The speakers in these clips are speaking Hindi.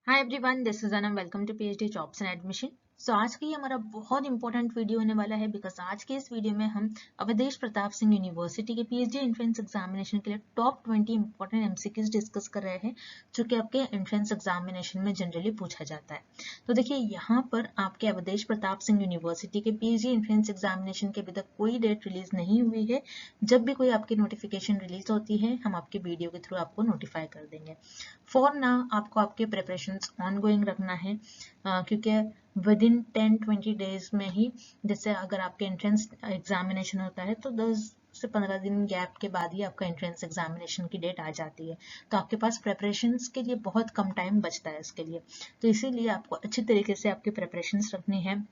Hi everyone, this is Anam. Welcome to PhD jobs and admission. So आज का ये हमारा बहुत इंपॉर्टेंट वीडियो होने वाला है बिकॉज आज के इस वीडियो में हम अवधेश प्रताप सिंह यूनिवर्सिटी के पीएचडी एंट्रेंस एग्जामिनेशन के लिए टॉप 20 इंपॉर्टेंट एमसीक्यूज डिस्कस कर रहे हैं जो कि आपके एंट्रेंस एग्जामिनेशन में जनरली पूछा जाता है। तो देखिए, यहाँ पर आपके अवधेश प्रताप सिंह यूनिवर्सिटी के पीएचडी एंट्रेंस एग्जामिनेशन के अभी तक कोई डेट रिलीज नहीं हुई है। जब भी कोई आपकी नोटिफिकेशन रिलीज होती है हम आपके वीडियो के थ्रू आपको नोटिफाई कर देंगे। फॉर नाउ आपको आपके प्रिपरेशंस ऑनगोइंग रखना है क्योंकि विद इन 10-20 डेज में ही, जैसे अगर आपके एंट्रेंस एग्जामिनेशन होता है तो 10 से 15 दिन गैप के बाद ही आपका एंट्रेंस एग्जामिनेशन की डेट आ जाती है। तो आपके पास प्रिपरेशंस के लिए बहुत कम टाइम बचता है इसके लिए। तो इसीलिए आपको अच्छी तरीके से आपकी प्रिपरेशंस रखनी है।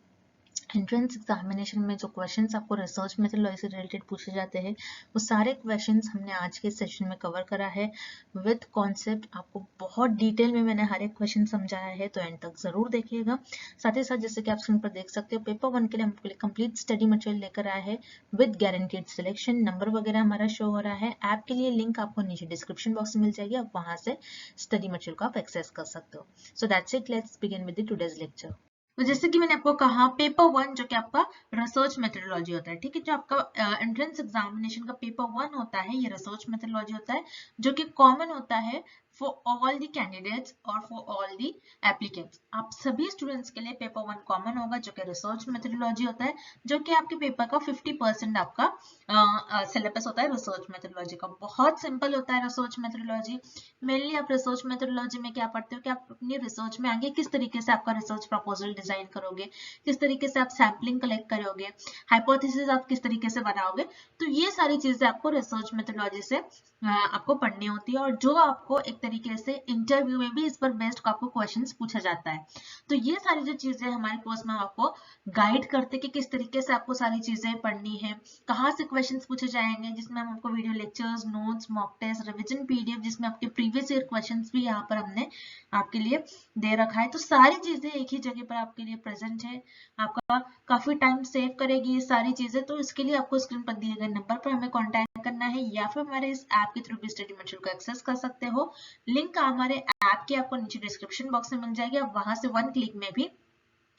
एंट्रेंस एग्जामिनेशन में जो क्वेश्चंस आपको रिसर्च मेथोडोलॉजी से रिलेटेड पूछे जाते हैं वो सारे क्वेश्चंस हमने आज के सेशन में कवर करा है विद कॉन्सेप्ट। आपको बहुत डिटेल में मैंने हर एक क्वेश्चन समझाया है, तो एंड तक जरूर देखिएगा। साथ ही साथ जैसे कि आप स्क्रीन पर देख सकते हो, पेपर 1 के लिए हम आपके लिए कंप्लीट स्टडी मटेरियल लेकर आए हैं विद गारंटीड सिलेक्शन। नंबर वगैरह हमारा शो हो रहा है। ऐप के लिए लिंक आपको नीचे डिस्क्रिप्शन बॉक्स में मिल जाएगी, आप वहां से स्टडी मटेरियल को आप एक्सेस कर सकते हो। So that's it, let's begin with the today's lecture. तो जैसे कि मैंने आपको कहा, पेपर 1 जो कि आपका रिसर्च मेथोडोलॉजी होता है, ठीक है। जो आपका एंट्रेंस एग्जामिनेशन का पेपर 1 होता है ये रिसर्च मेथोडोलॉजी होता है जो कि कॉमन होता है फॉर ऑल द कैंडिडेट्स और फॉर ऑल द एप्लीकेंट्स। आप सभी स्टूडेंट्स के लिए पेपर 1 कॉमन होगा जो कि रिसर्च मेथोडोलॉजी होता है, जो कि आपके पेपर का 50% आपका सिलेबस होता है रिसर्च मेथोडोलॉजी का। बहुत सिंपल होता है रिसर्च मेथोडोलॉजी। मेनली आप रिसर्च मेथोडोलॉजी में क्या पढ़ते हो कि आप अपनी रिसर्च में आगे किस तरीके से आपका रिसर्च प्रपोजल डिजाइन करोगे, किस तरीके से आप सैम्पलिंग कलेक्ट करोगे, हाइपोथेसिस आप किस तरीके से बनाओगे। तो ये सारी चीजें आपको रिसर्च मेथोडोलॉजी से आपको पढ़नी होती है और जो आपको एक तरीके से इंटरव्यू में भी इस पर बेस्ड आपको क्वेश्चंस पूछा जाता है। तो ये सारी जो चीजें हमारे कोर्स में आपको गाइड करते कि किस तरीके से आपको सारी चीजें पढ़नी है, कहाँ से क्वेश्चंस पूछे जाएंगे, जिसमें हम आपको video lectures, notes, mock test, revision PDF जिसमें आपके प्रीवियस ईयर क्वेश्चंस भी यहाँ पर हमने आपके लिए दे रखा है। तो सारी चीजें एक ही जगह पर आपके लिए प्रेजेंट है। आपका काफी टाइम सेव करेगी ये सारी चीजें। तो इसके लिए आपको स्क्रीन पर दिए गए नंबर पर हमें कांटेक्ट करना है या फिर हमारे इस ऐप के थ्रू भी स्टडी मटेरियल को एक्सेस कर सकते हो। लिंक हमारे ऐप की आपको नीचे डिस्क्रिप्शन बॉक्स में मिल जाएगी। आप वहां से 1 क्लिक में भी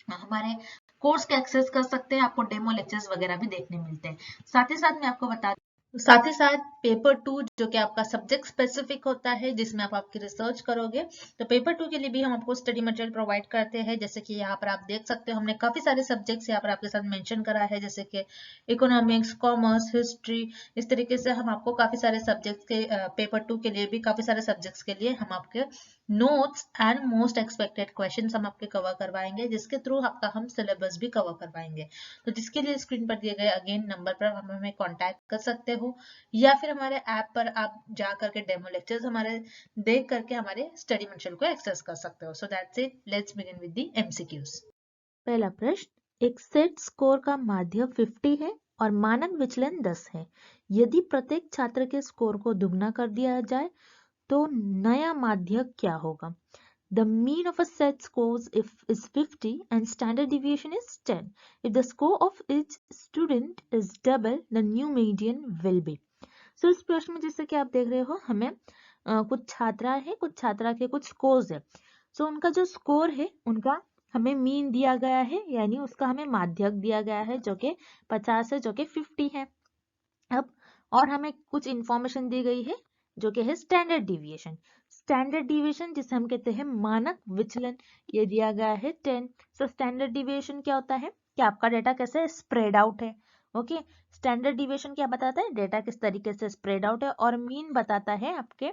हमारे कोर्स का एक्सेस कर सकते हैं। आपको डेमो लेक्चर्स वगैरह भी देखने मिलते हैं। साथ ही साथ मैं आपको बता साथ ही साथ पेपर 2 जो कि आपका सब्जेक्ट स्पेसिफिक होता है जिसमें आप आपकी रिसर्च करोगे, तो पेपर 2 के लिए भी हम आपको स्टडी मटेरियल प्रोवाइड करते हैं। जैसे कि यहाँ पर आप देख सकते हो हमने काफी सारे सब्जेक्ट्स यहाँ पर आपके साथ मेंशन करा है, जैसे कि इकोनॉमिक्स, कॉमर्स, हिस्ट्री। इस तरीके से हम आपको काफी सारे सब्जेक्ट्स के पेपर 2 के लिए भी काफी सारे सब्जेक्ट्स के लिए हम आपके notes and most expected questions हम आपके कवर करवाएंगे, जिसके थ्रू आपका हम सिलेबस भी कवर करवाएंगे। तो जिसके लिए स्क्रीन पर दिए गए अगेन नंबर पर हम हमें कांटेक्ट कर सकते हो या फिर हमारे ऐप पर आप जा करके डेमो लेक्चर्स हमारे देख करके हमारे स्टडी मटेरियल को एक्सेस कर सकते हो। So that's it, let's begin with the MCQs. पहला प्रश्न, एक सेट स्कोर का माध्य 50 है और मानक विचलन 10 है। यदि प्रत्येक छात्र के स्कोर को दुगना कर दिया जाए तो नया माध्य क्या होगा? The mean of a set scores is 50 and standard deviation is 10. If the score of each student is double, the new median will be. So इस प्रश्न में जैसे कि आप देख रहे हो हमें कुछ छात्रा है, कुछ छात्रा के कुछ स्कोर्स है। सो उनका जो स्कोर है उनका हमें मीन दिया गया है, यानी उसका हमें माध्यक दिया गया है जो कि 50 है, जो कि 50 है। अब और हमें कुछ इंफॉर्मेशन दी गई है जो कि है स्टैंडर्ड डिविएशन। स्टैंडर्ड डिविएशन जिसे हम कहते हैं मानक विचलन, ये दिया गया है 10। सो स्टैंडर्ड डिविएशन क्या होता है कि आपका डेटा कैसे स्प्रेड आउट है। ओके, स्टैंडर्ड डिविएशन क्या बताता है? डेटा किस तरीके से स्प्रेड आउट है। और मीन बताता है आपके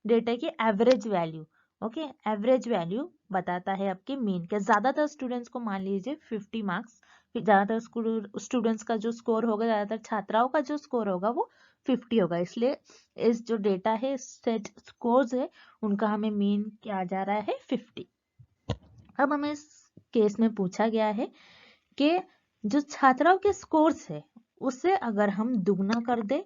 डेटा की average value. Okay, average value बताता है आपके मीन के। ज्यादातर स्टूडेंट्स को मान लीजिए 50 मार्क्स, ज्यादातर स्टूडेंट्स का जो स्कोर होगा, ज्यादातर छात्राओं का जो स्कोर होगा वो 50 होगा। इसलिए इस जो डेटा है, सेट स्कोर्स है, उनका हमें मीन क्या जा रहा है 50। अब हमें इस केस में पूछा गया है कि जो छात्राओं के स्कोर्स है उसे अगर हम दुगना कर दे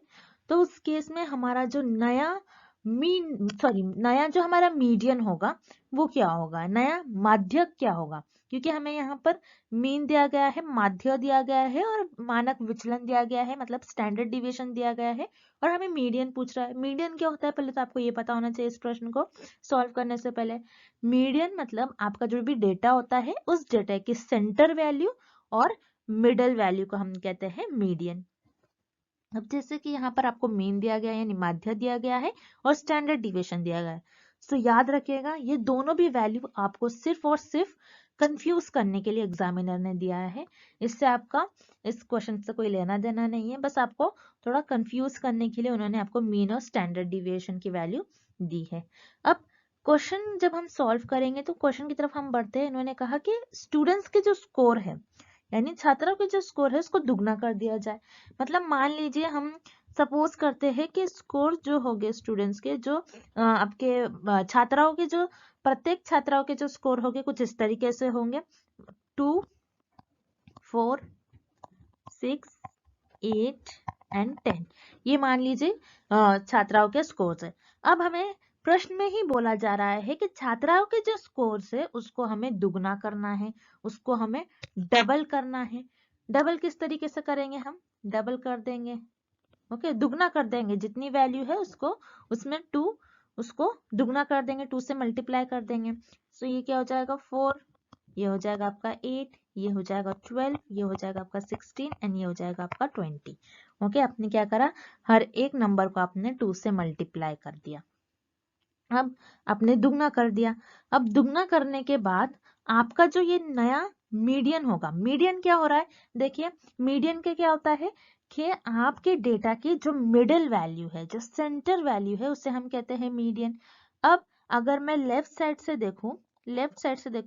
तो उस केस में हमारा जो नया नया जो हमारा मीडियन होगा वो क्या होगा, नया माध्यक क्या होगा, क्योंकि हमें यहाँ पर मीन दिया गया है, माध्य दिया गया है और मानक विचलन दिया गया है, मतलब स्टैंडर्ड डिविएशन दिया गया है, और हमें मीडियन पूछ रहा है। मीडियन क्या होता है पहले तो आपको ये पता होना चाहिए इस प्रश्न को सॉल्व करने से पहले। मीडियन मतलब आपका जो भी डेटा होता है उस डेटा की सेंटर वैल्यू और मिडल वैल्यू को हम कहते हैं मीडियन। अब जैसे कि यहाँ पर आपको मीन दिया गया है यानी माध्य दिया गया है और स्टैंडर्ड डिविएशन दिया गया है, तो याद रखिएगा ये दोनों भी वैल्यू आपको सिर्फ और सिर्फ कंफ्यूज करने के लिए एग्जामिनर ने दिया है। इससे आपका इस क्वेश्चन से कोई लेना देना नहीं है, बस आपको थोड़ा कंफ्यूज करने के लिए उन्होंने आपको मीन और स्टैंडर्ड डिविएशन की वैल्यू दी है। अब क्वेश्चन जब हम सॉल्व करेंगे तो क्वेश्चन की तरफ हम बढ़ते हैं। इन्होंने कहा कि स्टूडेंट्स के जो स्कोर है यानी छात्रों के जो स्कोर है उसको दुगना कर दिया जाए। मतलब मान लीजिए हम सपोज करते हैं कि स्कोर जो हो गए स्टूडेंट्स के जो आपके छात्राओं के जो प्रत्येक छात्राओं के जो स्कोर होंगे कुछ इस तरीके से होंगे 2, 4, 6, 8 एंड 10। ये मान लीजिए छात्राओं के स्कोर्स है। अब हमें प्रश्न में ही बोला जा रहा है कि छात्राओं के जो स्कोर्स है उसको हमें दुगना करना है, उसको हमें डबल करना है। डबल किस तरीके से करेंगे, हम डबल कर देंगे, ओके, दुगना कर देंगे, जितनी वैल्यू है उसको उसमें 2 उसको दुगना कर देंगे, 2 से मल्टीप्लाई कर देंगे। सो ये क्या हो जाएगा 4, ये हो जाएगा आपका 8, ये हो जाएगा 12, ये हो जाएगा आपका 16 एंड ये हो जाएगा आपका 20। ओके, आपने क्या करा, हर एक नंबर को आपने 2 से मल्टीप्लाई कर दिया। अब आपने दुगना कर दिया। अब दुगना करने के बाद आपका जो ये नया मीडियन होगा, मीडियन क्या हो रहा है, देखिए मीडियन के क्या होता है कि आपके डेटा की जो मिडिल वैल्यू है, जो सेंटर वैल्यू है, उसे हम कहते हैं मीडियन। अब अगर मैं लेफ्ट साइड से देखूं,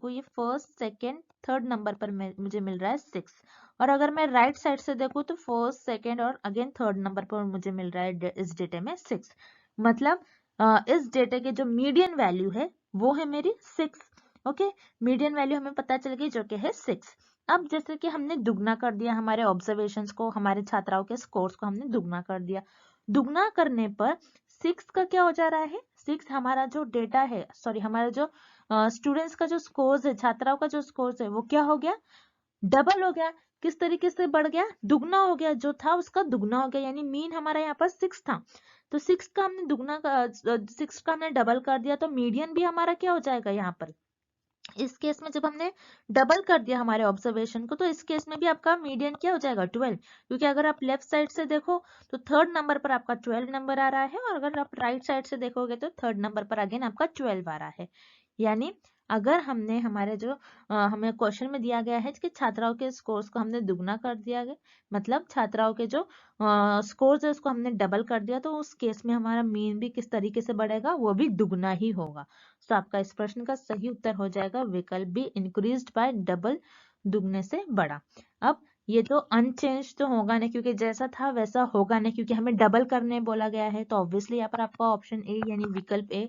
ये फर्स्ट सेकेंड थर्ड नंबर पर मुझे मिल रहा है 6, और अगर मैं राइट साइड से देखूं तो फर्स्ट सेकेंड और अगेन थर्ड नंबर पर मुझे मिल रहा है इस डेटे में 6। मतलब इस डेटा के जो मीडियन वैल्यू है वो है मेरी 6। ओके, मीडियन वैल्यू हमें पता चल गई जो कि है 6। अब जैसे कि हमने दुगना कर दिया हमारे ऑब्जर्वेशंस को, हमारे छात्राओं के स्कोर्स को हमने दुगना कर दिया। दुगना करने पर 6 का क्या हो जा रहा है, 6 हमारा जो डेटा है, हमारा जो स्टूडेंट्स का जो स्कोर्स है, छात्राओं का जो स्कोर्स है वो क्या हो गया, डबल हो गया। किस तरीके से बढ़ गया, दुगना हो गया, जो था उसका दुगना हो गया। यानी मीन हमारा यहाँ पर 6 था, तो 6 का हमने 6 का हमने डबल कर दिया, तो मीडियन भी हमारा क्या हो जाएगा यहाँ पर। इस केस में जब हमने डबल कर दिया हमारे ऑब्जर्वेशन को, तो इस केस में भी आपका मीडियन क्या हो जाएगा 12, क्योंकि अगर आप लेफ्ट साइड से देखो तो थर्ड नंबर पर आपका 12 नंबर आ रहा है, और अगर आप राइट साइड से देखोगे तो थर्ड नंबर पर अगेन आपका 12 आ रहा है। यानी अगर हमने हमारे जो हमें क्वेश्चन में दिया गया है कि छात्राओं के स्कोर्स को हमने दुगना कर दिया गया, मतलब छात्राओं के जो स्कोर्स है उसको हमने डबल कर दिया, तो उस केस में हमारा मीन भी किस तरीके से बढ़ेगा, वो भी दुगना ही होगा। तो आपका इस प्रश्न का सही उत्तर हो जाएगा विकल्प बी, इंक्रीज्ड बाय डबल, दुगने से बड़ा। अब ये तो अनचेंज तो होगा नहीं, क्योंकि जैसा था वैसा होगा नहीं, क्योंकि हमें डबल करने बोला गया है, तो ऑब्वियसली यहाँ पर आपका ऑप्शन ए यानी विकल्प ए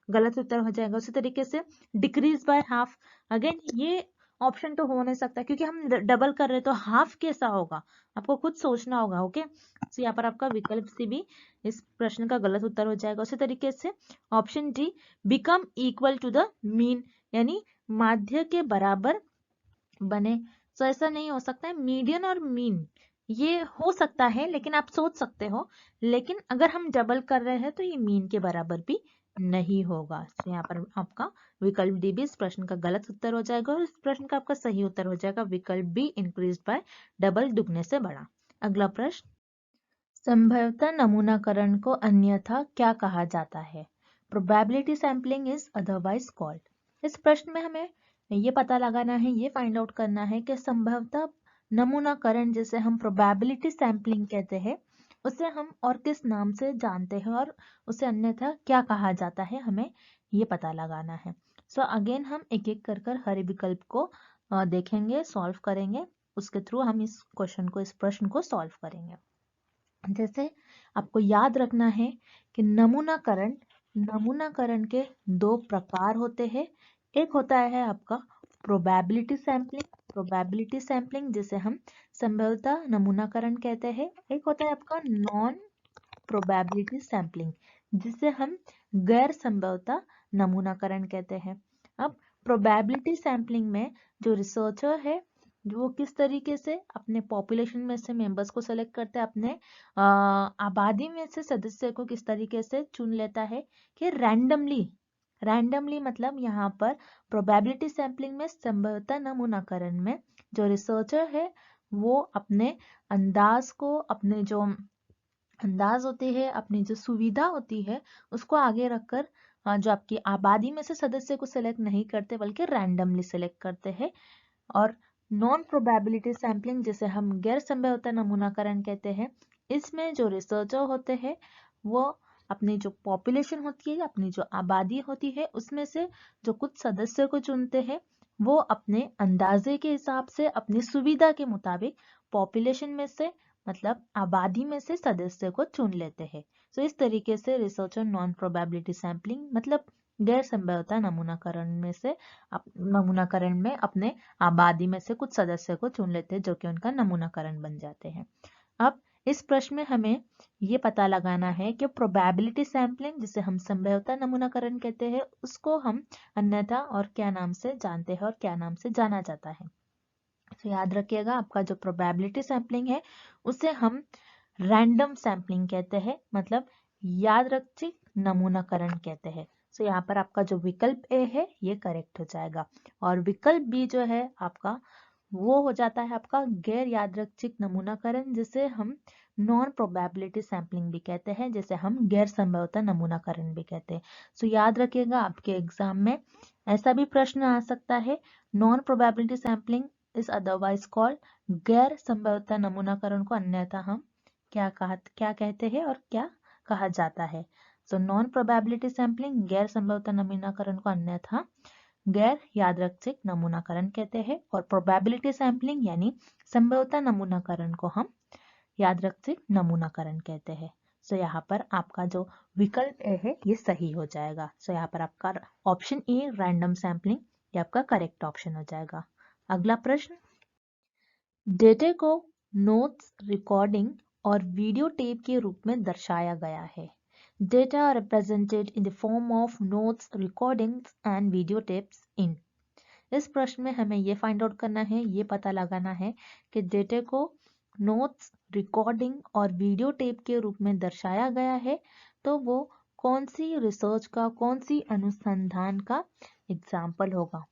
गलत उत्तर हो जाएगा। उसी तरीके से डिक्रीज बाय हाफ, अगेन ये ऑप्शन तो हो नहीं सकता, क्योंकि हम डबल कर रहे तो हाफ कैसा होगा, आपको खुद सोचना होगा। ओके, तो यहाँ पर आपका विकल्प सी भी इस प्रश्न का गलत उत्तर हो जाएगा। उसी तरीके से option D, become equal to the mean, यानी माध्य के बराबर बने। तो ऐसा नहीं हो सकता है, मीडियन और मीन ये हो सकता है, लेकिन आप सोच सकते हो, लेकिन अगर हम डबल कर रहे हैं तो ये मीन के बराबर भी नहीं होगा। तो यहाँ पर आपका विकल्प डी भी इस प्रश्न का गलत उत्तर हो जाएगा, और इस प्रश्न का आपका सही उत्तर हो जाएगा विकल्प बी, इंक्रीज बाय डबल, दुगने से बड़ा। अगला प्रश्न, संभवतः नमूनाकरण को अन्यथा क्या कहा जाता है, probability sampling is otherwise called. इस प्रश्न में हमें ये पता लगाना है, ये फाइंड आउट करना है कि संभवतः नमूनाकरण जिसे हम प्रोबेबिलिटी सैंपलिंग कहते हैं उसे हम और किस नाम से जानते हैं, और उसे अन्यथा क्या कहा जाता है, हमें ये पता लगाना है। सो अगेन हम एक एक कर हर विकल्प को देखेंगे, सॉल्व करेंगे, उसके थ्रू हम इस क्वेश्चन को, इस प्रश्न को सॉल्व करेंगे। जैसे आपको याद रखना है कि नमूनाकरण के दो प्रकार होते हैं। एक होता है आपका प्रोबेबिलिटी सैंपलिंग जिसे हम संभवतः नमूनाकरण कहते हैं। एक होता है आपका नॉन प्रोबेबिलिटी सैंपलिंग जिसे हम गैर संभवता नमूनाकरण कहते हैं। अब प्रोबेबिलिटी सैंपलिंग में जो रिसर्चर है वो किस तरीके से अपने पॉपुलेशन में से मेंबर्स को सेलेक्ट करता है, अपने आबादी में से सदस्य को किस तरीके से चुन लेता है कि रैंडमली मतलब यहाँ पर प्रोबेबिलिटी सैंपलिंग में संभवता नमूनाकरण में जो रिसर्चर है वो अपने अंदाज को, अपने जो अंदाज होती है, अपनी जो सुविधा होती है उसको आगे रखकर जो आपकी आबादी में से सदस्य को सिलेक्ट नहीं करते बल्कि रैंडमली सिलेक्ट करते हैं। और नॉन प्रोबेबिलिटी सैंपलिंग जिसे हम गैर संभवता नमूनाकरण कहते हैं, इसमें जो रिसर्चर होते हैं वो अपनी जो पॉपुलेशन होती है, अपनी जो आबादी होती है उसमें से जो कुछ सदस्य को चुनते हैं, वो अपने अंदाजे के हिसाब से अपनी सुविधा के मुताबिक पॉपुलेशन में से मतलब आबादी में से सदस्य को चुन लेते हैं। तो इस तरीके से रिसर्चर नॉन प्रोबेबिलिटी सैंपलिंग मतलब गैर संभवता नमूनाकरण में अपने आबादी में से कुछ सदस्य को चुन लेते हैं जो कि उनका नमूनाकरण बन जाते हैं। अब इस प्रश्न में हमें ये पता लगाना है कि प्रोबेबिलिटी सैंपलिंग जिसे हम संभाव्यता नमूनाकरण कहते हैं उसको हम अन्यथा और क्या नाम से जानते हैं और क्या नाम से जाना जाता है। तो याद रखिएगा, आपका जो प्रोबेबिलिटी सैंपलिंग है उसे हम रैंडम सैंपलिंग कहते हैं, मतलब यादृच्छिक नमूनाकरण कहते हैं। सो यहाँ पर आपका जो विकल्प ए है ये करेक्ट हो जाएगा और विकल्प बी जो है आपका वो हो जाता है आपका गैर यादृच्छिक नमूनाकरण जिसे हम नॉन प्रोबेबिलिटी सैंपलिंग भी कहते हैं, जिसे हम गैर संभवता नमूनाकरण भी कहते हैं। सो याद रखिएगा, आपके एग्जाम में ऐसा भी प्रश्न आ सकता है, non probability sampling is otherwise called गैर संभवता नमूनाकरण को अन्यथा हम क्या कहते हैं और क्या कहा जाता है। सो नॉन प्रोबेबिलिटी सैंपलिंग गैर संभवता नमूनाकरण को अन्यथा गैर यादृच्छिक नमूनाकरण कहते हैं और प्रोबेबिलिटी सैंपलिंग यानी संभवता नमूनाकरण को हम यादृच्छिक नमूनाकरण कहते हैं। सो यहाँ पर आपका जो विकल्प ए है ये सही हो जाएगा। सो यहाँ पर आपका ऑप्शन ए रैंडम सैंपलिंग ये आपका करेक्ट ऑप्शन हो जाएगा। अगला प्रश्न, डेटा को नोट्स, रिकॉर्डिंग और वीडियो टेप के रूप में दर्शाया गया है। Data are represented in the form of notes, recordings and video tapes in। इस प्रश्न में हमें ये फाइंड आउट करना है, ये पता लगाना है कि डेटा को नोट्स, रिकॉर्डिंग और वीडियो टेप के रूप में दर्शाया गया है तो वो कौन सी रिसर्च का, कौन सी अनुसंधान का एग्जाम्पल होगा।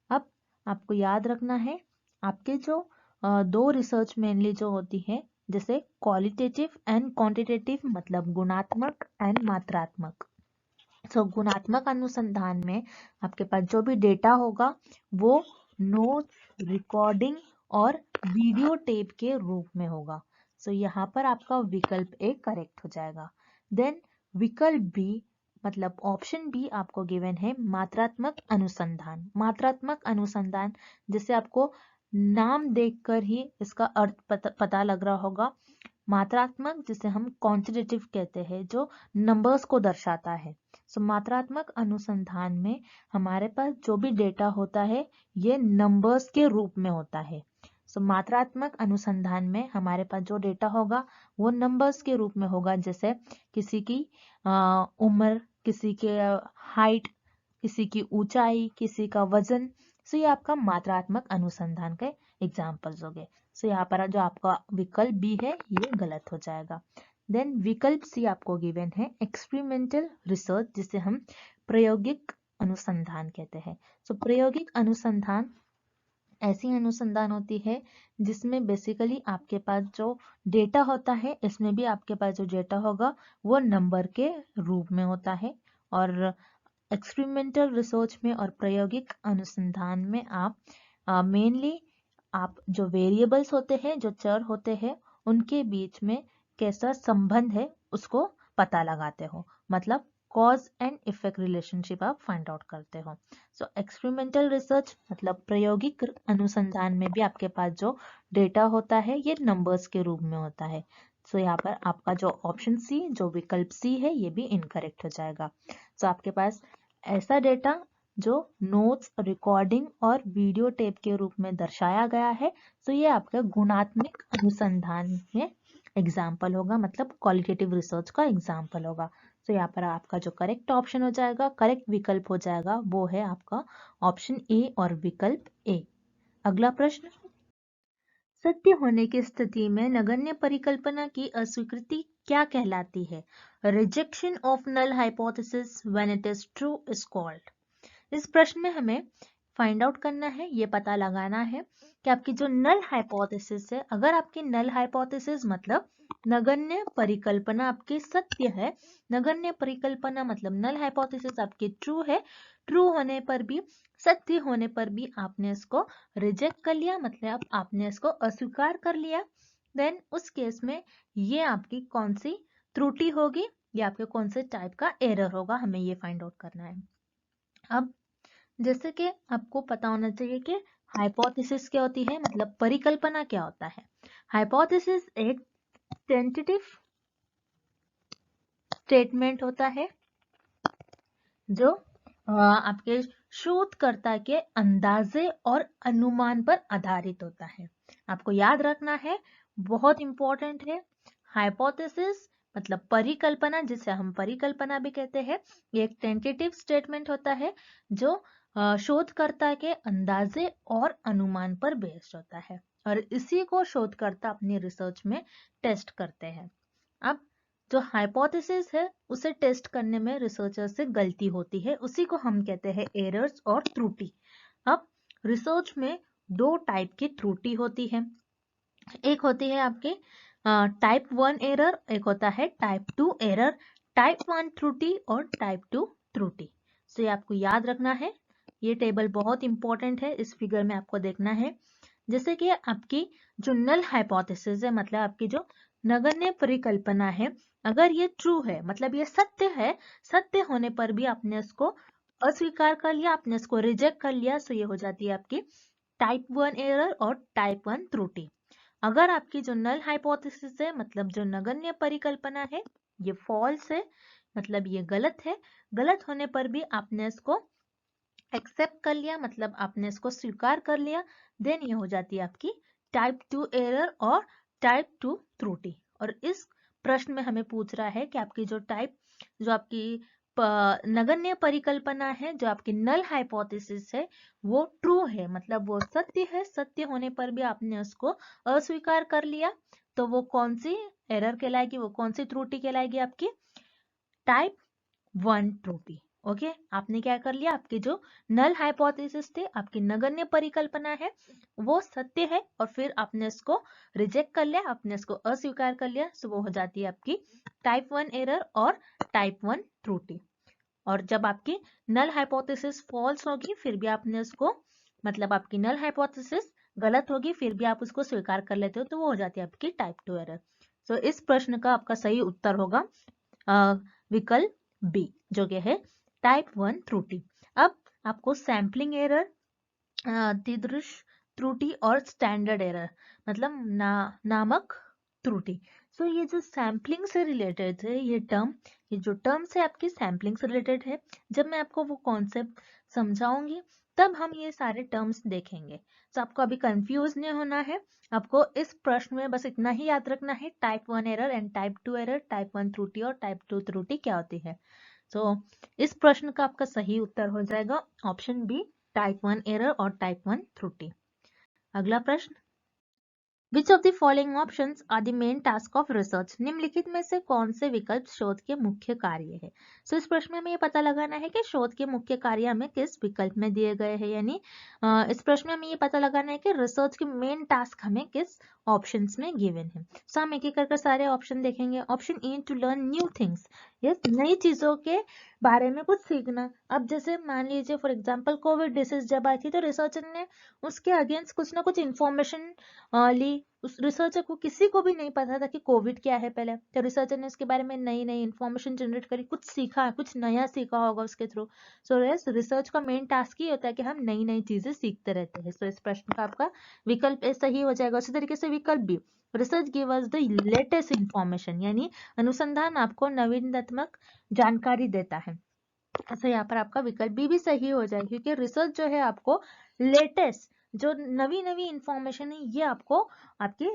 अब आपको याद रखना है, आपके जो दो रिसर्च मेनली जो होती है जैसे क्वालिटेटिव एंड क्वांटिटेटिव मतलब गुणात्मक एंड मात्रात्मक। तो गुणात्मक अनुसंधान में आपके पास जो भी डेटा होगा वो नोट्स, रिकॉर्डिंग और वीडियो टेप के रूप में होगा। सो यहाँ पर आपका विकल्प ए करेक्ट हो जाएगा। देन विकल्प बी मतलब ऑप्शन बी आपको गिवन है मात्रात्मक अनुसंधान। मात्रात्मक अनुसंधान जिसे आपको नाम देखकर ही इसका अर्थ पता लग रहा होगा। मात्रात्मक जिसे हम क्वांटिटेटिव कहते हैं जो नंबर्स को दर्शाता है। सो मात्रात्मक अनुसंधान में हमारे पास जो भी डेटा होता है ये नंबर्स के रूप में होता है। सो मात्रात्मक अनुसंधान में हमारे पास जो डेटा होगा वो नंबर्स के रूप में होगा, जैसे किसी की उम्र, किसी के हाइट, किसी की ऊंचाई, किसी का वजन। सो ये आपका मात्रात्मक अनुसंधान के एग्जाम्पल्स हो गए। सो यहाँ पर जो आपका विकल्प बी है ये गलत हो जाएगा। देन विकल्प सी आपको गिवन है एक्सपेरिमेंटल रिसर्च जिसे हम प्रायोगिक अनुसंधान कहते हैं। सो प्रायोगिक अनुसंधान ऐसी अनुसंधान होती है जिसमें बेसिकली आपके पास जो डेटा होता है इसमें भी आपके पास जो डेटा होगा वो नंबर के रूप में होता है। और एक्सपेरिमेंटल रिसर्च में और प्रायोगिक अनुसंधान में आप मेनली आप जो वेरिएबल्स होते हैं, जो चर होते हैं, उनके बीच में कैसा संबंध है उसको पता लगाते हो, मतलब कॉज एंड इफेक्ट रिलेशनशिप आप फाइंड आउट करते हो। सो एक्सपेरिमेंटल रिसर्च मतलब प्रायोगिक अनुसंधान में भी आपके पास जो डेटा होता है ये नंबर्स के रूप में होता है। सो यहाँ पर आपका जो ऑप्शन सी, जो विकल्प सी है ये भी इनकरेक्ट हो जाएगा। सो आपके पास ऐसा डेटा जो नोट्स, रिकॉर्डिंग और वीडियो टेप के रूप में दर्शाया गया है तो ये आपका गुणात्मक अनुसंधान में एग्जाम्पल होगा, मतलब क्वालिटेटिव रिसर्च का एग्जाम्पल होगा। तो यहाँ पर आपका जो करेक्ट ऑप्शन हो जाएगा, करेक्ट विकल्प हो जाएगा, वो है आपका ऑप्शन ए और विकल्प ए। अगला प्रश्न, सत्य होने की स्थिति में नगण्य परिकल्पना की अस्वीकृति क्या कहलाती है? Rejection of null hypothesis when it is true is called. इस प्रश्न में हमें फाइंड आउट करना है, ये पता लगाना है कि आपकी जो नल हाइपोथेसिस है, अगर आपकी नल हाइपोथेसिस मतलब नगण्य परिकल्पना आपकी सत्य है, नगण्य परिकल्पना मतलब नल हाइपोथेसिस आपकी ट्रू है, ट्रू होने पर भी, सत्य होने पर भी आपने इसको रिजेक्ट कर लिया, मतलब आपने इसको अस्वीकार कर लिया, देन उस केस में ये आपकी कौन सी त्रुटि होगी, ये आपके कौन से टाइप का एरर होगा, हमें ये फाइंड आउट करना है। अब जैसे कि आपको पता होना चाहिए कि हाइपोथेसिस क्या होती है, मतलब परिकल्पना क्या होता है। हाइपोथेसिस एक टेंटेटिव स्टेटमेंट होता है जो आपके शोधकर्ता के अंदाजे और अनुमान पर आधारित होता है। आपको याद रखना है, बहुत इंपॉर्टेंट है। हाइपोथेसिस मतलब परिकल्पना, जिसे हम परिकल्पना भी कहते हैं, ये एक टेंटेटिव स्टेटमेंट होता है जो शोधकर्ता के अंदाजे और अनुमान पर बेस्ड होता है, और इसी को शोधकर्ता अपनी रिसर्च में टेस्ट करते हैं। अब जो हाइपोथेसिस है उसे टेस्ट करने में रिसर्चर से गलती होती है, उसी को हम कहते हैं एरर्स और त्रुटि। अब रिसर्च में दो टाइप की त्रुटि होती है, एक होती है आपके टाइप 1 एरर, एक होता है टाइप 2 एरर, टाइप 1 त्रुटि और टाइप 2 त्रुटि। तो ये आपको याद रखना है, ये टेबल बहुत इंपॉर्टेंट है, इस फिगर में आपको देखना है। जैसे कि आपकी जो नल हाइपोथेसिस है, मतलब आपकी जो नगण्य परिकल्पना है, अगर ये ट्रू है मतलब ये सत्य है, सत्य होने पर भी आपने इसको अस्वीकार कर लिया, आपने इसको रिजेक्ट कर लिया, तो ये हो जाती है आपकी टाइप 1 एरर और टाइप 1 त्रुटि। अगर आपकी जो नल हाइपोथेसिस है, मतलब जो नगण्य परिकल्पना है, ये फॉल्स है, मतलब ये गलत है, गलत होने पर भी आपने इसको एक्सेप्ट कर लिया, मतलब आपने इसको स्वीकार कर लिया, देन ये हो जाती है आपकी टाइप 2 एरर और टाइप 2 त्रुटि। और इस प्रश्न में हमें पूछ रहा है कि आपकी जो आपकी नगण्य परिकल्पना है, जो आपकी नल हाइपोथेसिस है, वो ट्रू है, मतलब वो सत्य है, सत्य होने पर भी आपने उसको अस्वीकार कर लिया, तो वो कौन सी एरर कहलाएगी, वो कौन सी त्रुटि कहलाएगी, आपकी टाइप 1 त्रुटि। ओके, आपने क्या कर लिया, आपकी जो नल हाइपोथेसिस थे, आपकी नगण्य परिकल्पना है, वो सत्य है, और फिर आपने इसको रिजेक्ट कर लिया, आपने इसको अस्वीकार कर लिया, सो वो हो जाती है आपकी टाइप 1 एरर और टाइप 1 त्रुटि। और जब आपकी नल हाइपोथेसिस फॉल्स होगी, फिर भी आपने उसको, मतलब आपकी नल हाइपोथेसिस गलत होगी, फिर भी आप उसको स्वीकार कर लेते हो, तो वो हो जाती है आपकी टाइप 2 एरर। सो इस प्रश्न का आपका सही उत्तर होगा विकल्प बी, जो कि है टाइप 1 त्रुटि। अब आपको सैम्पलिंग एरर, त्रिदृश त्रुटि और स्टैंडर्ड एरर, मतलब नामक त्रुटि। सो ये जो सैम्पलिंग से रिलेटेड है, ये जो टर्म्स है आपकी सैम्पलिंग से रिलेटेड है, जब मैं आपको वो कॉन्सेप्ट समझाऊंगी तब हम ये सारे टर्म्स देखेंगे। तो आपको अभी कंफ्यूज नहीं होना है, आपको इस प्रश्न में बस इतना ही याद रखना है, type 1 error and type 2 error, type 1 त्रुटि और टाइप 2 त्रुटि क्या होती है। तो इस प्रश्न का आपका सही उत्तर हो जाएगा ऑप्शन बी, टाइप 1 एरर और टाइप 1 त्रुटि। अगला प्रश्न, Which of the following options are the main task of research? निम्नलिखित में से कौन से विकल्प शोध के मुख्य कार्य है। So, इस प्रश्न में हमें ये पता लगाना है कि शोध के मुख्य कार्य हमें किस विकल्प में दिए गए हैं, यानी इस प्रश्न में हमें ये पता लगाना है कि रिसर्च के मेन टास्क हमें किस ऑप्शंस में गिवन है। सो हम एक एक करके सारे ऑप्शन देखेंगे। Option A, to learn new things, yes, नई चीजों के बारे में कुछ सीखना। अब जैसे मान लीजिए फॉर एग्जाम्पल कोविड डिसीज जब आई थी, तो रिसर्चर ने उसके अगेंस्ट कुछ ना कुछ इन्फॉर्मेशन ली। उस रिसर्चर को, किसी को भी नहीं पता था कि कोविड क्या है पहले, तो रिसर्चर ने इसके बारे में नई नई इन्फॉर्मेशन जनरेट करी, कुछ सीखा, कुछ नया सीखा होगा उसके थ्रू। सो यस, रिसर्च का मेन टास्क ही होता है कि हम नई नई चीजें सीखते रहते हैं। सो इस प्रश्न का आपका विकल्प ए सही हो जाएगा। उसी तरीके से विकल्प B, research give us the latest information, यानी अनुसंधान आपको नवीनतात्मक जानकारी देता है। तो यहाँ पर आपका विकल्प बी भी सही हो जाएगा, क्योंकि रिसर्च जो है आपको लेटेस्ट, जो नवी नवी इंफॉर्मेशन है, ये आपको आपकी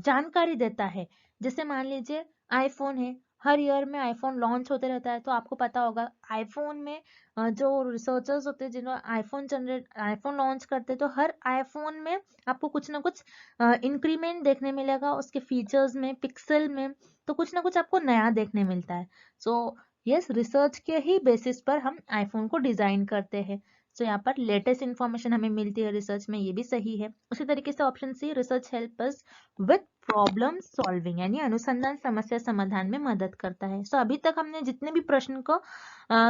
जानकारी देता है। जैसे मान लीजिए आईफोन है, हर ईयर में आईफोन लॉन्च होते रहता है, तो आपको पता होगा आईफोन में जो रिसर्चर्स होते हैं जिन्होंने आईफोन लॉन्च करते हैं, तो हर आईफोन में आपको कुछ ना कुछ इंक्रीमेंट देखने मिलेगा उसके फीचर्स में, पिक्सल में, तो कुछ ना कुछ आपको नया देखने मिलता है। सो यस, रिसर्च के ही बेसिस पर हम आईफोन को डिजाइन करते हैं। सो यहाँ पर लेटेस्ट इंफॉर्मेशन हमें मिलती है रिसर्च में, ये भी सही है। उसी तरीके से option C, research help us with problem solving, यानी अनुसंधान समस्या समाधान में मदद करता है। सो अभी तक हमने जितने भी प्रश्न को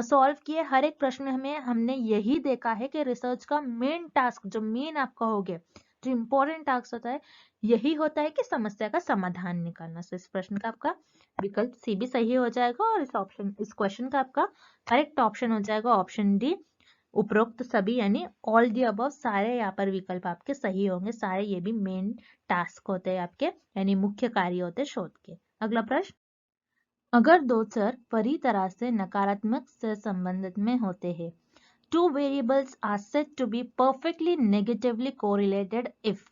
सॉल्व किए, हर एक प्रश्न में हमने यही देखा है कि रिसर्च का मेन टास्क, जो मेन आप कहोगे जो इंपॉर्टेंट टास्क होता है, यही होता है कि समस्या का समाधान निकालना। सो इस प्रश्न का आपका विकल्प सी भी सही हो जाएगा, और इस क्वेश्चन का आपका करेक्ट ऑप्शन हो जाएगा ऑप्शन डी, उपरोक्त सभी, यानी ऑल दी अबव, सारे यहाँ पर विकल्प आपके सही होंगे। सारे ये भी मेन टास्क होते हैं आपके, यानी मुख्य कार्य होते हैं शोध के। अगला प्रश्न, अगर दो चर पूरी तरह से नकारात्मक से संबंधित में होते हैं, two variables are said to be perfectly negatively correlated if।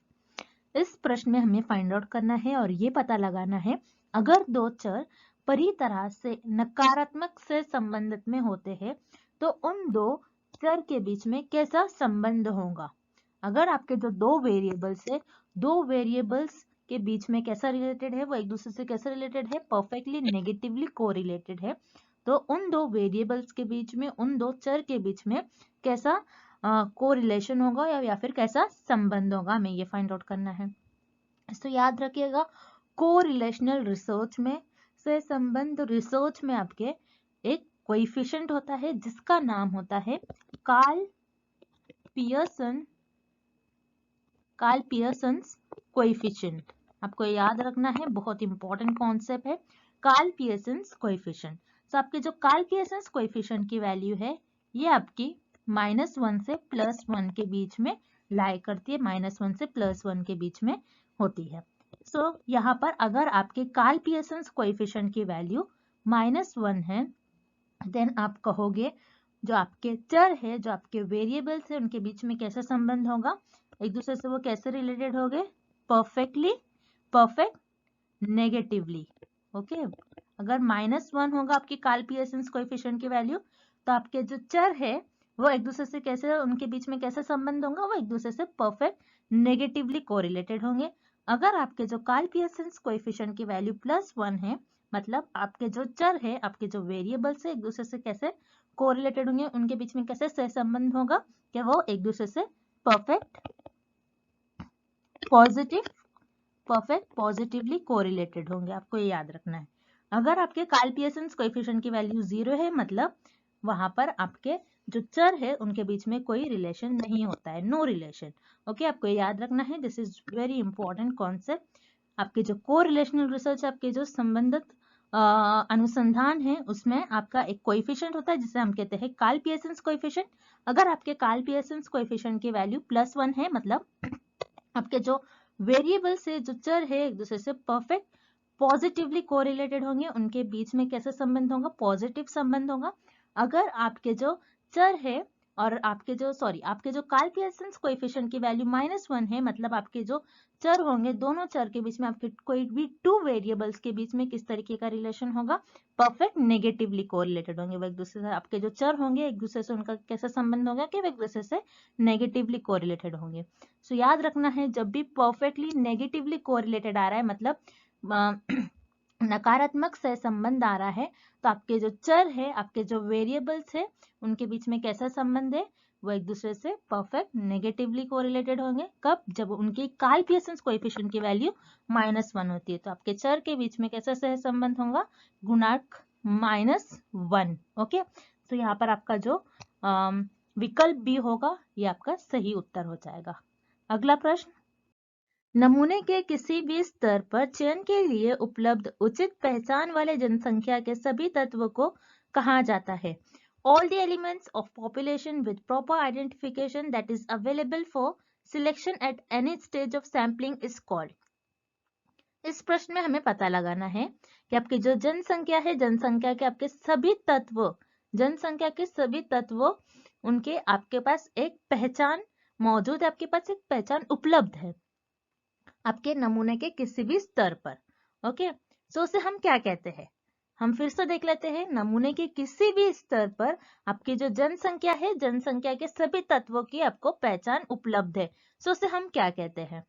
इस प्रश्न में हमें फाइंड आउट करना है और ये पता लगाना है, अगर दो चर पूरी तरह से नकारात्मक से संबंधित में होते हैं तो उन दो चर के बीच में कैसा संबंध होगा। अगर आपके जो दो वेरिएबल्स है, दो वेरिएबल्स के बीच में कैसा रिलेटेड है, वो एक दूसरे से कैसे रिलेटेड है, परफेक्टली नेगेटिवली कोरिलेटेड है, तो उन दो वेरिएबल्स के बीच में, उन दो चर के बीच में कैसा कोरिलेशन होगा या फिर कैसा संबंध होगा, हमें ये फाइंड आउट करना है। तो याद रखिएगा, कोरिलेशनल रिसर्च में से संबंध रिसर्च में आपके एक कोएफिशिएंट होता है जिसका नाम होता है कार्ल पियर्सन्स कोएफिशिएंट। आपको याद रखना है, बहुत इंपॉर्टेंट कॉन्सेप्ट है, कार्ल पियर्सन्स कोएफिशिएंट। तो आपके जो कार्ल पियर्सन्स कोएफिशिएंट की वैल्यू है, ये आपकी -1 से +1 के बीच में लाई करती है, -1 से +1 के बीच में होती है। सो यहाँ पर अगर आपके कार्ल पियर्सन्स कोएफिशिएंट की वैल्यू -1 है, देन आप कहोगे जो आपके चर है, जो आपके वेरिएबल्स है, उनके बीच में कैसा संबंध होगा, एक दूसरे से वो कैसे रिलेटेड होंगे, परफेक्ट नेगेटिवली। ओके, अगर -1 होगा आपकी कार्ल पियर्सन्स कोएफिशिएंट की वैल्यू, तो आपके जो चर है वो एक दूसरे से कैसे, उनके बीच में कैसा संबंध होगा, वो एक दूसरे से परफेक्ट नेगेटिवली कोरिलेटेड होंगे। अगर आपके जो कार्ल पियर्सन्स कोएफिशिएंट की वैल्यू +1 है, मतलब आपके जो चर है, आपके जो वेरिएबल्स है, एक दूसरे से कैसे कोरिलेटेड होंगे, उनके बीच में कैसे सहसंबंध होगा, कि वो एक दूसरे से पॉजिटिवली कोरिलेटेड होंगे। आपको ये याद रखना है। अगर आपके कार्ल पियर्सन्स कोएफिशिएंट की वैल्यू 0 है, मतलब वहां पर आपके जो चर है उनके बीच में कोई रिलेशन नहीं होता है, नो रिलेशन। ओके, आपको ये याद रखना है, this is very important concept. आपके जो कोरिलेशनल रिसर्च, आपके जो संबंधित अनुसंधान है, उसमें आपका एक कोएफिशिएंट होता है जिसे हम कहते हैं कार्ल पियर्सन्स कोएफिशिएंट। अगर आपके कार्ल पियर्सन्स कोएफिशिएंट की वैल्यू +1 है, मतलब आपके जो वेरिएबल से, जो चर है, एक दूसरे से परफेक्ट पॉजिटिवली कोरिलेटेड होंगे, उनके बीच में कैसा संबंध होगा, पॉजिटिव संबंध होगा। अगर आपके जो चर है और आपके जो कार्ल पियर्सन्स कोएफिशिएंट की वैल्यू -1 है, मतलब आपके जो चर होंगे, दोनों चर के बीच में आपके कोई भी टू वेरिएबल्स के बीच में किस तरीके का रिलेशन होगा, परफेक्ट नेगेटिवली कोरिलेटेड होंगे। वो एक दूसरे से, आपके जो चर होंगे एक दूसरे से उनका कैसा संबंध होगा कि वो एक दूसरे से नेगेटिवली कोरिलेटेड होंगे। सो याद रखना है, जब भी परफेक्टली नेगेटिवली कोरिलेटेड आ रहा है, मतलब नकारात्मक सहसंबंध आ रहा है, तो आपके जो चर है, आपके जो वेरिएबल्स है, उनके बीच में कैसा संबंध है, वो एक दूसरे से परफेक्ट नेगेटिवली कोरिलेटेड होंगे। कब, जब उनकी कार्ल पियर्सन्स कोएफिशिएंट की वैल्यू -1 होती है, तो आपके चर के बीच में कैसा सहसंबंध होगा, गुणांक -1। ओके, तो यहाँ पर आपका जो विकल्प भी होगा, ये आपका सही उत्तर हो जाएगा। अगला प्रश्न, नमूने के किसी भी स्तर पर चयन के लिए उपलब्ध उचित पहचान वाले जनसंख्या के सभी तत्वों को कहा जाता है। All the elements of population with proper identification that is available for selection at any stage of sampling is called। इस प्रश्न में हमें पता लगाना है कि आपकी जो जनसंख्या है, जनसंख्या के आपके सभी तत्व, जनसंख्या के सभी तत्व, उनके आपके पास एक पहचान मौजूद है, आपके पास एक पहचान उपलब्ध है आपके नमूने के किसी भी स्तर पर। ओके, सो उसे हम क्या कहते हैं, हम फिर से देख लेते हैं, नमूने के किसी भी स्तर पर आपकी जो जनसंख्या है, जनसंख्या के सभी तत्वों की आपको पहचान उपलब्ध है। सो उसे हम क्या कहते हैं?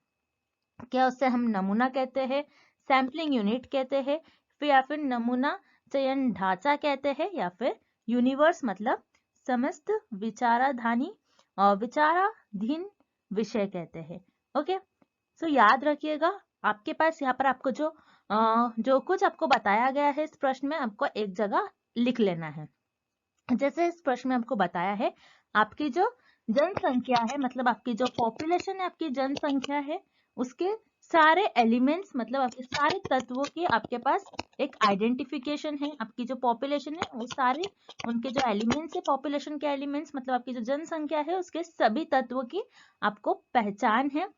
क्या उसे हम नमूना कहते हैं, सैम्पलिंग यूनिट कहते हैं, फिर या फिर नमूना चयन ढांचा कहते हैं, या फिर यूनिवर्स मतलब समस्त विचाराधीन विषय कहते हैं। ओके, सो याद रखिएगा, आपके पास यहाँ पर आपको जो कुछ आपको बताया गया है इस प्रश्न में, आपको एक जगह लिख लेना है। जैसे इस प्रश्न में आपको बताया है, आपकी जो जनसंख्या है, मतलब आपकी जो पॉपुलेशन है, आपकी जनसंख्या है, उसके सारे एलिमेंट्स, मतलब आपके सारे तत्वों की आपके पास एक आइडेंटिफिकेशन है। आपकी जो पॉपुलेशन है वो सारे उनके जो एलिमेंट्स है, पॉपुलेशन के एलिमेंट्स मतलब आपकी जो जनसंख्या है, उसके सभी तत्वों की आपको पहचान है।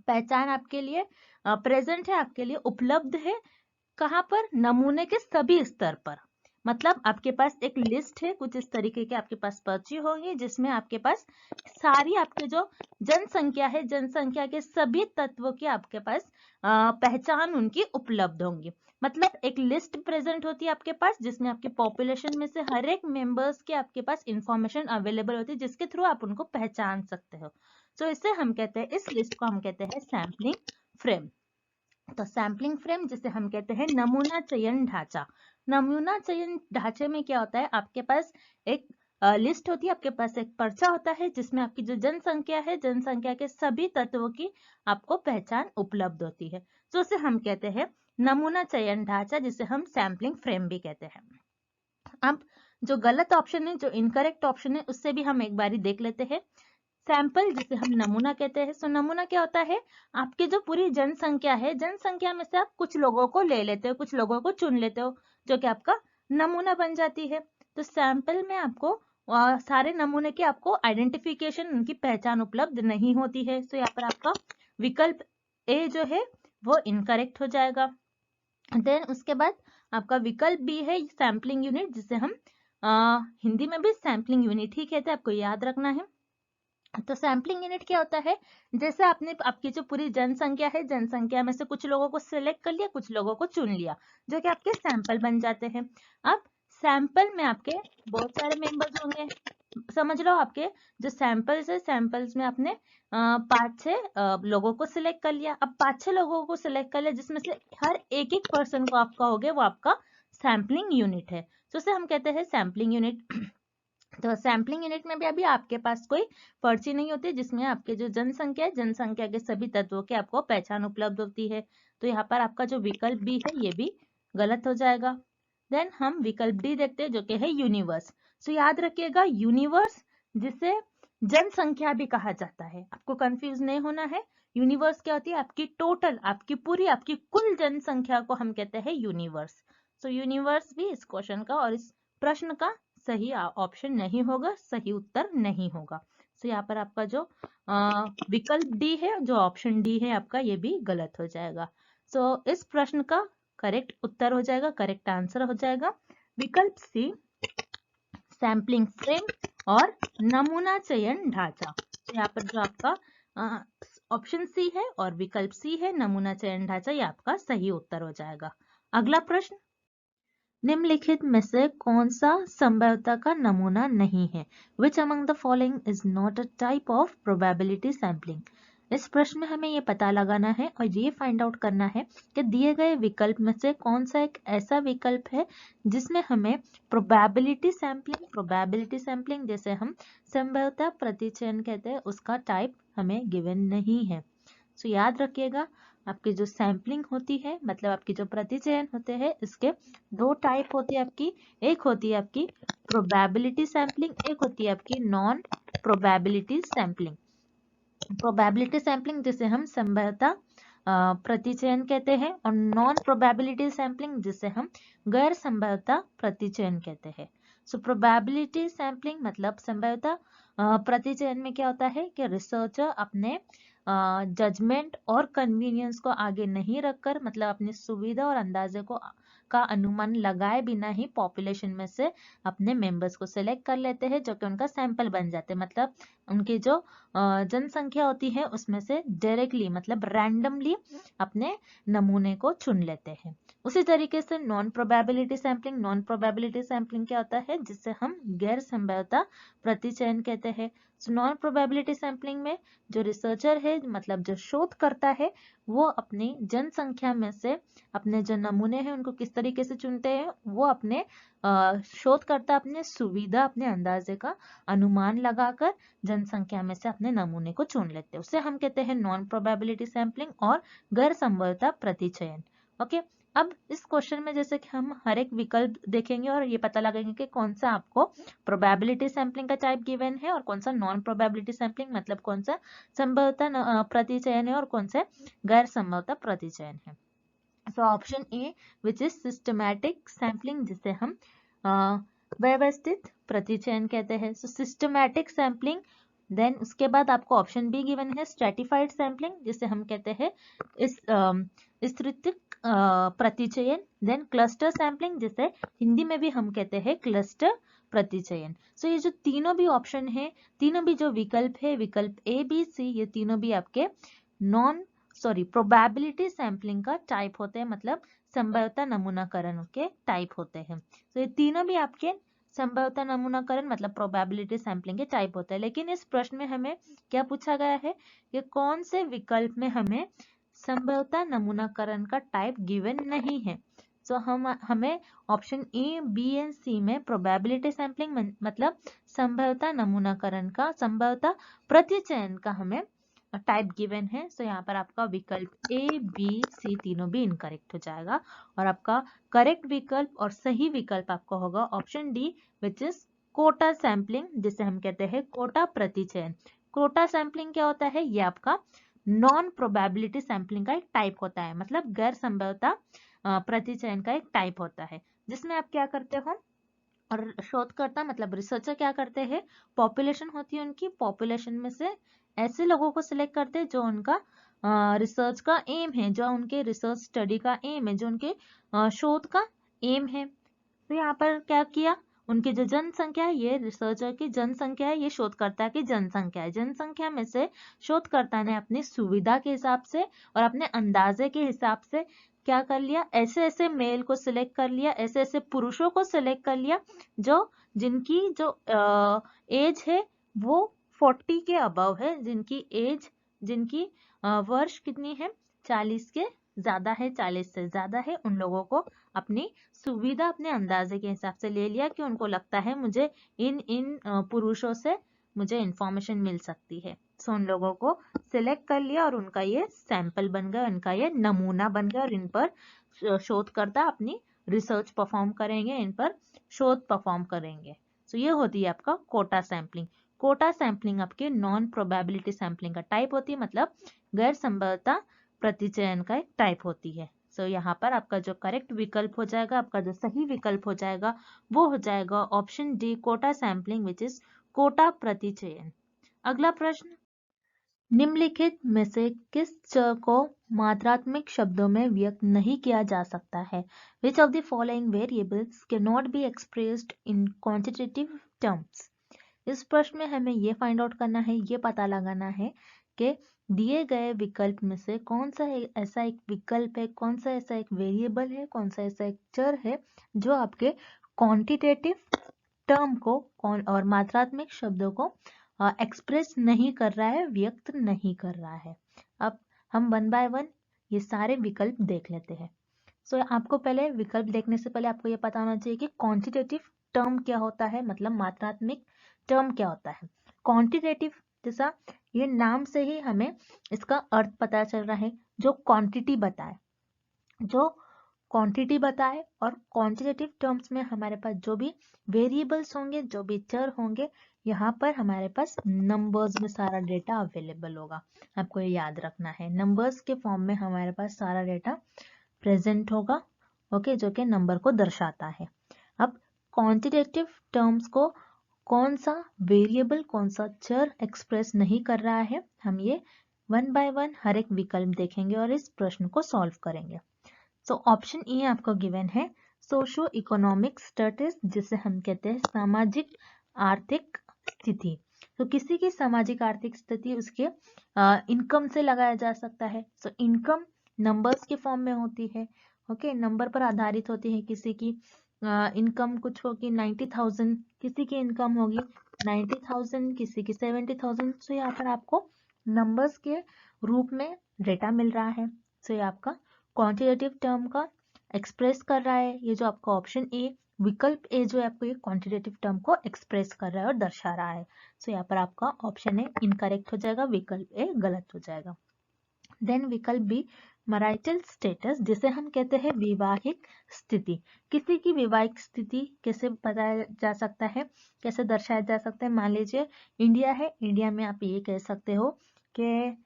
पहचान आपके लिए प्रेजेंट है, आपके लिए उपलब्ध है। कहाँ पर? नमूने के सभी स्तर पर। मतलब आपके पास एक लिस्ट है, कुछ इस तरीके के आपके पास पर्ची होंगी, जिसमें आपके पास सारी आपके जो जनसंख्या है, जनसंख्या के सभी तत्वों की आपके पास पहचान उनकी उपलब्ध होंगी। मतलब एक लिस्ट प्रेजेंट होती है आपके पास, जिसमें आपके पॉपुलेशन में से हर एक मेंबर्स के आपके पास इंफॉर्मेशन अवेलेबल होती है, जिसके थ्रू आप उनको पहचान सकते हो। तो इसे हम कहते हैं, इस लिस्ट को हम कहते हैं सैम्पलिंग फ्रेम। तो सैम्पलिंग फ्रेम जिसे हम कहते हैं नमूना चयन ढांचा। नमूना चयन ढांचे में क्या होता है, आपके पास एक लिस्ट होती है, आपके पास एक पर्चा होता है, जिसमें आपकी जो जनसंख्या है, जनसंख्या के सभी तत्वों की आपको पहचान उपलब्ध होती है। तो उसे हम कहते हैं नमूना चयन ढांचा, जिसे हम सैम्पलिंग फ्रेम भी कहते हैं। अब जो गलत ऑप्शन है, जो इनकरेक्ट ऑप्शन है, उससे भी हम एक बारी देख लेते हैं। सैंपल जिसे हम नमूना कहते हैं, सो नमूना क्या होता है, आपकी जो पूरी जनसंख्या है, जनसंख्या में से आप कुछ लोगों को ले लेते हो, कुछ लोगों को चुन लेते हो, जो कि आपका नमूना बन जाती है। तो सैंपल में आपको सारे नमूने की आपको आइडेंटिफिकेशन, उनकी पहचान उपलब्ध नहीं होती है। सो यहाँ पर आपका विकल्प ए जो है वो इनकरेक्ट हो जाएगा। देन उसके बाद आपका विकल्प बी है सैम्पलिंग यूनिट, जिसे हम हिंदी में भी सैम्पलिंग यूनिट ही कहते हैं, आपको याद रखना है। तो सैम्पलिंग यूनिट क्या होता है, जैसे आपने आपकी जो पूरी जनसंख्या है, जनसंख्या में से कुछ लोगों को सिलेक्ट कर लिया, कुछ लोगों को चुन लिया, जो कि आपके सैंपल बन जाते हैं। अब सैंपल में आपके बहुत सारे मेंबर्स होंगे, समझ लो आपके जो सैंपल्स है, सैंपल्स में आपने 5-6 लोगों को सिलेक्ट कर लिया। अब 5-6 लोगों को सिलेक्ट कर लिया, जिसमें से हर एक एक पर्सन को आपका हो गया, वो आपका सैम्पलिंग यूनिट है। तो उसे हम कहते हैं सैम्पलिंग यूनिट। तो सैम्पलिंग यूनिट में भी अभी आपके पास कोई पर्ची नहीं होती, जिसमें आपके जो जनसंख्या है, जनसंख्या के सभी तत्वों की आपको पहचान उपलब्ध होती है। तो यहाँ पर आपका जो विकल्प बी है, ये भी गलत हो जाएगा। देन हम विकल्प डी देखते हैं, जो कि है यूनिवर्स। सो याद रखिएगा, यूनिवर्स जिसे जनसंख्या भी कहा जाता है, आपको कंफ्यूज नहीं होना है। यूनिवर्स क्या होती है, आपकी टोटल, आपकी पूरी, आपकी कुल जनसंख्या को हम कहते हैं यूनिवर्स। सो यूनिवर्स भी इस क्वेश्चन का और इस प्रश्न का सही ऑप्शन नहीं होगा, सही उत्तर नहीं होगा। सो यहाँ पर आपका जो विकल्प डी है, जो ऑप्शन डी है आपका, ये भी गलत हो जाएगा। सो इस प्रश्न का करेक्ट उत्तर हो जाएगा, करेक्ट आंसर हो जाएगा विकल्प सी, सैम्पलिंग फ्रेम और नमूना चयन ढांचा। तो यहाँ पर जो आपका ऑप्शन सी है और विकल्प सी है, नमूना चयन ढांचा, ये आपका सही उत्तर हो जाएगा। अगला प्रश्न, निम्नलिखित में से कौन सा संभाव्यता का नमूना नहीं है? Which among the following is not a type of probability sampling? इस प्रश्न में हमें ये पता लगाना है और ये फाइंड आउट करना है कि दिए गए विकल्प में से कौन सा एक ऐसा विकल्प है जिसमें हमें प्रोबेबिलिटी सैम्पलिंग जैसे हम संभाव्यता प्रतिचयन कहते हैं, उसका टाइप हमें गिवन नहीं है। सो याद रखिएगा, आपकी जो सैम्पलिंग होती है, मतलब आपकी जो प्रतिचयन होते हैं, इसके दो टाइप होती है आपकी। एक होती है आपकी प्रोबेबिलिटी सैम्पलिंग, एक होती है आपकी non probability sampling. Probability sampling जिसे हम संभाव्यता प्रतिचयन कहते हैं, और नॉन प्रोबेबिलिटी सैम्पलिंग जिसे हम गैर संभाव्यता प्रतिचयन कहते हैं। सो प्रोबेबिलिटी सैम्पलिंग मतलब संभाव्यता प्रतिचयन में क्या होता है कि रिसर्चर अपने जजमेंट और कन्वीनियंस को आगे नहीं रखकर, मतलब अपनी सुविधा और अंदाजे का अनुमान लगाए बिना ही पॉपुलेशन में से अपने मेंबर्स को सिलेक्ट कर लेते हैं, जो कि उनका सैंपल बन जाते हैं। मतलब उनकी जो जनसंख्या होती है, उसमें से डायरेक्टली मतलब रैंडमली अपने नमूने को चुन लेते हैं। उसी तरीके से नॉन प्रोबेबिलिटी सैम्पलिंग क्या होता है, जिससे हम गैर संभाव्यता प्रतिचयन कहते हैं। सो नॉन प्रोबेबिलिटी सैम्पलिंग में जो रिसर्चर है, मतलब जो शोध करता है, वो अपनी जनसंख्या में से अपने जो नमूने हैं उनको किस तरीके से चुनते हैं, वो अपने शोधकर्ता अपने सुविधा, अपने अंदाजे का अनुमान लगाकर जनसंख्या में से अपने नमूने को चुन लेते हैं। उसे हम कहते हैं नॉन प्रोबेबिलिटी सैम्पलिंग और गैर संभाव्यता प्रतिचयन। ओके, अब इस क्वेश्चन में जैसे कि हम हर एक विकल्प देखेंगे और ये पता लगाएंगे कि कौन सा आपको प्रोबेबिलिटी सैम्पलिंग का टाइप गिवन है और कौन सा नॉन प्रोबेबिलिटी सैम्पलिंग, मतलब कौन सा संभाव्यता प्रतिचयन है और कौन सा गैर संभाव्यता प्रतिचयन है। So option A which is systematic sampling, जिसे हम व्यवस्थित प्रतिचयन कहते हैं। सो सिस्टमैटिक सैम्पलिंग, देन उसके बाद आपको ऑप्शन बी गिवन है स्ट्रेटिफाइड सैम्पलिंग, जिसे हम कहते हैं इस स्तृतिक प्रतिचयन, देन क्लस्टर सैम्पलिंग, जिसे हिंदी में भी हम कहते हैं क्लस्टर प्रतिचयन। सो ये जो तीनों भी ऑप्शन है, तीनों भी जो विकल्प है, विकल्प ए बी सी, ये तीनों भी आपके प्रोबेबिलिटी सैम्पलिंग का टाइप होते हैं, मतलब संभाव्यता नमूनाकरण के टाइप होते हैं। तो ये तीनों भी आपके संभाव्यता नमूनाकरण मतलब प्रोबेबिलिटी सैम्पलिंग के टाइप होते हैं। लेकिन इस प्रश्न में हमें क्या पूछा गया है कि कौन से विकल्प में हमें संभाव्यता नमूनाकरण का टाइप गिवन नहीं है। सो हमें ऑप्शन ए बी एंड सी में प्रोबेबिलिटी सैम्पलिंग मतलब संभाव्यता नमूनाकरण का, संभाव्यता प्रतिचयन का हमें टाइप गिवन है। सो यहाँ पर आपका विकल्प ए बी सी तीनों भी इनकरेक्ट हो जाएगा और आपका करेक्ट विकल्प और सही विकल्प आपका होगा option D which is quota sampling, जिसे हम कहते हैं कोटा प्रतिचयन। कोटा सैम्पलिंग क्या होता है, ये आपका नॉन प्रोबेबिलिटी सैम्पलिंग का एक टाइप होता है, मतलब गैर संभाव्यता प्रतिचयन का एक टाइप होता है, जिसमें आप क्या करते हो और शोधकर्ता मतलब रिसर्चर क्या करते हैं, पॉपुलेशन होती है उनकी, पॉपुलेशन में से ऐसे लोगों को सिलेक्ट करते हैं जो उनका रिसर्च का एम है, जो उनके रिसर्च स्टडी का एम है, जो उनके शोध का एम है। तो यहाँ पर क्या किया, उनकी जो जनसंख्या है, ये रिसर्चर की जनसंख्या है, ये शोधकर्ता की जनसंख्या है। जनसंख्या में से शोधकर्ता ने अपनी सुविधा के हिसाब से और अपने अंदाजे के हिसाब से क्या कर लिया, ऐसे ऐसे मेल को सिलेक्ट कर लिया, ऐसे ऐसे पुरुषों को सिलेक्ट कर लिया जो जिनकी जो एज है वो 40 के अबव है, जिनकी वर्ष कितनी है, 40 के ज्यादा है, 40 से ज्यादा है, उन लोगों को अपनी सुविधा अपने अंदाजे के हिसाब से ले लिया कि उनको लगता है मुझे इन इन पुरुषों से मुझे इंफॉर्मेशन मिल सकती है। सो उन लोगों को सिलेक्ट कर लिया और उनका ये सैंपल बन गया, उनका ये नमूना बन गया और इन पर शोधकर्ता अपनी रिसर्च परफॉर्म करेंगे, इन पर शोध परफॉर्म करेंगे। सो ये होती है आपका कोटा सैंपलिंग। कोटा सैंपलिंग आपके नॉन प्रोबेबिलिटी सैंपलिंग का टाइप होती है, मतलब गैर संभाव्यता प्रतिचयन का एक टाइप होती है। सो यहाँ पर आपका जो करेक्ट विकल्प हो जाएगा, आपका जो सही विकल्प हो जाएगा वो हो जाएगा option D quota sampling which is quota प्रतिचयन। अगला प्रश्न, निम्नलिखित में से किस चर को मात्रात्मक शब्दों में व्यक्त नहीं किया जा सकता है? Which of the following variables cannot be expressed in quantitative terms? इस प्रश्न में हमें ये फाइंड आउट करना है, ये पता लगाना है कि दिए गए विकल्प में से कौन सा ऐसा एक विकल्प है, कौन सा ऐसा एक वेरिएबल है, कौन सा ऐसा एक चर है जो आपके क्वांटिटेटिव टर्म को और मात्रात्मक शब्दों को एक्सप्रेस नहीं कर रहा है, व्यक्त नहीं कर रहा है। अब हम वन बाय वन ये सारे विकल्प देख लेते हैं। सो आपको पहले विकल्प देखने से पहले आपको ये पता होना चाहिए कि क्वांटिटेटिव टर्म क्या होता है, मतलब मात्रात्मक टर्म क्या होता है। क्वांटिटेटिव जैसा ये नाम से ही हमें इसका अर्थ पता चल रहा है, जो क्वांटिटी बताए, जो क्वांटिटी बताए। और क्वांटिटेटिव टर्म्स में हमारे पास जो भी वेरिएबल्स होंगे, जो भी चर होंगे, यहाँ पर हमारे पास नंबर्स में सारा डेटा अवेलेबल होगा। आपको ये याद रखना है, नंबर्स के फॉर्म में हमारे पास सारा डेटा प्रेजेंट होगा, ओके, जो कि नंबर को दर्शाता है। अब क्वांटिटेटिव टर्म्स को कौन सा वेरिएबल, कौन सा चर एक्सप्रेस नहीं कर रहा है, हम ये वन बाय वन हर एक विकल्प देखेंगे और इस प्रश्न को सॉल्व करेंगे। सो ऑप्शन ए आपको गिवन है सोशो इकोनॉमिक स्टेटस, जिसे हम कहते हैं सामाजिक आर्थिक स्थिति। तो किसी की सामाजिक आर्थिक स्थिति उसके इनकम से लगाया जा सकता है। सो इनकम नंबर्स के फॉर्म में होती है ओके, नंबर पर आधारित होती है। किसी की इनकम कुछ होगी 90,000, किसी की इनकम होगी 90,000, किसी की 70,000। सो यहाँ पर आपको नंबर्स के रूप में डेटा मिल रहा है। सो ये आपका क्वांटिटेटिव टर्म का एक्सप्रेस कर रहा है। ये जो आपका ऑप्शन ए, विकल्प ए जो है आपको ये क्वांटिटेटिव टर्म को एक्सप्रेस कर रहा है और दर्शा रहा है। सो यहाँ पर आपका ऑप्शन ए इनकरेक्ट हो जाएगा, विकल्प ए गलत हो जाएगा। देन विकल्प बी, मैरिटल स्टेटस, जिसे हम कहते हैं वैवाहिक स्थिति। किसी की वैवाहिक स्थिति कैसे बताया जा सकता है, कैसे दर्शाया जा सकता है? मान लीजिए इंडिया है, इंडिया में आप ये कह सकते हो कि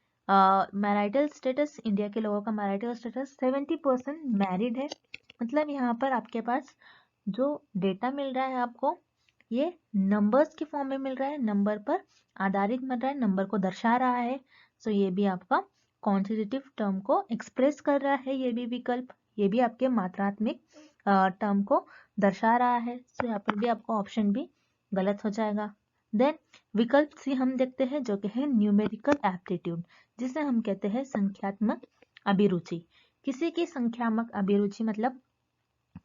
मैरिटल स्टेटस, इंडिया के लोगों का मैरिटल स्टेटस 70% मैरिड है। मतलब यहाँ पर आपके पास जो डेटा मिल रहा है आपको, ये नंबर्स के फॉर्म में मिल रहा है, नंबर पर आधारित मिल रहा है, नंबर को दर्शा रहा है। सो ये भी आपका क्वांटिटेटिव टर्म को एक्सप्रेस कर रहा है। ये भी विकल्प, ये भी आपके मात्रात्मक टर्म को दर्शा रहा है। सो यहाँ पर भी आपका ऑप्शन भी गलत हो जाएगा। देन विकल्प सी हम देखते हैं, जो कि है न्यूमेरिकल एप्टीट्यूड, जिसे हम कहते हैं संख्यात्मक अभिरुचि। किसी की संख्यात्मक अभिरुचि मतलब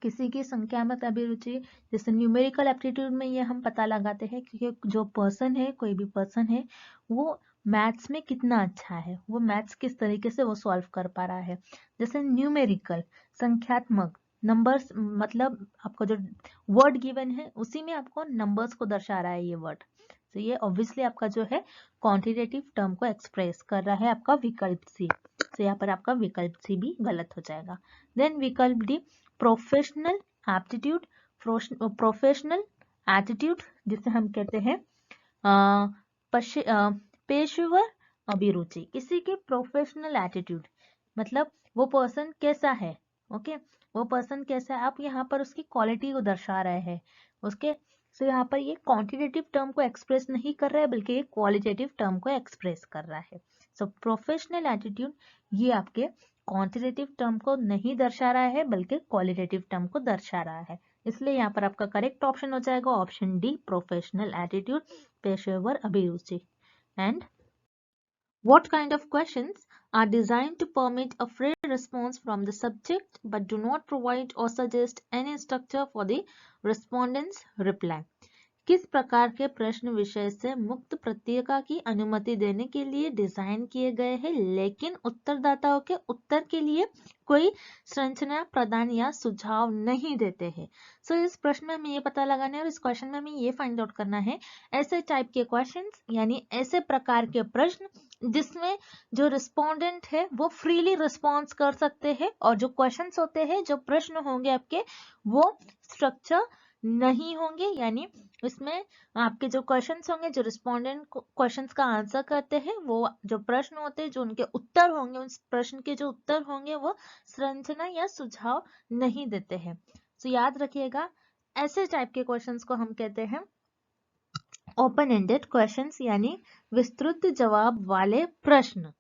किसी की संख्यात्मक अभिरुचि, जैसे न्यूमेरिकल एप्टीट्यूड में ये हम पता लगाते हैं क्योंकि जो पर्सन है, कोई भी पर्सन है, वो मैथ्स में कितना अच्छा है, वो मैथ्स किस तरीके से वो सॉल्व कर पा रहा है। जैसे न्यूमेरिकल संख्यात्मक, नंबर्स मतलब आपको जो वर्ड गिवन है उसी में आपको नंबर्स को दर्शा रहा है ये वर्ड। तो ये ऑब्वियसली आपका जो है क्वांटिटेटिव टर्म को एक्सप्रेस कर रहा है, आपका विकल्प सी। तो यहाँ पर आपका विकल्प सी भी गलत हो जाएगा। देन विकल्प D, professional aptitude, professional attitude, जिसे हम कहते हैं पेशेवर अभिरुचि। किसी की प्रोफेशनल एटीट्यूड मतलब वो पर्सन कैसा है, ओके, वो पर्सन कैसा है, आप यहाँ पर उसकी क्वालिटी को दर्शा रहे हैं उसके। सो यहाँ पर ये क्वांटिटेटिव टर्म को एक्सप्रेस नहीं कर रहा है, बल्कि ये क्वालिटेटिव टर्म को एक्सप्रेस कर रहा है। सो प्रोफेशनल एटीट्यूड ये आपके क्वांटिटेटिव टर्म को नहीं दर्शा रहा है, बल्कि क्वालिटेटिव टर्म को दर्शा रहा है। इसलिए यहाँ पर आपका करेक्ट ऑप्शन हो जाएगा ऑप्शन डी, प्रोफेशनल एटीट्यूड, पेशेवर अभिरुचि। And what kind of questions are designed to permit a free response from the subject but do not provide or suggest any structure for the respondent's reply? किस प्रकार के प्रश्न विषय से मुक्त प्रत्येका की अनुमति देने के लिए डिजाइन किए गए हैं, लेकिन उत्तरदाताओं के उत्तर के लिए कोई संरचना प्रदान या सुझाव नहीं देते हैं? सो इस प्रश्न में हमें ये पता लगाना है और इस क्वेश्चन में हमें ये फाइंड आउट करना है ऐसे टाइप के क्वेश्चंस, यानी ऐसे प्रकार के प्रश्न जिसमें जो रिस्पोंडेंट है वो फ्रीली रिस्पॉन्स कर सकते हैं, और जो क्वेश्चंस होते हैं, जो प्रश्न होंगे आपके, वो स्ट्रक्चर नहीं होंगे। यानी इसमें आपके जो क्वेश्चंस होंगे, जो रिस्पोंडेंट क्वेश्चंस का आंसर करते हैं, वो जो प्रश्न होते हैं, जो उनके उत्तर होंगे, उस प्रश्न के जो उत्तर होंगे वो संरचना या सुझाव नहीं देते हैं। तो याद रखिएगा, ऐसे टाइप के क्वेश्चंस को हम कहते हैं ओपन एंडेड क्वेश्चंस, यानी विस्तृत जवाब वाले प्रश्न।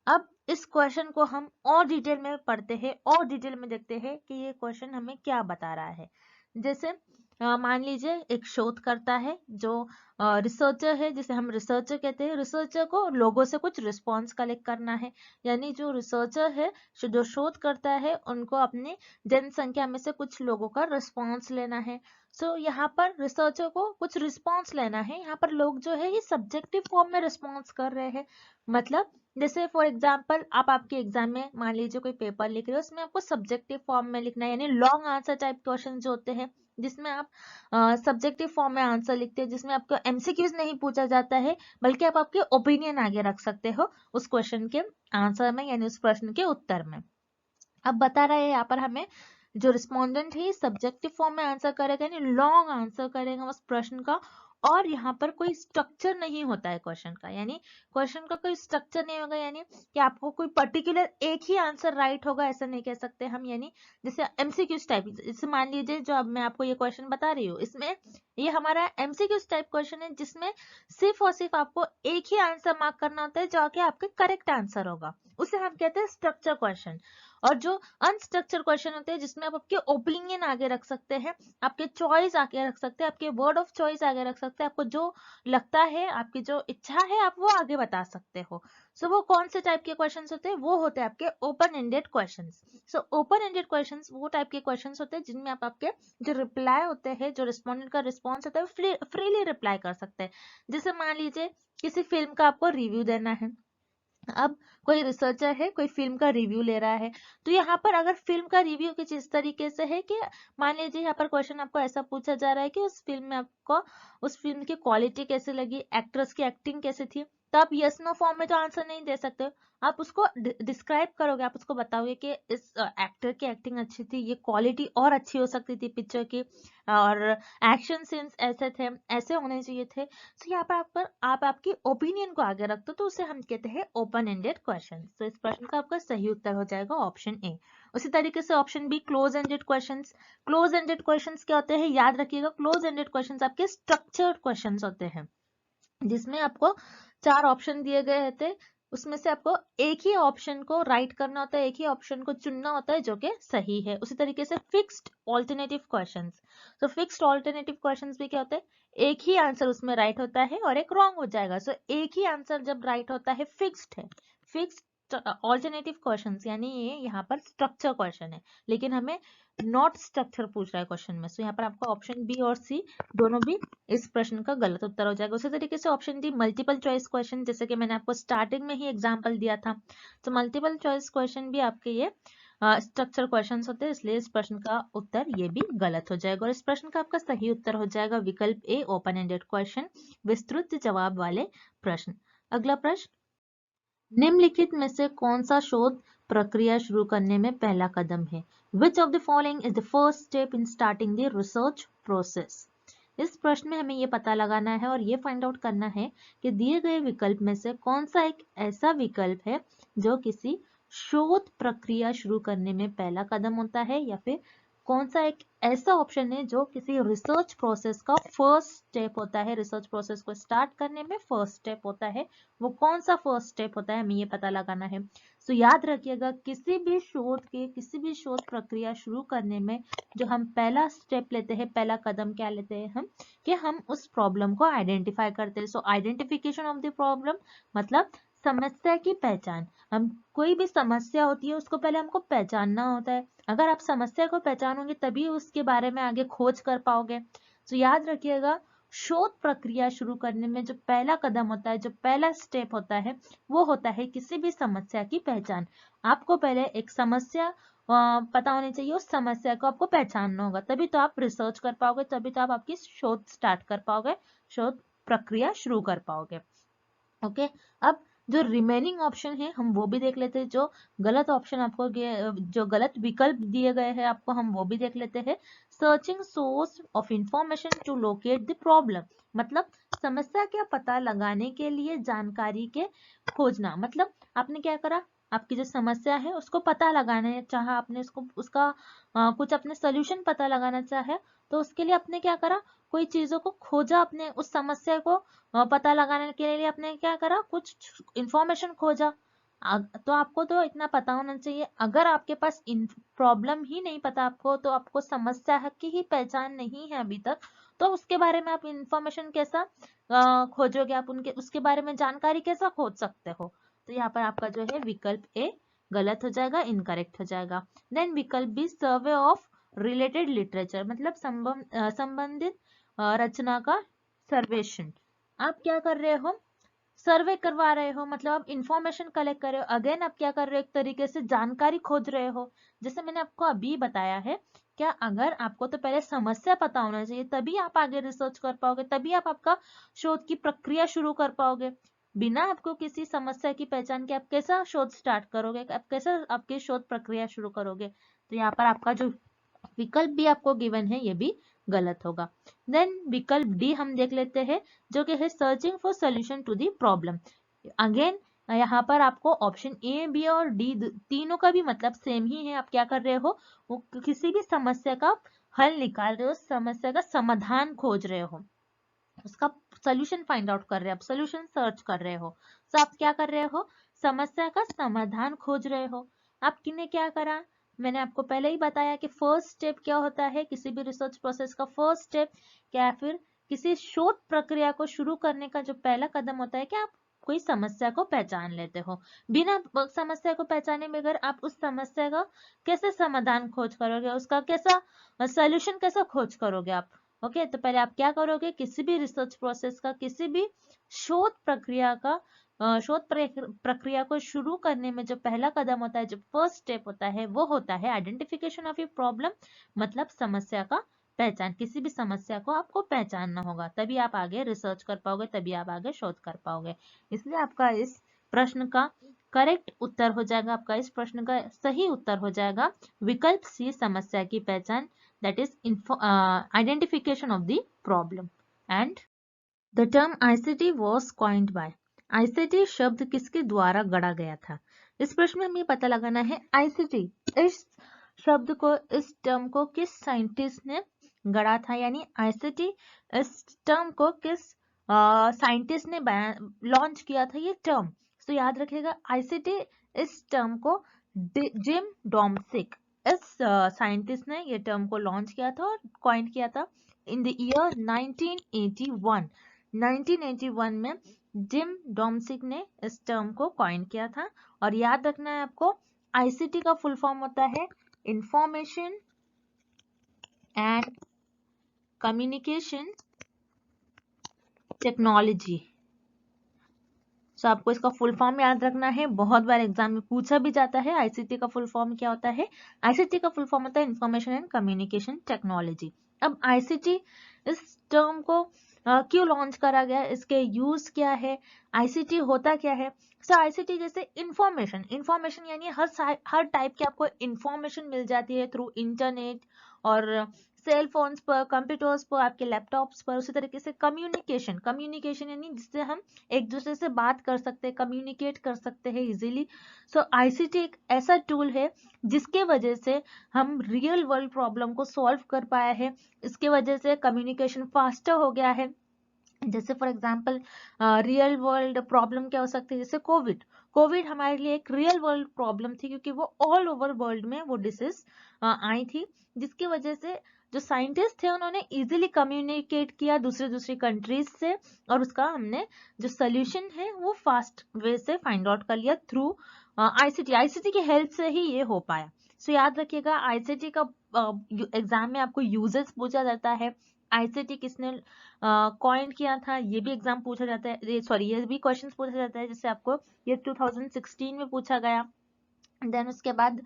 अब इस क्वेश्चन को हम और डिटेल में पढ़ते हैं और डिटेल में देखते हैं कि ये क्वेश्चन हमें क्या बता रहा है। जैसे मान लीजिए एक शोधकर्ता है, जो रिसर्चर है, जिसे हम रिसर्चर कहते हैं। रिसर्चर को लोगों से कुछ रिस्पॉन्स कलेक्ट करना है, यानी जो रिसर्चर है, जो शोध करता है, उनको अपनी जनसंख्या में से कुछ लोगों का रिस्पॉन्स लेना है। सो यहाँ पर रिसर्चर को कुछ रिस्पॉन्स लेना है। यहाँ पर लोग जो है ये सब्जेक्टिव फॉर्म में रिस्पॉन्स कर रहे हैं। मतलब जैसे फॉर एग्जाम्पल आप आपके एग्जाम में मान लीजिए कोई पेपर लिख रहे हो, उसमें आपको सब्जेक्टिव फॉर्म में लिखना है, यानी लॉन्ग आंसर टाइप क्वेश्चन जो होते हैं, जिसमें आप सब्जेक्टिव फॉर्म में आंसर लिखते हैं, जिसमें आपको एमसीक्यूज नहीं पूछा जाता है, बल्कि आप आपके ओपिनियन आगे रख सकते हो उस क्वेश्चन के आंसर में, यानी उस प्रश्न के उत्तर में। अब बता रहे हैं यहाँ पर हमें, जो रिस्पोंडेंट है सब्जेक्टिव फॉर्म में आंसर करेगा, यानी लॉन्ग आंसर करेगा उस प्रश्न का, और यहाँ पर कोई स्ट्रक्चर नहीं होता है क्वेश्चन का, यानी क्वेश्चन का कोई स्ट्रक्चर नहीं होगा, यानी कि आपको कोई पर्टिकुलर एक ही आंसर राइट होगा ऐसा नहीं कह सकते हम। यानी जैसे एमसीक्यूज टाइप, जैसे मान लीजिए जो अब मैं आपको ये क्वेश्चन बता रही हूँ, इसमें ये हमारा एमसीक्यूज टाइप क्वेश्चन है, जिसमें सिर्फ और सिर्फ आपको एक ही आंसर मार्क करना होता है जो कि आपका करेक्ट आंसर होगा, उसे हम कहते हैं स्ट्रक्चर क्वेश्चन। और जो अनस्ट्रक्चर्ड क्वेश्चन होते हैं जिसमें आप आपके ओपिनियन आगे रख सकते हैं, आपके चॉइस आगे रख सकते हैं, आपके वर्ड ऑफ चॉइस आगे रख सकते हैं, आपको जो लगता है, आपकी जो इच्छा है आप वो आगे बता सकते हो। सो वो कौन से टाइप के क्वेश्चंस होते हैं? वो होते हैं आपके open ended questions. So open ended questions वो टाइप के क्वेश्चंस होते हैं जिनमें आप आपके जो रिप्लाई होते हैं, जो रिस्पोंडेंट का रिस्पॉन्स होता है, फ्रीली रिप्लाई कर सकते हैं। जैसे मान लीजिए किसी फिल्म का आपको रिव्यू देना है, अब कोई रिसर्चर है, कोई फिल्म का रिव्यू ले रहा है, तो यहाँ पर अगर फिल्म का रिव्यू कुछ इस तरीके से है कि मान लीजिए यहाँ पर क्वेश्चन आपको ऐसा पूछा जा रहा है कि उस फिल्म में आपको उस फिल्म की क्वालिटी कैसे लगी, एक्ट्रेस की एक्टिंग कैसे थी, तो आप यस नो फॉर्म में तो आंसर नहीं दे सकते, आप उसको डिस्क्राइब करोगे, आप उसको बताओगे कि इस एक्टर की एक्टिंग अच्छी थी, ये क्वालिटी और अच्छी हो सकती थी पिक्चर की, और एक्शन सीन्स ऐसे थे, ऐसे होने चाहिए थे। तो यहाँ पर आप आपकी ओपिनियन को आगे रखते हो, तो उसे हम कहते हैं ओपन एंडेड क्वेश्चन। तो इस प्रश्न का आपका सही उत्तर हो जाएगा ऑप्शन ए। उसी तरीके से option be close ended questions. Close ended questions क्या होते हैं? याद रखिएगा, क्लोज एंडेड क्वेश्चंस आपके स्ट्रक्चर्ड क्वेश्चंस होते हैं, जिसमें आपको 4 ऑप्शन दिए गए थे, उसमें से आपको एक ही ऑप्शन को राइट करना होता है, एक ही ऑप्शन को चुनना होता है जो कि सही है। उसी तरीके से फिक्स्ड ऑल्टरनेटिव क्वेश्चंस, तो फिक्स्ड ऑल्टरनेटिव क्वेश्चंस भी क्या होते हैं? एक ही आंसर उसमें राइट होता है और एक रॉन्ग हो जाएगा। सो एक ही आंसर जब राइट होता है, फिक्स्ड है, फिक्स्ड ऑल्टरनेटिव क्वेश्चंस, यानी ये यहाँ पर स्ट्रक्चर क्वेश्चन है, लेकिन हमें नॉट स्ट्रक्चर पूछ रहा है क्वेश्चन में। सो यहाँ पर आपका ऑप्शन बी और सी दोनों भी इस प्रश्न का गलत उत्तर हो जाएगा। उसी तरीके से option D multiple choice question, जैसे कि मैंने आपको स्टार्टिंग में ही एग्जांपल दिया था, तो मल्टीपल चॉइस क्वेश्चन भी आपके ये स्ट्रक्चर क्वेश्चंस होते हैं, इसलिए इस प्रश्न का उत्तर ये भी गलत हो जाएगा। और इस प्रश्न का आपका सही उत्तर हो जाएगा विकल्प ए ओपन एंडेड क्वेश्चन, विस्तृत जवाब वाले प्रश्न। अगला प्रश्न, निम्नलिखित में से कौन सा शोध प्रक्रिया शुरू करने में पहला कदम है? Which of the following is the first step in starting the research process? इस प्रश्न में हमें ये पता लगाना है और ये फाइंड आउट करना है कि दिए गए विकल्प में से कौन सा एक ऐसा विकल्प है जो किसी शोध प्रक्रिया शुरू करने में पहला कदम होता है, या फिर कौन सा एक ऐसा ऑप्शन है जो किसी रिसर्च प्रोसेस का फर्स्ट स्टेप होता है, रिसर्च प्रोसेस को स्टार्ट करने में फर्स्ट स्टेप होता है, वो कौन सा फर्स्ट स्टेप होता है, हमें ये पता लगाना है। सो याद रखिएगा, किसी भी शोध प्रक्रिया शुरू करने में जो हम पहला स्टेप लेते हैं, पहला कदम क्या लेते हैं हम, कि हम उस प्रॉब्लम को आइडेंटिफाई करते हैं। सो आइडेंटिफिकेशन ऑफ द प्रॉब्लम मतलब समस्या की पहचान। हम कोई भी समस्या होती है उसको पहले हमको पहचानना होता है, अगर आप समस्या को पहचानोगे तभी उसके बारे में आगे खोज कर पाओगे। तो याद रखिएगा, शोध प्रक्रिया शुरू करने में जो पहला कदम होता है, जो पहला स्टेप होता है, वो होता है किसी भी समस्या की पहचान। आपको पहले एक समस्या पता होनी चाहिए, उस समस्या को आपको पहचानना होगा, तभी तो आप रिसर्च कर पाओगे, तभी तो आप आपकी शोध स्टार्ट कर पाओगे, शोध प्रक्रिया शुरू कर पाओगे। ओके, अब जो रिमेनिंग ऑप्शन है हम वो भी देख लेते हैं, जो गलत ऑप्शन आपको जो गलत विकल्प दिए गए हैं आपको, हम वो भी देख लेते हैं। Searching source of information to locate the problem, मतलब समस्या का पता लगाने के लिए जानकारी के खोजना। मतलब आपने क्या करा, आपकी जो समस्या है उसको पता लगाना चाहा आपने, उसका कुछ अपने सोल्यूशन पता लगाना चाहे, तो उसके लिए आपने क्या करा, कोई चीजों को खोजा, अपने उस समस्या को पता लगाने के लिए आपने क्या करा, कुछ इंफॉर्मेशन खोजा। तो आपको तो इतना पता होना चाहिए, अगर आपके पास प्रॉब्लम ही नहीं पता आपको, तो आपको समस्या की ही पहचान नहीं है अभी तक, तो उसके बारे में आप इंफॉर्मेशन कैसा खोजोगे, आप उनके उसके बारे में जानकारी कैसा खोज सकते हो? तो यहाँ पर आपका जो है विकल्प ए गलत हो जाएगा, इनकरेक्ट हो जाएगा। देन विकल्प B survey of related literature, मतलब संबंधित रचना का सर्वेक्षण। आप क्या कर रहे हो, सर्वे करवा रहे हो, मतलब आप इंफॉर्मेशन कलेक्ट कर रहे हो, अगेन आप क्या कर रहे हो, एक तरीके से जानकारी खोज रहे हो। जैसे मैंने आपको अभी बताया है, क्या अगर आपको तो पहले समस्या पता होना चाहिए, तभी आप आगे रिसर्च कर पाओगे, तभी आप आपका शोध की प्रक्रिया शुरू कर पाओगे। बिना आपको किसी समस्या की पहचान के आप कैसा शोध स्टार्ट करोगे, आप कैसा आपकी शोध प्रक्रिया शुरू करोगे? तो यहाँ पर आपका जो विकल्प भी आपको गिवन है ये भी गलत होगा। देन विकल्प डी हम देख लेते हैं, जो कि है searching for solution to the problem. Again यहाँ पर आपको ऑप्शन ए बी और डी तीनों का भी मतलब सेम ही है। आप क्या कर रहे हो, वो किसी भी समस्या का हल निकाल रहे हो, समस्या का समाधान खोज रहे हो, उसका सोल्यूशन फाइंड आउट कर रहे हो, आप सोल्यूशन सर्च कर रहे हो। तो आप क्या कर रहे हो, समस्या का समाधान खोज रहे हो। आपने क्या करा, मैंने आपको पहले ही बताया कि फर्स्ट स्टेप क्या होता है किसी भी रिसर्च प्रोसेस का। फर्स्ट स्टेप क्या है, फिर किसी शोध प्रक्रिया को शुरू करने का जो पहला कदम होता है कि आप कोई समस्या को पहचान लेते हो। बिना समस्या को पहचाने बगैर आप उस समस्या का कैसे समाधान खोज करोगे, उसका कैसा सोल्यूशन कैसा खोज करोगे आप। ओके, तो पहले आप क्या करोगे, किसी भी रिसर्च प्रोसेस का, किसी भी शोध प्रक्रिया का, शोध प्रक्रिया को शुरू करने में जो पहला कदम होता है, जो फर्स्ट स्टेप होता है, वो होता है आइडेंटिफिकेशन ऑफ ए प्रॉब्लम, मतलब समस्या का पहचान। किसी भी समस्या को आपको पहचानना होगा, तभी आप आगे रिसर्च कर पाओगे, तभी आप आगे शोध कर पाओगे। इसलिए आपका इस प्रश्न का करेक्ट उत्तर हो जाएगा, आपका इस प्रश्न का सही उत्तर हो जाएगा विकल्प सी, समस्या की पहचान, that is identification of the problem. And the term ICT was coined bye, ICT शब्द किसके द्वारा गढ़ा गया था। इस प्रश्न में हमें पता लगाना है आईसीटी, इस शब्द को, इस टर्म को किस साइंटिस्ट ने गढ़ा था, यानी आईसीटी इस टर्म को किस साइंटिस्ट ने लॉन्च किया था ये टर्म। तो याद रखिएगा आईसीटी, इस टर्म को जिम डोम्सिक, इस साइंटिस्ट ने ये टर्म को लॉन्च किया था और कॉइन किया था इन द ईयर 1981। 1981 में जिम डोम्सिक ने इस टर्म को कॉइन किया था। और याद रखना है आपको, आईसीटी का फुल फॉर्म होता है इंफॉर्मेशन एंड कम्युनिकेशन टेक्नोलॉजी। सो आपको इसका फुल फॉर्म याद रखना है, बहुत बार एग्जाम में पूछा भी जाता है आईसीटी का फुल फॉर्म क्या होता है। आईसीटी का फुल फॉर्म होता है इंफॉर्मेशन एंड कम्युनिकेशन टेक्नोलॉजी। अब आईसीटी इस टर्म को क्यों लॉन्च करा गया, इसके यूज क्या है, आईसीटी होता क्या है। सो आईसीटी जैसे इंफॉर्मेशन यानी हर टाइप की आपको इंफॉर्मेशन मिल जाती है थ्रू इंटरनेट और सेल फोन्स पर, कंप्यूटर्स पर, आपके लैपटॉप्स पर। उसी तरीके से कम्युनिकेशन यानी जिससे हम एक दूसरे से बात कर सकते हैं, कम्युनिकेट कर सकते हैं इजीली। सो आईसीटी एक ऐसा टूल है जिसके वजह से हम रियल वर्ल्ड प्रॉब्लम को सॉल्व कर पाया है। इसके वजह से कम्युनिकेशन फास्टर हो गया है। जैसे for example real world problem क्या हो सकती है, जैसे कोविड हमारे लिए एक रियल वर्ल्ड प्रॉब्लम थी, क्योंकि वो ऑल ओवर वर्ल्ड में वो डिसीज आई थी, जिसकी वजह से जो साइंटिस्ट थे उन्होंने इजीली कम्युनिकेट किया दूसरी कंट्रीज से, और उसका हमने जो सोल्यूशन है वो फास्ट वे से फाइंड आउट कर लिया थ्रू आईसीटी की हेल्प से ही ये हो पाया। सो याद रखिएगा आईसीटी का एग्जाम में आपको यूजेस पूछा जाता है, आईसीटी किसने कॉइन किया था ये भी एग्जाम पूछा जाता है, सॉरी ये भी क्वेश्चन पूछा जाता है, जैसे आपको ये 2016 में पूछा गया। देन उसके बाद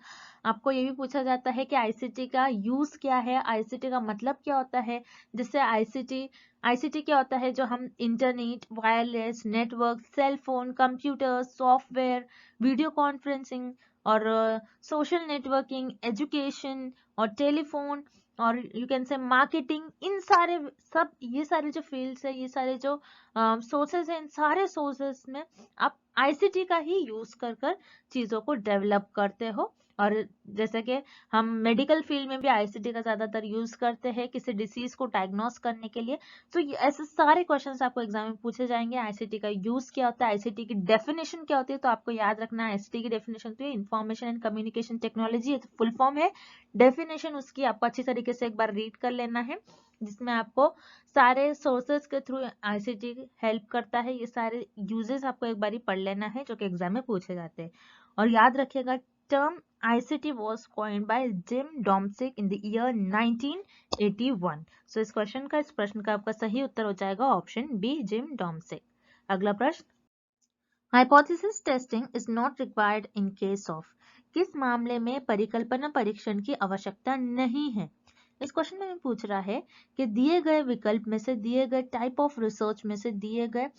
आपको ये भी पूछा जाता है कि आईसीटी का यूज क्या है, आईसीटी का मतलब क्या होता है। जैसे आईसीटी क्या होता है, जो हम internet, wireless network, cell phone, computer, software, video conferencing और सोशल नेटवर्किंग, एजुकेशन और टेलीफोन और यू कैन से मार्केटिंग, इन सारे सब ये सारे जो फील्ड्स है, ये सारे जो सोर्सेज है, इन सारे सोर्सेज में आप आईसीटी का ही यूज कर चीजों को डेवलप करते हो। और जैसे कि हम मेडिकल फील्ड में भी आईसीटी का ज्यादातर यूज करते हैं किसी डिसीज को डायग्नोस करने के लिए। तो ऐसे सारे क्वेश्चंस आपको एग्जाम में पूछे जाएंगे। आईसीटी का यूज क्या होता है, आईसीटी की डेफिनेशन क्या होती है, तो आपको याद रखना है आईसीटी की डेफिनेशन तो information and communication technology full form है। डेफिनेशन उसकी आपको अच्छी तरीके से एक बार रीड कर लेना है, जिसमें आपको सारे सोर्सेज के थ्रू आईसीटी हेल्प करता है, ये सारे यूजेस आपको एक बार पढ़ लेना है जो कि एग्जाम में पूछे जाते हैं। और याद रखिएगा term ICT was coined by Jim Domsic in the year 1981। So इस क्वेश्चन का, इस प्रश्न का आपका सही उत्तर हो जाएगा ऑप्शन बी, जिम डोम्सिक। अगला प्रश्न, hypothesis testing is not required in case of, किस मामले में परिकल्पना परीक्षण की आवश्यकता नहीं है। इस क्वेश्चन में पूछ रहा है कि दिए गए विकल्प में से, दिए गए टाइप ऑफ रिसर्च में से, दिए गए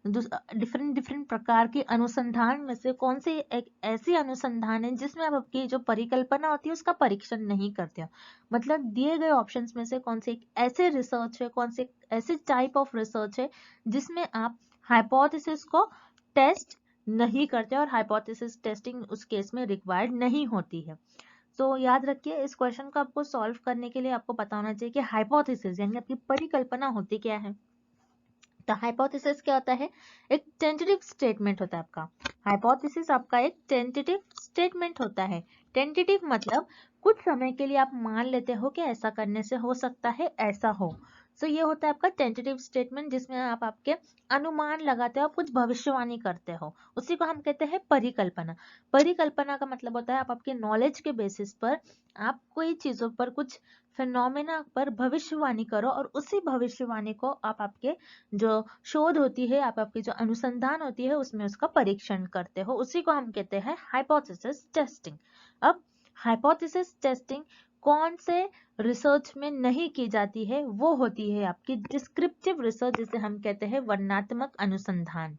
डिफरेंट प्रकार के अनुसंधान में से कौन से एक ऐसी अनुसंधान है जिसमें आप आपकी जो परिकल्पना होती है उसका परीक्षण नहीं करते हो। मतलब दिए गए ऑप्शंस में से कौन से एक ऐसे रिसर्च है, कौन से ऐसे टाइप ऑफ रिसर्च है जिसमें आप हाइपोथेसिस को टेस्ट नहीं करते और हाइपोथेसिस टेस्टिंग उस केस में रिक्वायर्ड नहीं होती है। तो याद रखिए इस क्वेश्चन को आपको सॉल्व करने के लिए आपको पता होना चाहिए कि हाइपोथेसिस यानी आपकी परिकल्पना होती क्या है। तो हाइपोथेसिस क्या होता है, एक टेंटेटिव स्टेटमेंट होता है आपका। हाइपोथेसिस आपका एक टेंटेटिव स्टेटमेंट होता है। टेंटेटिव मतलब कुछ समय के लिए आप मान लेते हो कि ऐसा करने से हो सकता है ऐसा हो। सो ये होता है आपका टेंटेटिव स्टेटमेंट, जिसमें आप आपके अनुमान लगाते हो, आप कुछ भविष्यवाणी करते हो, उसी को हम कहते हैं परिकल्पना। परिकल्पना का मतलब होता है आप आपके नॉलेज के बेसिस पर आप कोई चीजों पर, कुछ फिनोमेना पर भविष्यवाणी करो और उसी भविष्यवाणी को आप आपके जो शोध होती है, आप आपकी जो अनुसंधान होती है उसमें उसका परीक्षण करते हो, उसी को हम कहते हैं हाइपोथेसिस टेस्टिंग। अब हाइपोथेसिस टेस्टिंग कौन से रिसर्च में नहीं की जाती है, वो होती है आपकी डिस्क्रिप्टिव रिसर्च, जिसे हम कहते हैं वर्णनात्मक अनुसंधान।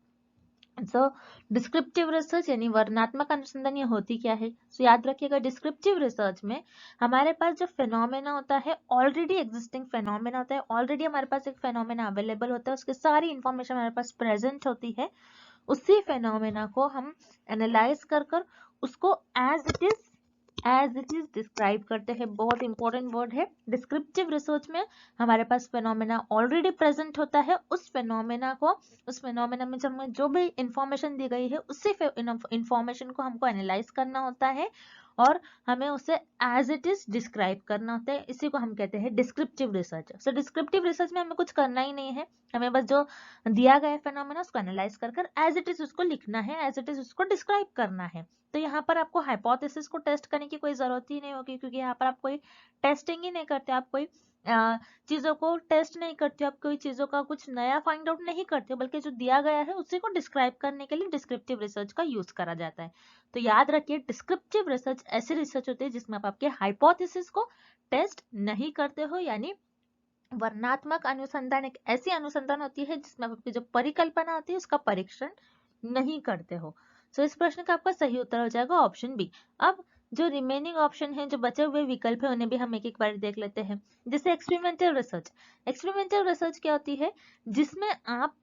सो डिस्क्रिप्टिव रिसर्च यानी वर्णनात्मक अनुसंधान, ये होती क्या है? सो याद रखिएगा, डिस्क्रिप्टिव रिसर्च में हमारे पास जो फेनोमेना होता है, ऑलरेडी एग्जिस्टिंग फेनोमेना होता है, ऑलरेडी हमारे पास एक फेनोमेना अवेलेबल होता है, उसकी सारी इंफॉर्मेशन हमारे पास प्रेजेंट होती है। उसी फेनोमेना को हम एनालाइज कर उसको एज इट इज डिस्क्राइब करते हैं। बहुत इंपॉर्टेंट वर्ड है। डिस्क्रिप्टिव रिसर्च में हमारे पास फेनोमेना ऑलरेडी प्रेजेंट होता है, उस फेनोमेना में जब जो भी इंफॉर्मेशन दी गई है उसी इंफॉर्मेशन को हमको एनालाइज करना होता है और हमें उसे एज इट इज डिस्क्राइब करना होता है। इसी को हम कहते हैं डिस्क्रिप्टिव रिसर्च। सो डिस्क्रिप्टिव रिसर्च में हमें कुछ करना ही नहीं है, हमें बस जो दिया गया फेनोमेना उसको एनालाइज कर एज इट इज उसको लिखना है, एज इट इज उसको डिस्क्राइब करना है। तो यहाँ पर आपको हाइपोथेसिस को टेस्ट करने की कोई जरूरत ही नहीं होगी, क्योंकि यहाँ पर आप कोई टेस्टिंग ही नहीं करते, आप कोई चीजों को टेस्ट नहीं करते, आप कोई चीजों का कुछ नया फाइंड आउट नहीं करते, बल्कि जो दिया गया है उसी को डिस्क्राइब करने के लिए डिस्क्रिप्टिव रिसर्च का यूज करा जाता है। तो याद रखिए, डिस्क्रिप्टिव रिसर्च ऐसी रिसर्च होती है जिसमें आप आपके हाइपोथेसिस को टेस्ट नहीं करते हो, यानी वर्णनात्मक अनुसंधान एक ऐसी अनुसंधान होती है जिसमें आपकी जो परिकल्पना होती है उसका परीक्षण नहीं करते हो। सो इस प्रश्न का आपका सही उत्तर हो जाएगा ऑप्शन बी। अब जो रिमेनिंग ऑप्शन है, जो बचे हुए विकल्प है, उन्हें भी हम एक एक बार देख लेते हैं। जैसे एक्सपेरिमेंटल रिसर्च। एक्सपेरिमेंटल रिसर्च क्या होती है? जिसमें आप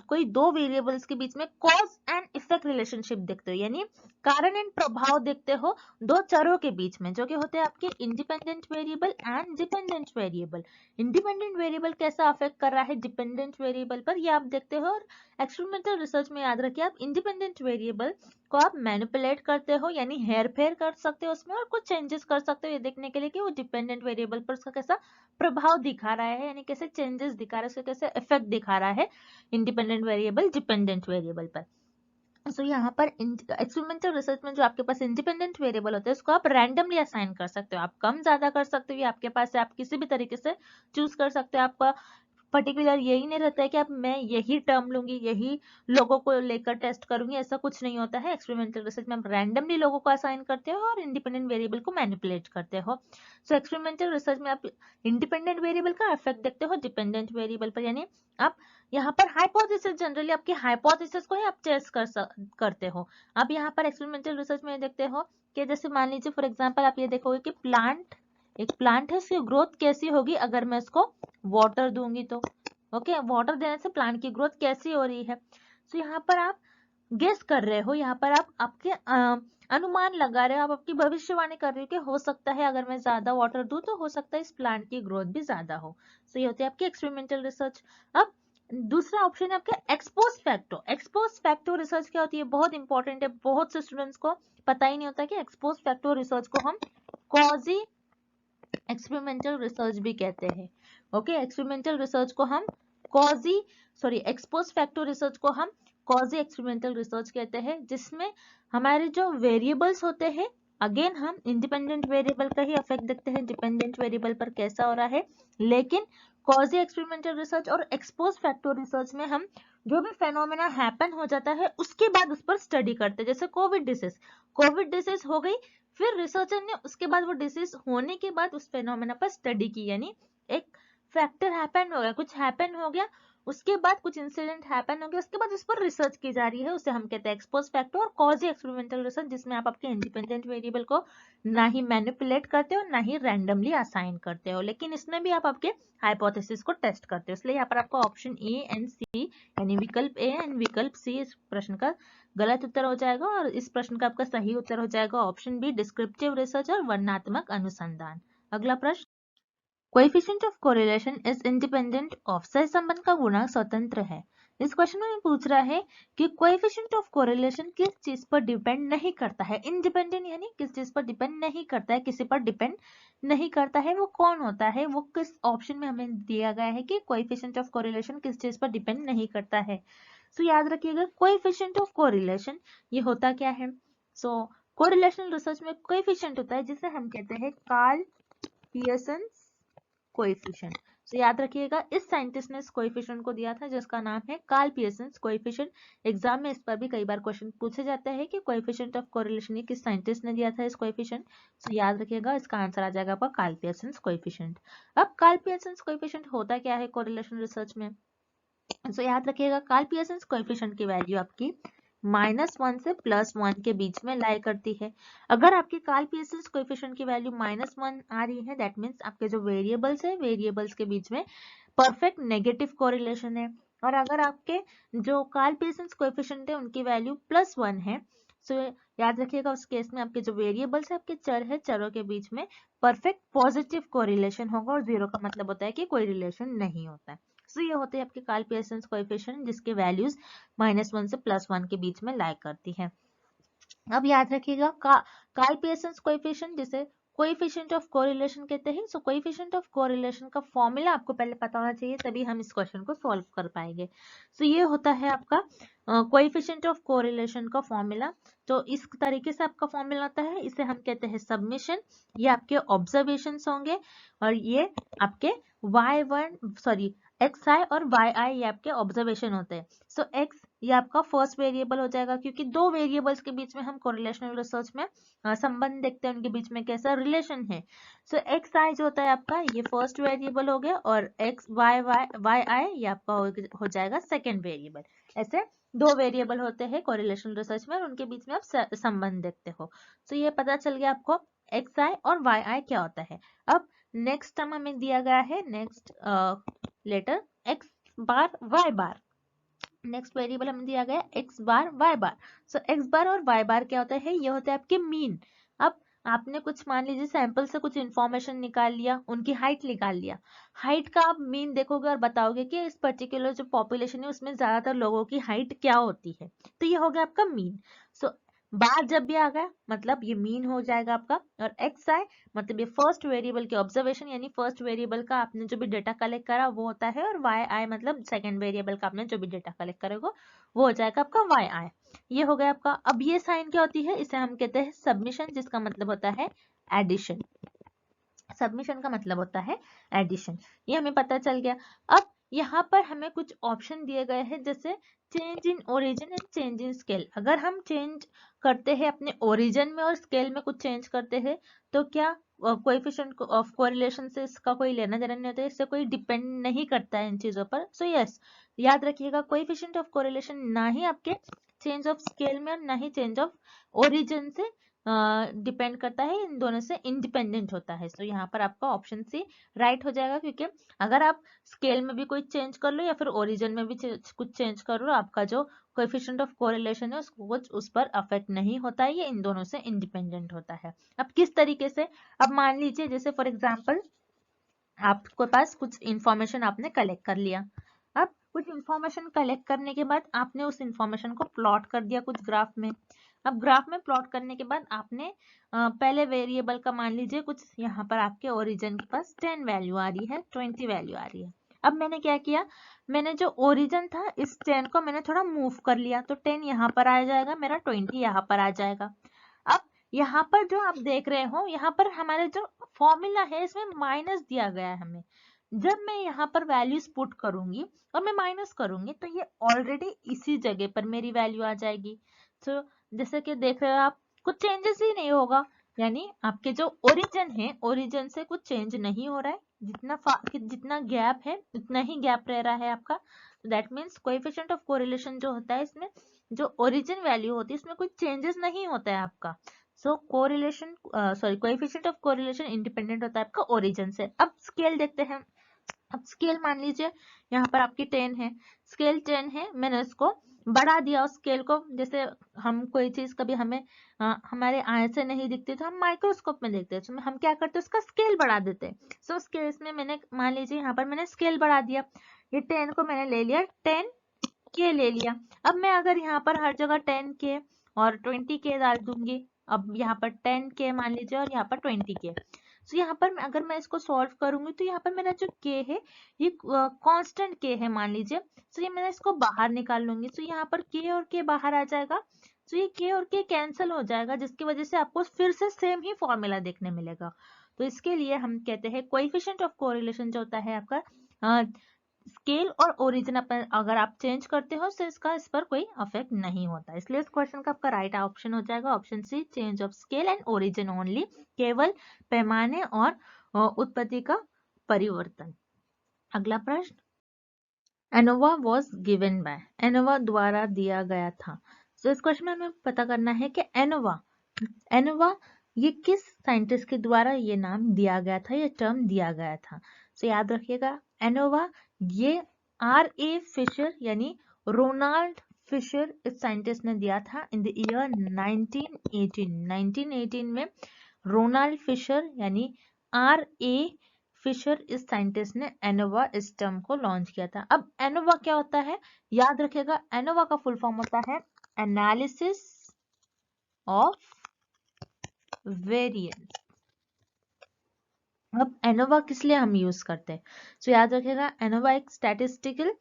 कोई दो वेरिएबल्स के बीच में कॉज एंड इफेक्ट रिलेशनशिप देखते हो, यानी कारण एंड प्रभाव देखते हो दो चरों के बीच में, जो कि होते हैं आपके independent variable and dependent variable. Independent variable कैसा अफेक्ट कर रहा है डिपेंडेंट वेरिएबल पर, ये आप देखते हो। और एक्सपेरिमेंटल रिसर्च में याद रखिए, आप इंडिपेंडेंट वेरिएबल को आप मैनिपुलेट करते हो, यानी हेर फेर कर सकते हो उसमें और कुछ चेंजेस कर सकते हो, ये देखने के लिए कि वो डिपेंडेंट वेरिएबल पर उसका कैसा प्रभाव दिखा रहा है, यानी कैसे चेंजेस दिखा रहा है, उसका कैसे इफेक्ट दिखा रहा है इंडिपेंडेंट वेरिएबल डिपेंडेंट वेरिएबल पर। सो यहाँ पर एक्सपेरिमेंटल रिसर्च में जो आपके पास इंडिपेंडेंट वेरिएबल होते हैं उसको आप रैंडमली असाइन कर सकते हो, आप कम ज्यादा कर सकते हो, ये आपके पास है, आप किसी भी तरीके से चूज कर सकते हो। आपका पर्टिकुलर यही नहीं रहता है कि आप मैं यही टर्म लूंगी, यही लोगों को लेकर टेस्ट करूंगी, ऐसा कुछ नहीं होता है। एक्सपेरिमेंटल रिसर्च में आप रैंडमली लोगों को असाइन करते हो और इंडिपेंडेंट वेरिएबल को मैनिपुलेट करते हो। सो एक्सपेरिमेंटल रिसर्च में आप इंडिपेंडेंट वेरिएबल का इफेक्ट देखते हो डिपेंडेंट वेरिएबल पर, यानी आप यहाँ पर हाइपोथेसिस, जनरली आपकी हाइपोथेसिस को ही आप टेस्ट करते हो। आप यहाँ पर एक्सपेरिमेंटल रिसर्च में देखते हो कि जैसे मान लीजिए फॉर एग्जांपल आप ये देखोगे कि एक प्लांट है, उसकी ग्रोथ कैसी होगी अगर मैं इसको वाटर दूंगी तो। ओके, वाटर देने से प्लांट की ग्रोथ कैसी हो रही है। सो यहाँ पर आप गेस कर रहे हो, यहाँ पर आप आपके अनुमान लगा रहे हो, आप आपकी भविष्यवाणी कर रहे हो कि हो सकता है अगर मैं ज्यादा वाटर दूं तो हो सकता है इस प्लांट की ग्रोथ भी ज्यादा हो। सो ये होती है आपकी एक्सपेरिमेंटल रिसर्च। अब दूसरा ऑप्शन है आपका ex post facto. Ex post facto research क्या होती है? बहुत इंपॉर्टेंट है, बहुत से स्टूडेंट्स को पता ही नहीं होता कि एक्सपोस्ट फैक्टो रिसर्च को हम कॉजी एक्सपेरिमेंटल रिसर्च भी कहते हैं। ओके, एक्सपेरिमेंटल रिसर्च को हम एक्सपोस्ट फैक्टो रिसर्च को हम कॉजी एक्सपेरिमेंटल रिसर्च कहते हैं, जिसमें हमारे जो वेरिएबल्स होते हैं, अगेन हम इंडिपेंडेंट वेरिएबल का ही इफेक्ट देखते हैं डिपेंडेंट वेरिएबल पर कैसा हो रहा है। लेकिन कॉजी एक्सपेरिमेंटल रिसर्च और एक्सपोस्ट फैक्टो रिसर्च में हम जो भी फेनोमेना हैपन हो जाता है उसके बाद उस पर स्टडी करते हैं। जैसे कोविड डिसीज हो गई, फिर रिसर्चर ने उसके बाद वो डिसीज होने के बाद उस फेनोमेना पर स्टडी की, यानी एक फैक्टर हैपन हो गया, कुछ हैपन हो गया, उसके बाद कुछ इंसिडेंट हैपन हो गया, उसके बाद उस पर रिसर्च की जा रही है, उसे हम कहते हैं एक्सपोज फैक्टर और कॉजी एक्सपेरिमेंटल रिसर्च, जिसमें आप आपके इंडिपेंडेंट वेरिएबल को ना ही मैनिपुलेट करते हो ना ही रैंडमली असाइन करते हो, लेकिन इसमें भी आप आपके हाइपोथेसिस को टेस्ट करते हो। इसलिए यहाँ पर आपका ऑप्शन ए एंड सी, यानी विकल्प ए एंड विकल्प सी इस प्रश्न का गलत उत्तर हो जाएगा, और इस प्रश्न का आपका सही उत्तर हो जाएगा ऑप्शन बी, डिस्क्रिप्टिव रिसर्च और वर्णनात्मक अनुसंधान। अगला प्रश्न, coefficient of correlation is independent of. सहसंबंध का गुणांक स्वतंत्र है। इस क्वेश्चन में पूछ रहा है कि कोएफिशिएंट ऑफ कोरिलेशन किस चीज पर डिपेंड नहीं करता है, इंडिपेंडेंट यानी किस चीज पर डिपेंड नहीं करता है, किसी पर डिपेंड नहीं करता है, वो कौन होता है, वो किस ऑप्शन में हमें दिया गया है कि कोएफिशिएंट ऑफ कोरिलेशन किस चीज पर डिपेंड नहीं करता है। सो याद रखिएगा कोएफिशिएंट ऑफ कोरिलेशन ये होता क्या है। सो कोरिलेशनल रिसर्च में कोएफिशिएंट होता है जिसे हम कहते हैं कार्ल पियर्सन कोएफिशिएंट। तो याद रखिएगा इस साइंटिस्ट ने इस कोएफिशिएंट को दिया था जिसका नाम है कार्ल पियर्सन कोएफिशिएंट। एग्जाम में इस पर भी कई बार क्वेश्चन पूछे जाते हैं कि कोएफिशिएंट ऑफ कोरिलेशन ये किस साइंटिस्ट ने दिया था इस कोएफिशिएंट। तो याद रखिएगा इसका आंसर आ जाएगा आपका कार्ल पियर्सन कोएफिशिएंट। अब कार्ल पियर्सन कोएफिशिएंट होता क्या है कोरिलेशन रिसर्च में। तो याद रखिएगा कार्ल पियर्सन कोएफिशिएंट की वैल्यू आपकी -1 से +1 के बीच में लाई करती है। अगर आपके कार्ल पियर्सन कोएफिशिएंट की वैल्यू -1 आ रही है दैट मींस आपके जो वेरिएबल्स है वेरिएबल्स के बीच में परफेक्ट नेगेटिव कोरिलेशन है। और अगर आपके जो कार्ल पियर्सन कोएफिशिएंट है उनकी वैल्यू +1 है तो याद रखिएगा उस केस में आपके जो वेरिएबल्स है आपके चर है चरों के बीच में परफेक्ट पॉजिटिव कोरिलेशन होगा और 0 का मतलब होता है कि कोई रिलेशन नहीं होता है। तो ये होते हैं आपके कार्ल पियर्सन कोएफिशिएंट जिसके वैल्यूज -1 से +1 के बीच में लाई करती है। अब याद रखिएगा कार्ल पियर्सन कोएफिशिएंट जिसे कोएफिशिएंट ऑफ कोरिलेशन कहते हैं। सो कोएफिशिएंट ऑफ कोरिलेशन का फॉर्मूला आपको पहले पता होना चाहिए तभी हम इस क्वेश्चन को सॉल्व कर पाएंगे। सो ये होता है आपका कोएफिशिएंट ऑफ कोरिलेशन का फॉर्मूला। तो इस तरीके से आपका फॉर्मूला होता है, इसे हम कहते हैं सबमिशन। ये आपके ऑब्जर्वेशंस होंगे और ये आपके xi और yi ये आपके ऑब्जर्वेशन होते हैं। सो x ये आपका फर्स्ट वेरिएबल हो जाएगा क्योंकि दो वेरिएबल्स के बीच में हम कोरिलेशनल रिसर्च में संबंध देखते हैं, उनके बीच में कैसा रिलेशन है। सो xi जो होता है आपका ये फर्स्ट वेरिएबल हो गया और yi ये आपका हो जाएगा सेकेंड वेरिएबल। ऐसे दो वेरिएबल होते हैं कोरिलेशनल रिसर्च में और उनके बीच में आप संबंध देखते हो। तो ये पता चल गया आपको xi और yi क्या होता है। अब नेक्स्ट टर्म हमें दिया गया है नेक्स्ट लेटर x बार y बार। नेक्स्ट वेरिएबल हमें दिया गया x बार y बार। सो x बार और y बार क्या होता है, ये होता है आपके मीन। अब आपने कुछ मान लीजिए सैंपल से कुछ इंफॉर्मेशन निकाल लिया, उनकी हाइट निकाल लिया, हाइट का आप मीन देखोगे और बताओगे कि इस पर्टिकुलर जो पॉपुलेशन है उसमें ज्यादातर लोगों की हाइट क्या होती है, तो ये हो गया आपका मीन। सो बार जब भी आ गया मतलब ये मीन हो जाएगा आपका। और एक्स आई मतलब ये फर्स्ट वेरिएबल के ऑब्जर्वेशन यानी फर्स्ट वेरिएबल का आपने जो भी डेटा कलेक्ट करा वो होता है। और वाई आई मतलब सेकंड वेरिएबल का आपने जो भी डेटा कलेक्ट करेगा वो हो जाएगा आपका वाई आई। ये हो गया आपका। अब ये साइन क्या होती है, इसे हम कहते हैं सबमिशन जिसका मतलब होता है एडिशन। सबमिशन का मतलब होता है एडिशन, ये हमें पता चल गया। अब यहाँ पर हमें कुछ ऑप्शन दिए गए हैं जैसे change in origin and change in scale. अगर हम चेंज करते हैं अपने ओरिजिन में और स्केल में कुछ चेंज करते हैं तो क्या कोएफिशिएंट ऑफ कोरिलेशन से इसका कोई लेना देना नहीं होता है, इससे कोई डिपेंड नहीं करता है इन चीजों पर। सो यस याद रखिएगा कोएफिशिएंट ऑफ कोरिलेशन ना ही आपके चेंज ऑफ स्केल में और ना ही चेंज ऑफ ओरिजिन से डिपेंड करता है, इन दोनों से इंडिपेंडेंट होता है। तो यहाँ पर आपका ऑप्शन सी राइट हो जाएगा क्योंकि अगर आप स्केल में भी कोई चेंज कर लो या फिर ओरिजिन में भी कुछ चेंज कर लो आपका जो कोएफिशिएंट ऑफ कोरिलेशन है उसको कुछ उस पर अफेक्ट नहीं होता है, ये इन दोनों से इंडिपेंडेंट होता है। अब किस तरीके से, अब मान लीजिए जैसे फॉर एग्जाम्पल आपके पास कुछ इंफॉर्मेशन आपने कलेक्ट कर लिया। अब कुछ इंफॉर्मेशन कलेक्ट करने के बाद आपने उस इंफॉर्मेशन को प्लॉट कर दिया कुछ ग्राफ में। अब ग्राफ में प्लॉट करने के बाद आपने पहले वेरिएबल का मान लीजिए कुछ यहाँ पर आपके ओरिजिन के पास 10 वैल्यू आ रही है, 20 वैल्यू आ रही है। अब मैंने क्या किया, मैंने जो ओरिजिन था इस 10 को मैंने थोड़ा मूव कर लिया तो 10 यहाँ पर आ जाएगा, मेरा 20 यहाँ पर आ जाएगा। अब यहाँ पर जो आप देख रहे हो यहाँ पर हमारे जो फॉर्मूला है इसमें माइनस दिया गया है हमें। जब मैं यहाँ पर वैल्यूज पुट करूंगी और मैं माइनस करूंगी तो ये ऑलरेडी इसी जगह पर मेरी वैल्यू आ जाएगी। तो जैसे कि देख रहे हो आप कुछ चेंजेस ही नहीं होगा, यानी आपके जो ओरिजिन है ओरिजिन से कुछ चेंज नहीं हो रहा है, जितना गैप है उतना ही गैप रह रहा है आपका। That means coefficient of correlation जो होता है इसमें जो ओरिजिन वैल्यू होती है इसमें कोई चेंजेस नहीं होता है आपका। So correlation coefficient of correlation independent होता है आपका ओरिजिन से। अब स्केल देखते हैं। अब स्केल मान लीजिए यहाँ पर आपकी 10 है, स्केल 10 है, मैंने उसको बढ़ा दिया उस स्केल को। जैसे हम कोई चीज कभी हमें हमारे आय से नहीं दिखती तो हम माइक्रोस्कोप में देखते हैं, तो हम क्या करते हैं उसका स्केल बढ़ा देते हैं। सो स्केल में मैंने मान लीजिए यहाँ पर मैंने स्केल बढ़ा दिया, ये 10 को मैंने ले लिया 10 के ले लिया। अब मैं अगर यहाँ पर हर जगह 10k और 20k डाल दूंगी, अब यहाँ पर 10k मान लीजिए और यहाँ पर 20k, तो यहाँ पर अगर मैं इसको सॉल्व करूंगी तो यहाँ पर मेरा जो k है ये कांस्टेंट k है मान लीजिए, तो ये मैं इसको बाहर निकाल लूंगी, तो यहाँ पर k और k बाहर आ जाएगा, तो ये k और k कैंसिल हो जाएगा, जिसकी वजह से आपको फिर से सेम ही फॉर्मूला देखने मिलेगा। तो इसके लिए हम कहते हैं कोएफिशिएंट ऑफ कोरिलेशन जो होता है आपका स्केल और ओरिजिन अपन अगर आप चेंज करते हो तो इसका इस पर कोई अफेक्ट नहीं होता, इसलिए इस क्वेश्चन का आपका राइट ऑप्शन हो जाएगा option C, change of scale and origin only, केवल पैमाने और उत्पत्ति का परिवर्तन। अगला प्रश्न, ANOVA was given by, ANOVA द्वारा दिया गया था। तो इस क्वेश्चन में हमें पता करना है कि एनोवा ये किस साइंटिस्ट के द्वारा ये नाम दिया गया था, ये टर्म दिया गया था। तो याद रखिएगा एनोवा ये R.A. फिशर यानी रोनाल्ड फिशर इस साइंटिस्ट ने दिया था इन द ईयर 1918 में रोनाल्ड फिशर यानी R.A. फिशर इस साइंटिस्ट ने एनोवा इस टर्म को लॉन्च किया था। अब एनोवा क्या होता है, याद रखिएगा एनोवा का फुल फॉर्म होता है एनालिसिस ऑफ वेरिएंस। अब एनोवा किस लिए हम यूज करते हैं, तो याद रखिएगा एनोवा एक स्टैटिस्टिकल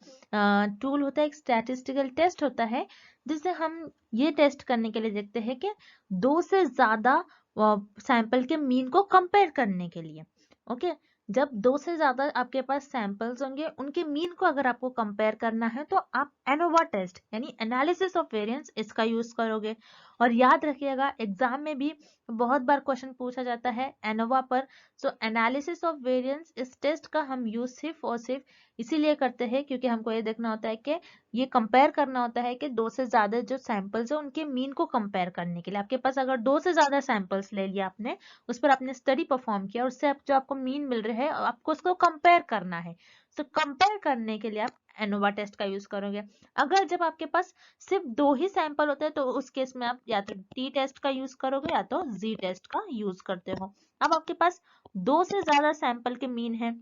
टूल होता है, एक स्टैटिस्टिकल टेस्ट होता है, जिससे हम ये टेस्ट करने के लिए देखते हैं कि 2 से ज्यादा सैंपल के मीन को कंपेयर करने के लिए। ओके, जब 2 से ज्यादा आपके पास सैंपल्स होंगे उनके मीन को अगर आपको कंपेयर करना है तो आप एनोवा टेस्ट यानी एनालिसिस ऑफ वेरिएंस इसका यूज करोगे। और याद रखिएगा एग्जाम में भी बहुत बार क्वेश्चन पूछा जाता है एनोवा पर, सो एनालिसिस ऑफ वेरिएंस इस टेस्ट का हम यूज सिर्फ और सिर्फ इसीलिए करते हैं क्योंकि हमको ये देखना होता है कि ये कंपेयर करना होता है कि 2 से ज्यादा जो सैंपल्स है उनके मीन को कंपेयर करने के लिए। आपके पास अगर 2 से ज्यादा सैंपल्स ले लिया आपने, उस पर आपने स्टडी परफॉर्म किया, उससे जो आपको मीन मिल रहे हैं आपको उसको कंपेयर करना है, तो कंपेयर करने के लिए आप एनोवा टेस्ट का यूज करोगे। अगर जब आपके पास सिर्फ 2 ही सैंपल होते हैं तो उस केस में आप या तो टी टेस्ट का यूज करोगे या तो जी टेस्ट का यूज करते हो। अब आपके पास 2 से ज्यादा सैंपल के मीन है,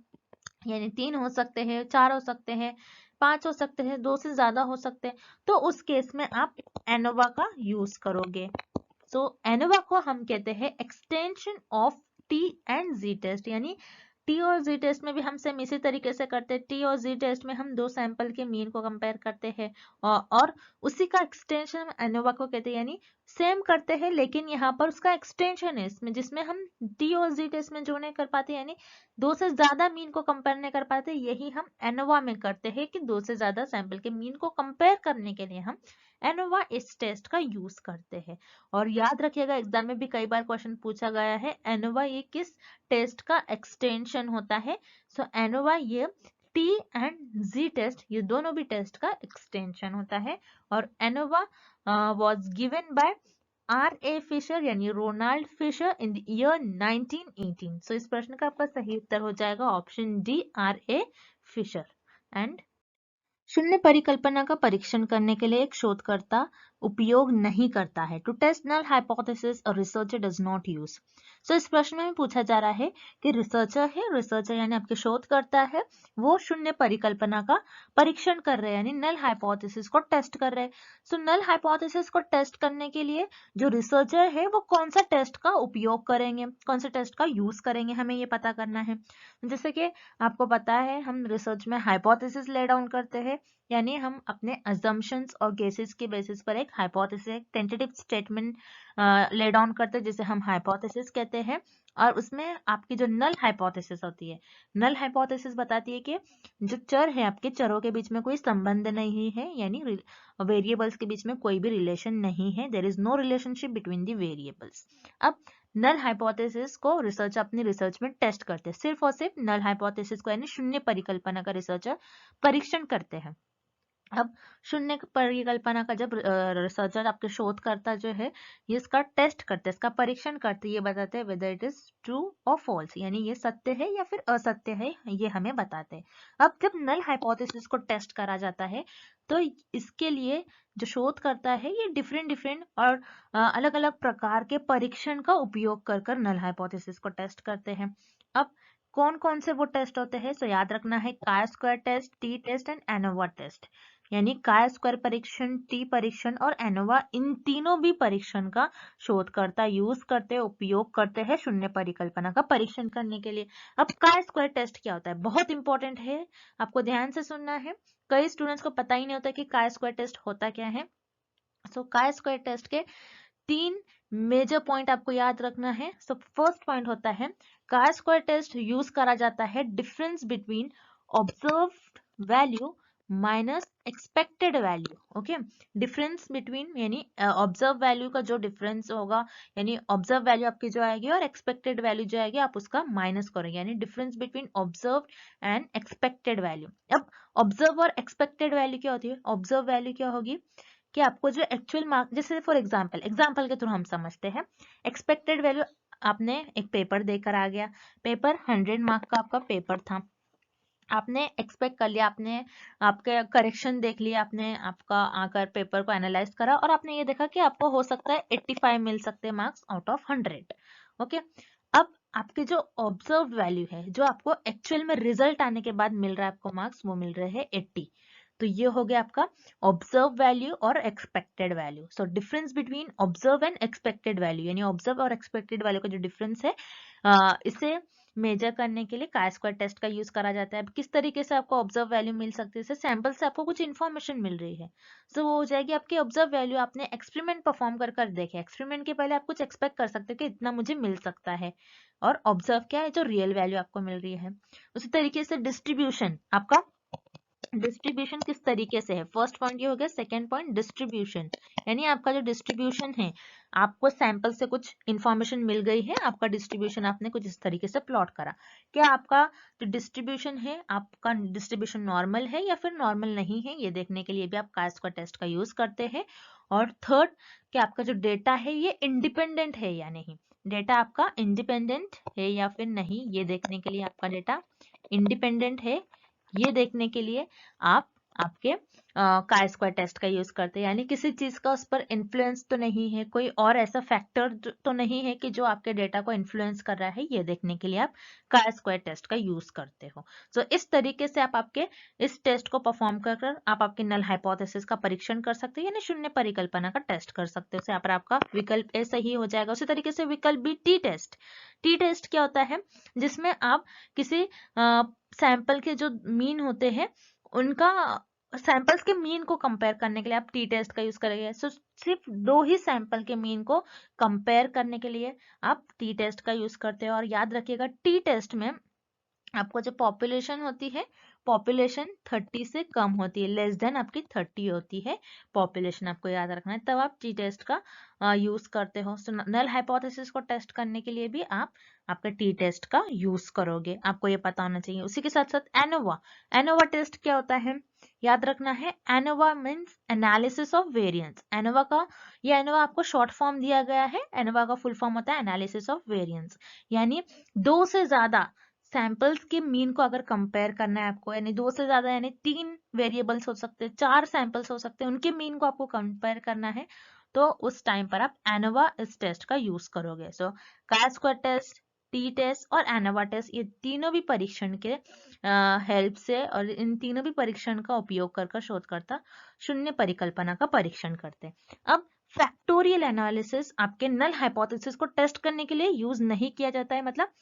यानी 3 हो सकते हैं, 4 हो सकते हैं, 5 हो सकते हैं, 2 से ज्यादा हो सकते हैं, तो उस केस में आप एनोवा का यूज करोगे। तो एनोवा को हम कहते हैं extension of T and G test, यानी टी और जी टेस्ट में भी हम सेम इसी तरीके से करते हैं। टी और जी टेस्ट में हम 2 सैंपल के मीन को कंपेयर करते हैं और उसी का एक्सटेंशन हम एनोवा को कहते हैं, यानी सेम करते हैं लेकिन यहाँ पर उसका एक्सटेंशन है इसमें, जिसमें हम टी और जी टेस्ट में जो नहीं कर पाते यानी 2 से ज्यादा मीन को कंपेयर नहीं कर पाते, यही हम एनोवा में करते हैं कि 2 से ज्यादा सैंपल के मीन को कंपेयर करने के लिए हम एनोवा इस टेस्ट का यूज करते हैं। और याद रखिएगा एग्जाम में भी कई बार क्वेश्चन पूछा गया है एनोवा ये किस टेस्ट का एक्सटेंशन होता है। सो एनोवा ये टी एंड जी टेस्ट ये दोनों भी टेस्ट का एक्सटेंशन होता है। और ANOVA was given by R.A. Fisher यानी Ronald Fisher in the year 1918। So इस प्रश्न का आपका सही उत्तर हो जाएगा option D R.A. Fisher. And शून्य परिकल्पना का परीक्षण करने के लिए एक शोधकर्ता उपयोग नहीं करता है। To test null hypothesis a researcher does not use. So इस प्रश्न में पूछा जा रहा है कि रिसर्चर यानी आपके शोधकर्ता है, वो शून्य परिकल्पना का परीक्षण कर रहे हैं यानी नल हाइपोथेसिस को टेस्ट कर रहे हैं। सो नल हाइपोथेसिस को टेस्ट करने के लिए जो रिसर्चर है वो कौन सा टेस्ट का उपयोग करेंगे, कौन सा टेस्ट का यूज करेंगे, हमें ये पता करना है। जैसे कि आपको पता है हम रिसर्च में हाइपोथेसिस ले डाउन करते हैं, यानी हम अपने अजम्पशंस और गेसेस के बेसिस पर एक हाइपोथेसिस एक टेंटेटिव स्टेटमेंट ले डाउन करते हैं जिसे हम हाइपोथेसिस कहते हैं। और उसमें आपकी जो नल हाइपोथेसिस होती है, नल हाइपोथेसिस बताती है कि जो चर है आपके चरों के बीच में कोई संबंध नहीं है, यानी वेरिएबल्स के बीच में कोई भी रिलेशन नहीं है, there is no relationship between the variables. अब नल हाइपोथेसिस को रिसर्चर अपनी रिसर्च में टेस्ट करते हैं, सिर्फ और सिर्फ नल हाइपोथेसिस को यानी शून्य परिकल्पना का रिसर्चर परीक्षण करते हैं। अब शून्य परिकल्पना का जब रिसर्चर आपके शोधकर्ता जो है ये इसका टेस्ट करते हैं, इसका परीक्षण करते हैं, ये बताते हैं वेदर इट इज ट्रू और फॉल्स, यानी ये सत्य है या फिर असत्य है, ये हमें बताते हैं। अब जब नल हाइपोथेसिस को टेस्ट करा जाता है तो इसके लिए जो शोधकर्ता है ये डिफरेंट और अलग अलग प्रकार के परीक्षण का उपयोग कर नल हाइपोथेसिस को टेस्ट करते हैं। अब कौन कौन से वो टेस्ट होते हैं, सो याद रखना है, chi square test, T test and ANOVA test. यानी काय स्क्वायर परीक्षण, टी परीक्षण और एनोवा, इन तीनों भी परीक्षण का शोधकर्ता यूज करते हैं, उपयोग करते हैं शून्य परिकल्पना का परीक्षण करने के लिए। अब काय स्क्वायर टेस्ट क्या होता है, बहुत इंपॉर्टेंट है, आपको ध्यान से सुनना है। कई स्टूडेंट्स को पता ही नहीं होता कि काय स्क्वायर टेस्ट होता क्या है। सो काय स्क्वायर टेस्ट के 3 मेजर पॉइंट आपको याद रखना है। सो फर्स्ट पॉइंट होता है, काय स्क्वायर टेस्ट यूज करा जाता है difference between observed value minus expected value. Okay, difference between यानी ऑब्जर्व वैल्यू का जो डिफरेंस होगा, यानी ऑब्जर्व वैल्यू आपकी जो आएगी और एक्सपेक्टेड वैल्यू जो आएगी आप उसका माइनस करोगे, यानी difference between observe and expected value. अब ऑब्जर्व और एक्सपेक्टेड वैल्यू क्या होती है, ऑब्जर्व वैल्यू क्या होगी कि आपको जो एक्चुअल मार्क, जैसे फॉर एग्जाम्पल के थ्रू हम समझते हैं, एक्सपेक्टेड वैल्यू, आपने एक पेपर देकर आ गया, पेपर 100 मार्क का आपका पेपर था, आपने एक्सपेक्ट कर लिया, आपने आपके करेक्शन देख लिया, आपने आपका आकर पेपर को एनालाइज करा और आपने ये देखा कि आपको हो सकता है 85 मिल सकते हैं मार्क्स आउट ऑफ 100। ओके, अब आपके जो ऑब्जर्व वैल्यू है, जो आपको एक्चुअल में रिजल्ट आने के बाद मिल रहा है आपको मार्क्स, वो मिल रहे हैं 80। तो ये हो गया आपका ऑब्जर्व वैल्यू और expected value. So difference between observe and expected value, यानी ऑब्जर्व और एक्सपेक्टेड वैल्यू का जो डिफरेंस है, इसे मेजर करने के लिए काय स्क्वायर टेस्ट का यूज करा जाता है। अब किस तरीके से आपको ऑब्जर्व वैल्यू मिल सकती है, जैसे सैंपल से आपको कुछ इन्फॉर्मेशन मिल रही है, तो वो हो जाएगी आपकी ऑब्जर्व वैल्यू। आपने एक्सपेरिमेंट परफॉर्म कर देखे, एक्सपेरिमेंट के पहले आप कुछ एक्सपेक्ट कर सकते हो कि इतना मुझे मिल सकता है, और ऑब्जर्व क्या है, जो रियल वैल्यू आपको मिल रही है। उसी तरीके से डिस्ट्रीब्यूशन, आपका डिस्ट्रीब्यूशन किस तरीके से है, फर्स्ट पॉइंट ये हो गया। सेकंड पॉइंट डिस्ट्रीब्यूशन, यानी आपका जो डिस्ट्रीब्यूशन है, आपको सैंपल से कुछ इंफॉर्मेशन मिल गई है, आपका डिस्ट्रीब्यूशन आपने कुछ इस तरीके से प्लॉट करा, क्या आपका जो डिस्ट्रीब्यूशन है, आपका डिस्ट्रीब्यूशन नॉर्मल है या फिर नॉर्मल नहीं है, ये देखने के लिए भी आप काय स्क्वायर टेस्ट का यूज करते हैं। और थर्ड, कि आपका जो डेटा है ये इंडिपेंडेंट है या नहीं, डेटा आपका इंडिपेंडेंट है या फिर नहीं, ये देखने के लिए आपका डेटा इंडिपेंडेंट है, ये देखने के लिए आप आपके काय स्क्वायर टेस्ट का यूज करते हैं, यानी किसी चीज का उस पर इन्फ्लुएंस तो नहीं है, कोई और ऐसा फैक्टर तो नहीं है कि जो आपके डेटा को इन्फ्लुएंस कर रहा है, ये देखने के लिए आप काय स्क्वायर टेस्ट का यूज करते हो। सो इस तरीके से आप आपके इस टेस्ट को परफॉर्म कर आप आपके नल हाइपोथेसिस का परीक्षण कर सकते हो, यानी शून्य परिकल्पना का टेस्ट कर सकते हो। यहाँ पर आपका विकल्प ए सही हो जाएगा। उसी तरीके से विकल्प B T test. T test क्या होता है, जिसमें आप किसी सैंपल के जो मीन होते हैं, उनका सैंपल्स के मीन को कंपेयर करने के लिए आप टी टेस्ट का यूज करेंगे। सो सिर्फ 2 ही सैंपल के मीन को कंपेयर करने के लिए आप टी टेस्ट का यूज करते हो। और याद रखिएगा, टी टेस्ट में आपको जो पॉपुलेशन होती है, पॉपुलेशन 30 से कम होती है, लेस देन आपकी 30 होती है पॉपुलेशन, आपको याद रखना है, तब आप टी टेस्ट का यूज करते हो। सो नल हाइपोथेसिस को टेस्ट करने के लिए भी आप आपके टी टेस्ट का यूज करोगे, आपको ये पता होना चाहिए। उसी के साथ साथ एनोवा, एनोवा टेस्ट क्या होता है, याद रखना है, ANOVA means analysis of variance. ANOVA का, ये एनोवा आपको शॉर्ट फॉर्म दिया गया है, एनोवा का फुल फॉर्म होता है एनालिसिस ऑफ वेरिएंस, यानी 2 से ज्यादा सैंपल्स के मीन को अगर कंपेयर करना है आपको, यानी 2 से ज्यादा, यानी 3 वेरिएबल्स हो सकते हैं, 4 सैंपल्स हो सकते हैं, उनके मीन को आपको कंपेयर करना है, तो उस टाइम पर आप एनोवा इस टेस्ट का यूज करोगे। So chi square test, T test और एनोवा टेस्ट, ये तीनों भी परीक्षण के हेल्प से, और इन तीनों भी परीक्षण का उपयोग कर शोधकर्ता शून्य परिकल्पना का परीक्षण करते हैं। अब फैक्टोरियल एनालिसिस आपके नल हाइपोथेसिस को टेस्ट करने के लिए यूज नहीं किया जाता है, मतलब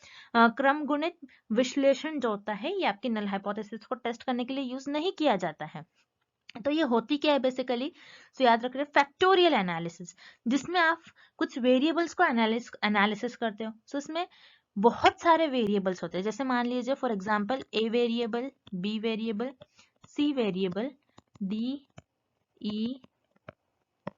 क्रम गुणित विश्लेषण जो होता है, ये आपके नल हाइपोथेसिस को टेस्ट करने के लिए यूज नहीं किया जाता है। तो ये होती क्या है बेसिकली, तो याद रख रहे फैक्टोरियल एनालिसिस, जिसमें आप कुछ वेरिएबल्स को एनालिसिस करते हो। सो इसमें बहुत सारे वेरिएबल्स होते हैं, जैसे मान लीजिए for example A variable, B variable, C variable, D, E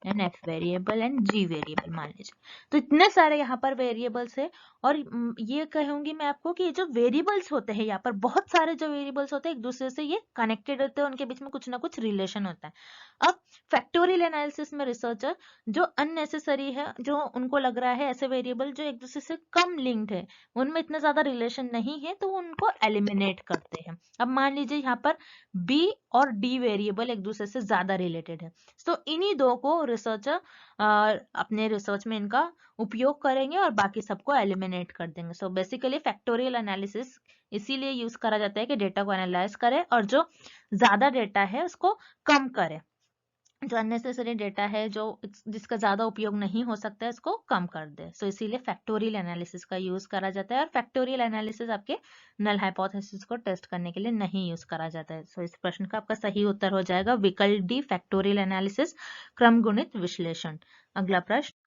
and F variable and G variable मान लीजिए। तो इतने सारे यहाँ पर वेरिएबल्स है, और ये कहूंगी मैं आपको कि ये जो वेरिएबल्स होते हैं, यहाँ पर बहुत सारे जो वेरिएबल्स होते हैं एक दूसरे से ये कनेक्टेड होते हैं, उनके बीच में कुछ ना कुछ रिलेशन होता है। अब फैक्टोरियल एनालिसिस में रिसर्चर जो अननेसेसरी है, जो उनको लग रहा है ऐसे वेरिएबल जो एक दूसरे से कम लिंक्ड है, उनमें इतना ज्यादा रिलेशन नहीं है, तो उनको एलिमिनेट करते हैं। अब मान लीजिए यहाँ पर बी और डी वेरिएबल एक दूसरे से ज्यादा रिलेटेड है, तो इन्हीं दो को रिसर्चर अपने रिसर्च में इनका उपयोग करेंगे और बाकी सबको एलिमिनेट कर देंगे। सो बेसिकली फैक्टोरियल एनालिसिस इसीलिए यूज करा जाता है कि डेटा को एनालाइज करे और जो ज्यादा डेटा है उसको कम करे, जो अननेसेसरी डेटा है जो जिसका ज्यादा उपयोग नहीं हो सकता है इसको कम कर दे। सो इसीलिए फैक्टोरियल एनालिसिस का यूज करा जाता है, और फैक्टोरियल एनालिसिस आपके नल हाइपोथेसिस को टेस्ट करने के लिए नहीं यूज करा जाता है। सो इस प्रश्न का आपका सही उत्तर हो जाएगा विकल्प डी, फैक्टोरियल एनालिसिस, क्रमगुणित विश्लेषण। अगला प्रश्न,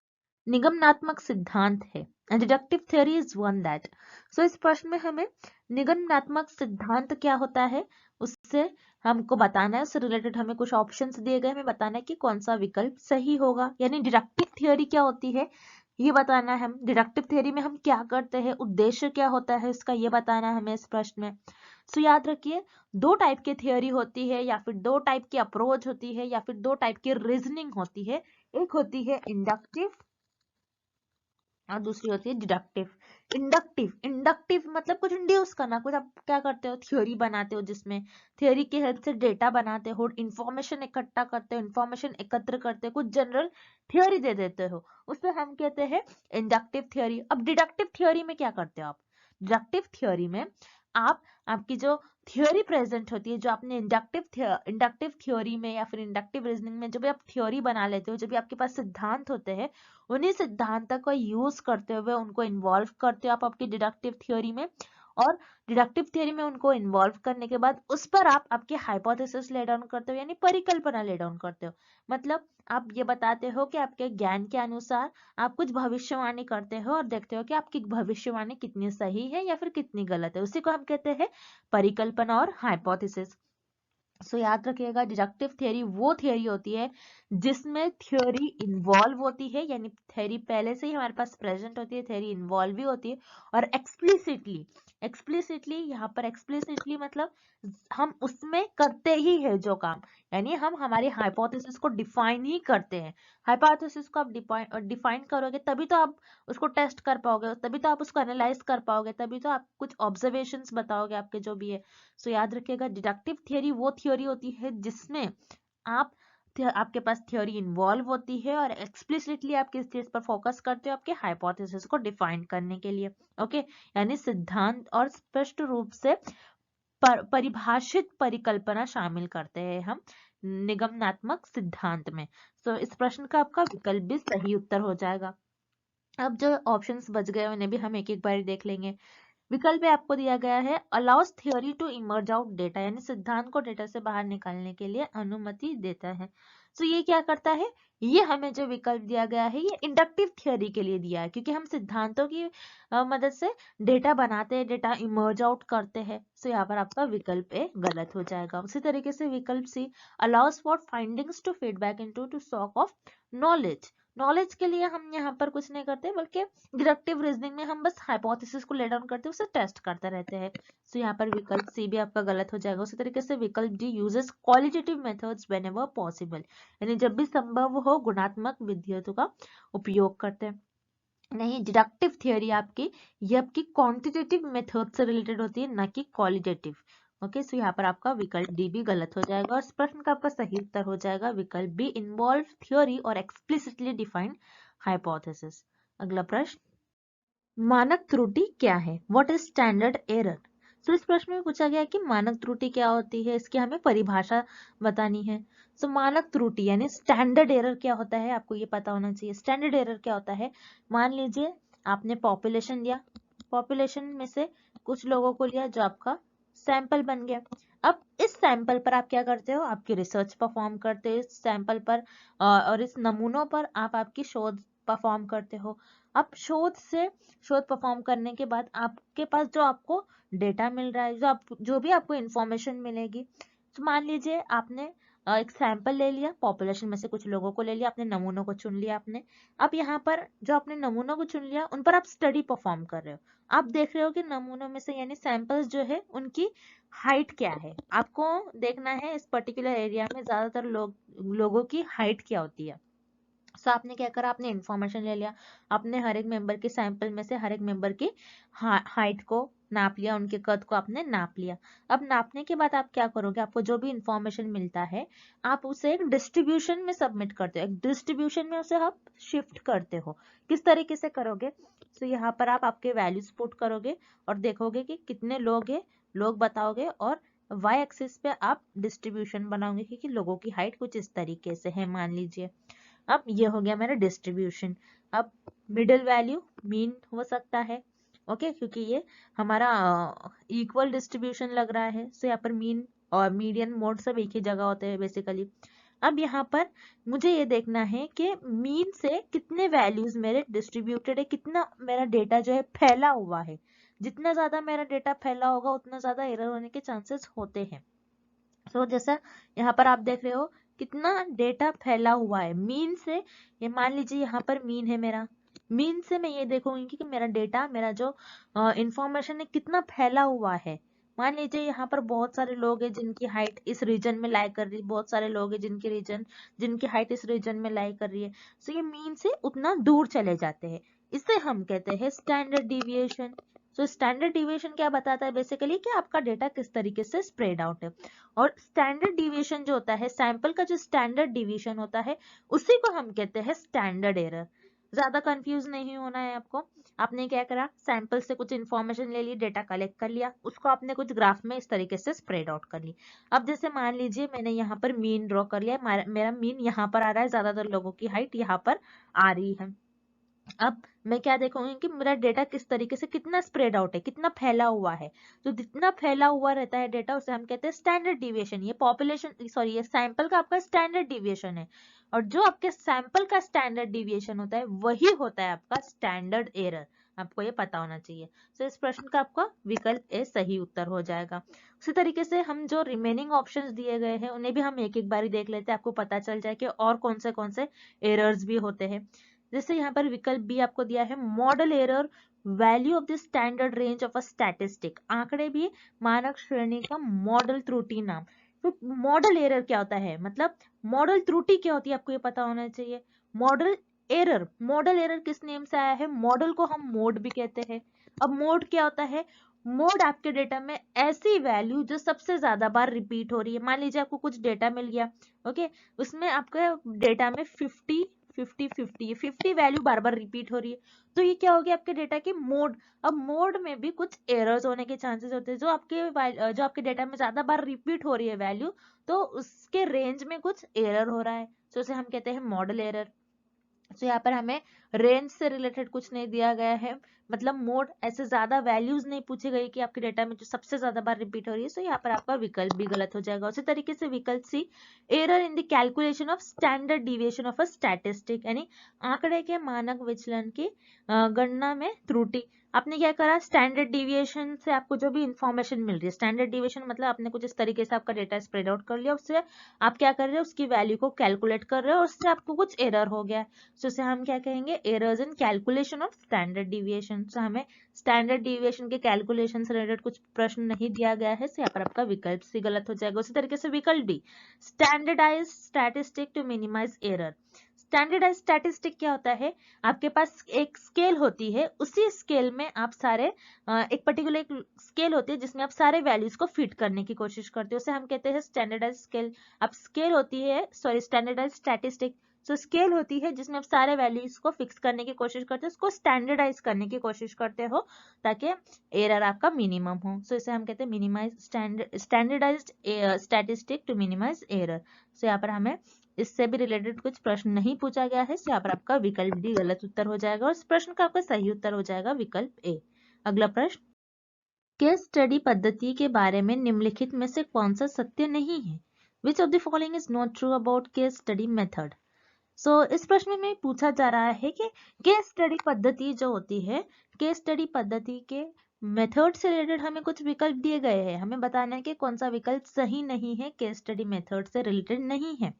निगमनात्मक सिद्धांत है, deductive theory is one that. So इस प्रश्न में हमें निगमनात्मक सिद्धांत क्या होता है उससे हमको बताना है, उससे रिलेटेड हमें कुछ ऑप्शंस दिए गए, हमें बताना है कि कौन सा विकल्प सही होगा। यानी डिडक्टिव थ्योरी क्या होती है ये बताना है। हम डिडक्टिव थ्योरी में हम क्या करते हैं, उद्देश्य क्या होता है इसका, ये बताना है हमें इस प्रश्न में। सो याद रखिए, दो टाइप की थ्योरी होती है, या फिर दो टाइप की अप्रोच होती है, या फिर दो टाइप की रीजनिंग होती है। एक होती है इंडक्टिव और दूसरी होती है डिडक्टिव। इंडक्टिव मतलब कुछ इंड्यूस करना, कुछ आप क्या करते हो, थ्योरी बनाते हो, जिसमें थ्योरी की हेल्प से डेटा बनाते हो, इंफॉर्मेशन इकट्ठा करते हो, इंफॉर्मेशन एकत्र करते हो, कुछ जनरल थ्योरी दे देते हो, उसे हम कहते हैं इंडक्टिव थ्योरी। अब डिडक्टिव थ्योरी में क्या करते हो आप, डिडक्टिव थ्योरी में आप आपकी जो थ्योरी प्रेजेंट होती है, जो आपने इंडक्टिव थ्योरी में या फिर इंडक्टिव रीजनिंग में जब भी आप थ्योरी बना लेते हो, जब भी आपके पास सिद्धांत होते हैं, उन्हीं सिद्धांतों का यूज करते हुए उनको इन्वॉल्व करते हो आप आपकी डिडक्टिव थ्योरी में, और डिडक्टिव थ्योरी में उनको इन्वॉल्व करने के बाद उस पर आप आपके हाइपोथेसिस ले डाउन करते हो, यानी परिकल्पना ले डाउन करते हो। मतलब आप ये बताते हो कि आपके ज्ञान के अनुसार आप कुछ भविष्यवाणी करते हो और देखते हो कि आपकी भविष्यवाणी कितनी सही है या फिर कितनी गलत है, उसी को हम कहते हैं परिकल्पना और हाइपोथेसिस। सो याद रखिएगा, डिडक्टिव थ्योरी वो थ्योरी होती है जिसमें थ्योरी इन्वॉल्व होती है, यानी थ्योरी पहले से ही हमारे पास प्रेजेंट होती है, थ्योरी इन्वॉल्व भी होती है, और एक्सप्लिसिटली यहाँ पर एक्सप्लिसिटली मतलब हम उसमें करते ही है जो काम, यानी हम हमारी हाइपोथेसिस को डिफाइन ही करते हैं। हाइपोथेसिस को आप डिफाइन करोगे तभी तो आप उसको टेस्ट कर पाओगे, तभी तो आप उसको एनालाइज कर पाओगे, तभी तो आप कुछ ऑब्जर्वेशंस बताओगे आपके जो भी है। सो याद रखिएगा, डिडक्टिव थ्योरी वो थ्योरी होती है जिसमें आपके पास थ्योरी इन्वॉल्व होती है और एक्सप्लिसिटली आप किस चीज पर फोकस करते हो, आपके हाइपोथेसिस को डिफाइन करने के लिए। ओके, यानी सिद्धांत और स्पष्ट रूप से परिभाषित परिकल्पना शामिल करते हैं हम निगमनात्मक सिद्धांत में। सो इस प्रश्न का आपका विकल्प भी सही उत्तर हो जाएगा। अब जो ऑप्शंस बच गए उन्हें भी हम एक एक बार देख लेंगे। विकल्प में आपको दिया गया है allows theory to emerge out data, यानी सिद्धांत को डेटा से बाहर निकालने के लिए अनुमति देता है। तो ये क्या करता है, ये हमें जो विकल्प दिया गया है ये इंडक्टिव थ्योरी के लिए दिया है, क्योंकि हम सिद्धांतों की मदद से डेटा बनाते हैं, डेटा इमर्ज आउट करते हैं। सो यहाँ पर आपका विकल्प ए गलत हो जाएगा। उसी तरीके से विकल्प C allows for findings to feedback into to stock of knowledge. Knowledge के लिए हम यहाँ पर कुछ नहीं करते, बल्कि डिडक्टिव रीजनिंग में हम बस हाइपोथेसिस को ले डाउन करते हैं, उसे टेस्ट करते रहते हैं। सो यहाँ पर विकल्प सी भी आपका गलत हो जाएगा। उसी तरीके से विकल्प D uses qualitative methods whenever possible, यानी जब भी संभव हो गुणात्मक विधियों का उपयोग करते हैं। नहीं, डिडक्टिव थ्योरी आपकी ये आपकी क्वांटिटेटिव मेथड से रिलेटेड होती है, ना कि क्वालिटेटिव। ओके, सो यहाँ पर आपका विकल्प डी भी गलत हो जाएगा और इस प्रश्न का आपका सही उत्तर हो जाएगा विकल्प बी, इन्वॉल्व थ्योरी और एक्सप्लिसिटली डिफाइंड हाइपोथेसिस। अगला प्रश्न, मानक त्रुटि क्या है, व्हाट इज स्टैंडर्ड एरर। तो इस प्रश्न में पूछा गया है कि मानक त्रुटि क्या होती है, इसकी हमें परिभाषा बतानी है। सो मानक त्रुटि यानी स्टैंडर्ड एरर क्या होता है, आपको ये पता होना चाहिए। स्टैंडर्ड एरर क्या होता है, मान लीजिए आपने पॉपुलेशन लिया, पॉपुलेशन में से कुछ लोगों को लिया जो आपका सैंपल बन गया। अब इस सैंपल पर आप क्या करते हो, आपकी रिसर्च परफॉर्म करते हो इस सैंपल पर, और इस नमूनों पर आप आपकी शोध परफॉर्म करते हो। अब शोध परफॉर्म करने के बाद आपके पास जो आपको डेटा मिल रहा है, जो भी आपको इंफॉर्मेशन मिलेगी, तो मान लीजिए आपने एक सैंपल ले लिया, पॉपुलेशन में से कुछ लोगों को ले लिया, अपने नमूनों को चुन लिया आपने। अब यहाँ पर जो आपने नमूनों को चुन लिया उन पर आप स्टडी परफॉर्म कर रहे हो। आप देख रहे हो कि नमूनों में से यानी सैंपल्स जो है उनकी हाइट क्या है, आपको देखना है इस पर्टिकुलर एरिया में ज्यादातर लोगों की हाइट क्या होती है। सो आपने क्या करा, आपने इन्फॉर्मेशन ले लिया, आपने हर एक मेंबर के सैंपल में से हर एक मेंबर की हाइट को नाप लिया, उनके कद को आपने नाप लिया। अब नापने के बाद आप क्या करोगे, आपको जो भी इंफॉर्मेशन मिलता है आप उसे एक डिस्ट्रीब्यूशन में सबमिट करते हो, एक डिस्ट्रीब्यूशन में उसे आप शिफ्ट करते हो। किस तरीके से करोगे, तो यहाँ पर आप आपके वैल्यूज पुट करोगे और देखोगे कि कितने लोग हैं, लोग बताओगे, और वाई एक्सिस पे आप डिस्ट्रीब्यूशन बनाओगे कि लोगों की हाइट कुछ इस तरीके से है, मान लीजिए। अब ये हो गया मेरा डिस्ट्रीब्यूशन। अब मिडिल वैल्यू मीन हो सकता है, ओके, क्योंकि ये हमारा इक्वल डिस्ट्रीब्यूशन लग रहा है। सो यहाँ पर मीन और मीडियन मोड सब एक ही जगह होते हैं बेसिकली। अब यहाँ पर मुझे ये देखना है कि मीन से कितने वैल्यूज मेरे डिस्ट्रीब्यूटेड है, कितना मेरा डेटा जो है फैला हुआ है। जितना ज्यादा मेरा डेटा फैला होगा उतना ज्यादा एरर होने के चांसेस होते हैं। सो जैसा यहाँ पर आप देख रहे हो कितना डेटा फैला हुआ है मीन से। ये मान लीजिए यहाँ पर मीन है मेरा, मीन से मैं ये देखूंगी कि मेरा डेटा, मेरा जो इंफॉर्मेशन है कितना फैला हुआ है। मान लीजिए यहाँ पर बहुत सारे लोग हैं जिनकी हाइट इस रीजन में लाई कर रही है, बहुत सारे लोग हैं जिनकी हाइट इस रीजन में लाई कर रही है। सो ये मीन से उतना दूर चले जाते हैं, इसे हम कहते हैं standard deviation. So standard deviation क्या बताता है बेसिकली कि आपका डेटा किस तरीके से स्प्रेड आउट है। और स्टैंडर्ड डिविएशन जो होता है, सैंपल का जो स्टैंडर्ड डिविएशन होता है उसी को हम कहते हैं स्टैंडर्ड एरर। ज्यादा कंफ्यूज नहीं होना है आपको। आपने क्या करा, सैंपल से कुछ इन्फॉर्मेशन ले ली, डेटा कलेक्ट कर लिया, उसको आपने कुछ ग्राफ में इस तरीके से स्प्रेड आउट कर ली। अब जैसे मान लीजिए मैंने यहाँ पर मीन ड्रॉ कर लिया, मेरा मीन यहाँ पर आ रहा है, ज्यादातर लोगों की हाइट यहाँ पर आ रही है। अब मैं क्या देखूंगी कि मेरा डेटा किस तरीके से कितना स्प्रेड आउट है, कितना फैला हुआ है। तो जितना फैला हुआ रहता है डेटा उसे हम कहते हैं स्टैंडर्ड डिविएशन। ये पॉपुलेशन सॉरी ये सैंपल का आपका स्टैंडर्ड डिविएशन है, और जो आपके सैंपल का स्टैंडर्ड डिविएशन होता है वही होता है आपका स्टैंडर्ड एरर। आपको ये पता होना चाहिए। तो इस प्रश्न का आपका विकल्प ए सही उत्तर हो जाएगा। उसी तरीके से हम जो रिमेनिंग ऑप्शंस दिए गए हैं उन्हें भी हम एक एक बारी देख लेते हैं, आपको पता चल जाए कि और कौन से एरर्स भी होते हैं। जैसे यहाँ पर विकल्प बी आपको दिया है model error, value of the standard range of a statistic. आंकड़े भी मानक श्रेणी का मॉडल त्रुटि नाम। तो मॉडल एरर क्या होता है, मतलब मॉडल त्रुटि क्या होती है आपको ये पता होना चाहिए। मॉडल एरर किस नेम से आया है, मॉडल को हम मोड भी कहते हैं। अब मोड क्या होता है, मोड आपके डेटा में ऐसी वैल्यू जो सबसे ज्यादा बार रिपीट हो रही है। मान लीजिए आपको कुछ डेटा मिल गया, ओके, उसमें आपके डेटा में 50 वैल्यू बार बार रिपीट हो रही है, तो ये क्या हो गया आपके डेटा के मोड। अब मोड में भी कुछ एरर्स होने के चांसेस होते हैं, जो आपके डेटा में ज्यादा बार रिपीट हो रही है वैल्यू, तो उसके रेंज में कुछ एरर हो रहा है, तो उसे हम कहते हैं मॉडल एरर। तो यहाँ पर हमें रेंज से रिलेटेड कुछ नहीं दिया गया है, मतलब मोड ऐसे ज्यादा वैल्यूज नहीं पूछी गई कि आपके डेटा में जो सबसे ज्यादा बार रिपीट हो रही है। सो यहाँ पर आपका विकल्प भी गलत हो जाएगा। उसी तरीके से विकल्प C, error in the calculation of standard deviation of a statistic, यानी आंकड़े के मानक विचलन की गणना में त्रुटि। आपने क्या करा, स्टैंडर्ड डिविएशन से आपको जो भी इंफॉर्मेशन मिल रही है, स्टैंडर्ड डिविएशन मतलब आपने कुछ इस तरीके से आपका डेटा स्प्रेड आउट कर लिया, उससे आप क्या कर रहे हो, उसकी वैल्यू को कैलकुलेट कर रहे हो और उससे आपको कुछ एरर हो गया है। सो इसे हम क्या कहेंगे, errors in calculation of standard deviation. So हमें स्टैंडर्ड डिविएशन के कैलकुलेशन से रिलेटेड कुछ प्रश्न नहीं दिया गया है, सो यहाँ पर आपका विकल्प सी गलत हो जाएगा। उसी तरीके से विकल्प D, standardize statistic to minimize error. Standardize statistic क्या होता है, आपके पास एक स्केल होती है, उसी स्केल में आप सारे एक पर्टिकुलर एक स्केल होती है जिसमें आप सारे वैल्यूज को फिट करने की कोशिश करते हो, उसे हम कहते हैं स्टैंडर्डाइज स्केल। अब स्केल होती है सॉरी स्टैंडर्डाइज स्टैटिस्टिक, सो स्केल होती है जिसमें आप सारे वैल्यूज को फिक्स करने की कोशिश करते हो, उसको स्टैंडर्डाइज करने की कोशिश करते हो ताकि एरर आपका मिनिमम हो। सो इसे हम कहते हैं minimize standardized statistic to minimize error. So यहाँ पर हमें इससे भी रिलेटेड कुछ प्रश्न नहीं पूछा गया है, यहाँ पर आपका विकल्प डी गलत उत्तर हो जाएगा और इस प्रश्न का आपका सही उत्तर हो जाएगा विकल्प ए। अगला प्रश्न, केस स्टडी पद्धति के बारे में निम्नलिखित में से कौन सा सत्य नहीं है, which of the following is not true about case study method. So इस प्रश्न में पूछा जा रहा है कि केस स्टडी पद्धति जो होती है, केस स्टडी पद्धति के मेथड से रिलेटेड हमें कुछ विकल्प दिए गए हैं, हमें बताना है कि कौन सा विकल्प सही नहीं है, केस स्टडी मेथड से रिलेटेड नहीं है।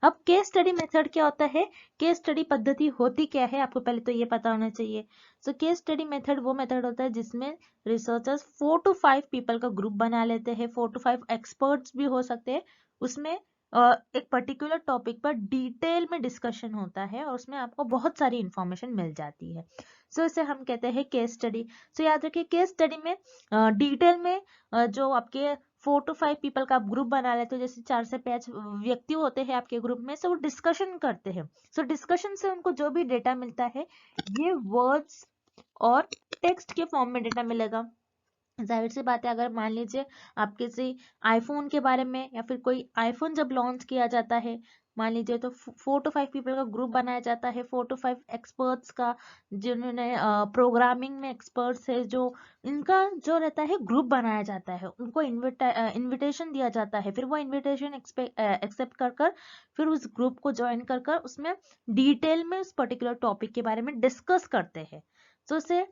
अब केस स्टडी मेथड क्या होता है, केस स्टडी पद्धति होती क्या है, आपको पहले तो ये पता होना चाहिए। सो केस स्टडी मेथड वो मेथड होता है जिसमें रिसर्चर्स 4 to 5 पीपल का ग्रुप बना लेते हैं, 4 to 5 एक्सपर्ट्स भी हो सकते हैं, उसमें एक पर्टिकुलर टॉपिक पर डिटेल में डिस्कशन होता है और उसमें आपको बहुत सारी इंफॉर्मेशन मिल जाती है। सो इसे हम कहते हैं केस स्टडी। सो याद रखिए केस स्टडी में डिटेल में जो आपके 4 to 5 पीपल का आप ग्रुप बना लेते हो, जैसे 4 से 5 व्यक्ति होते हैं आपके ग्रुप में, सो वो डिस्कशन करते हैं। सो डिस्कशन से उनको जो भी डेटा मिलता है ये वर्ड्स और टेक्स्ट के फॉर्म में डेटा मिलेगा। जाहिर सी बात है, अगर मान लीजिए आप किसी आईफोन के बारे में या फिर कोई आईफोन जब लॉन्च किया जाता है मान लीजिए, तो 4 to 5 पीपल का ग्रुप बनाया जाता है, 4 to 5 एक्सपर्ट्स का, जिन्होंने प्रोग्रामिंग में एक्सपर्ट्स है, जो इनका जो रहता है ग्रुप बनाया जाता है, उनको इनविटेशन दिया जाता है, फिर वो इनविटेशन एक्सेप्ट कर फिर उस ग्रुप को ज्वाइन कर उसमें डिटेल में उस पर्टिकुलर टॉपिक के बारे में डिस्कस करते हैं। तो उसे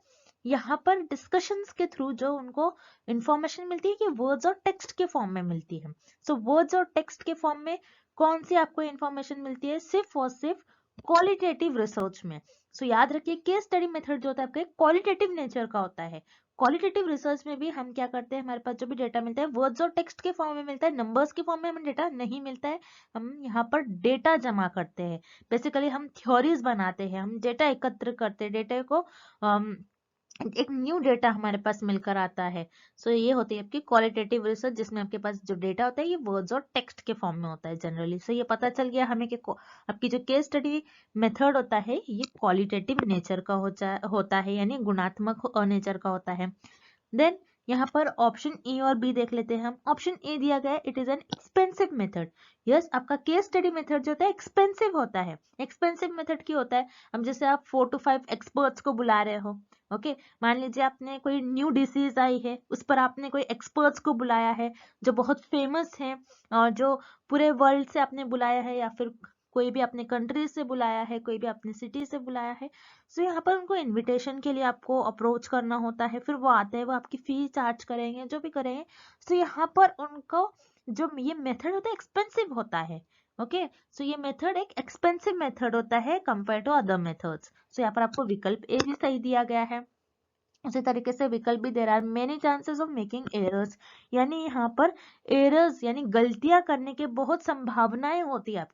यहाँ पर डिस्कशंस के थ्रू जो उनको इंफॉर्मेशन मिलती है कि वर्ड्स और टेक्स्ट के फॉर्म में मिलती है। सो वर्ड्स और टेक्स्ट के फॉर्म में कौन सी आपको इंफॉर्मेशन मिलती है? सिर्फ और सिर्फ क्वालिटेटिव रिसर्च में। सो याद रखिए केस स्टडी मेथड जो होता है आपका क्वालिटेटिव नेचर का होता है। क्वालिटेटिव रिसर्च में भी हम क्या करते हैं, हमारे पास जो भी डेटा मिलता है वर्ड्स और टेक्स्ट के फॉर्म में मिलता है, नंबर्स के फॉर्म में हमें डेटा नहीं मिलता है। हम यहाँ पर डेटा जमा करते हैं, बेसिकली हम थ्योरीज बनाते हैं, हम डेटा एकत्र करते हैं, डेटा को एक न्यू डेटा हमारे पास मिलकर आता है। सो ये होती है आपकी क्वालिटेटिव रिसर्च, जिसमें आपके पास जो डेटा होता है ये वर्ड्स और टेक्स्ट के फॉर्म में होता है जनरली। सो ये पता चल गया हमें कि आपकी जो केस स्टडी मेथड होता है ये क्वालिटेटिव नेचर का होता है, यानी गुणात्मक नेचर का होता है। देन यहाँ पर ऑप्शन ए और बी देख लेते हैं हम। ऑप्शन ए दिया गया है, it is an expensive method. Yes, आपका केस स्टडी मेथड जो होता है एक्सपेंसिव होता है। एक्सपेंसिव मेथड क्यों होता है? अब जैसे आप 4 to 5 एक्सपर्ट्स को बुला रहे हो, ओके मान लीजिए आपने कोई न्यू डिसीज आई है, उस पर आपने कोई एक्सपर्ट्स को बुलाया है जो बहुत फेमस है और जो पूरे वर्ल्ड से आपने बुलाया है, या फिर कोई भी अपने कंट्री से बुलाया है, कोई भी अपने सिटी से बुलाया है। सो यहाँ पर उनको इनविटेशन के लिए आपको अप्रोच करना होता है, फिर वो आते हैं, वो आपकी फी चार्ज करेंगे, जो भी करेंगे। सो यहाँ पर उनको जो ये मेथड होता है एक्सपेंसिव होता है। ओके सो ये मेथड एक एक्सपेंसिव मेथड होता है कंपेयर टू अदर मेथड्स। सो यहाँ पर आपको विकल्प ए भी सही दिया गया है। उसी तरीके से विकल्प भी दे रहा है many chances of making errors, यानी यहाँ पर एरर्स यानी गलतियां करने के बहुत संभावनाएं होती है।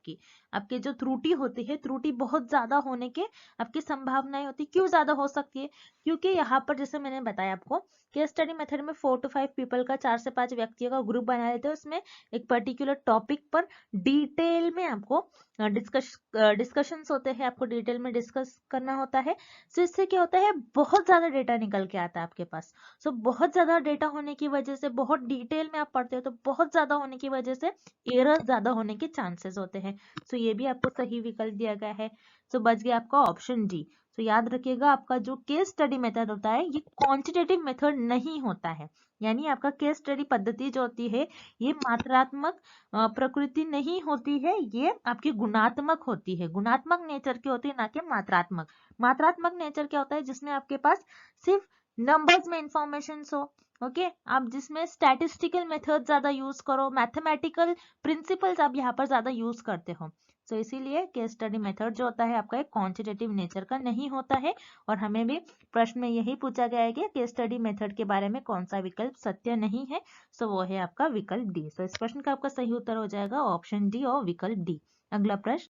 आपकी जो त्रुटि होती है, त्रुटि बहुत ज्यादा होने के आपकी संभावनाएं होती। क्यों ज्यादा हो सकती है? क्योंकि यहाँ पर जैसे मैंने बताया आपको केस स्टडी मेथड में 4 to 5 पीपल का, 4 से 5 व्यक्तियों का ग्रुप बना लेते हैं, उसमें एक पर्टिकुलर टॉपिक पर डिटेल में आपको डिस्कशंस होते हैं, आपको डिटेल में डिस्कस करना होता है। सो इससे क्या होता है, बहुत ज्यादा डेटा निकल के आता है आपके पास। सो बहुत ज्यादा डेटा होने की वजह से, बहुत डिटेल में आप पढ़ते हो तो बहुत ज्यादा होने की वजह से एरर ज्यादा होने के चांसेस होते हैं। सो ये भी आपको सही विकल्प दिया गया है। सो बच गया आपका ऑप्शन डी। तो याद रखिएगा आपका जो केस स्टडी मेथड होता है ये क्वांटिटेटिव मेथड नहीं होता है, यानी आपका केस स्टडी पद्धति जो होती है ये मात्रात्मक प्रकृति नहीं होती है, ये आपकी गुणात्मक होती है, गुणात्मक नेचर की होती है, ना कि मात्रात्मक। मात्रात्मक नेचर क्या होता है? जिसमें आपके पास सिर्फ नंबर्स में इंफॉर्मेशन हो, ओके आप जिसमें स्टैटिस्टिकल मेथड ज्यादा यूज करो, मैथमेटिकल प्रिंसिपल्स आप यहाँ पर ज्यादा यूज करते हो। सो इसीलिए केस स्टडी मेथड जो होता है आपका एक क्वांटिटेटिव नेचर का नहीं होता है। और हमें भी प्रश्न में यही पूछा गया है कि केस स्टडी मेथड के बारे में कौन सा विकल्प सत्य नहीं है। सो वो है आपका विकल्प डी। सो इस प्रश्न का आपका सही उत्तर हो जाएगा ऑप्शन डी और विकल्प डी। अगला प्रश्न,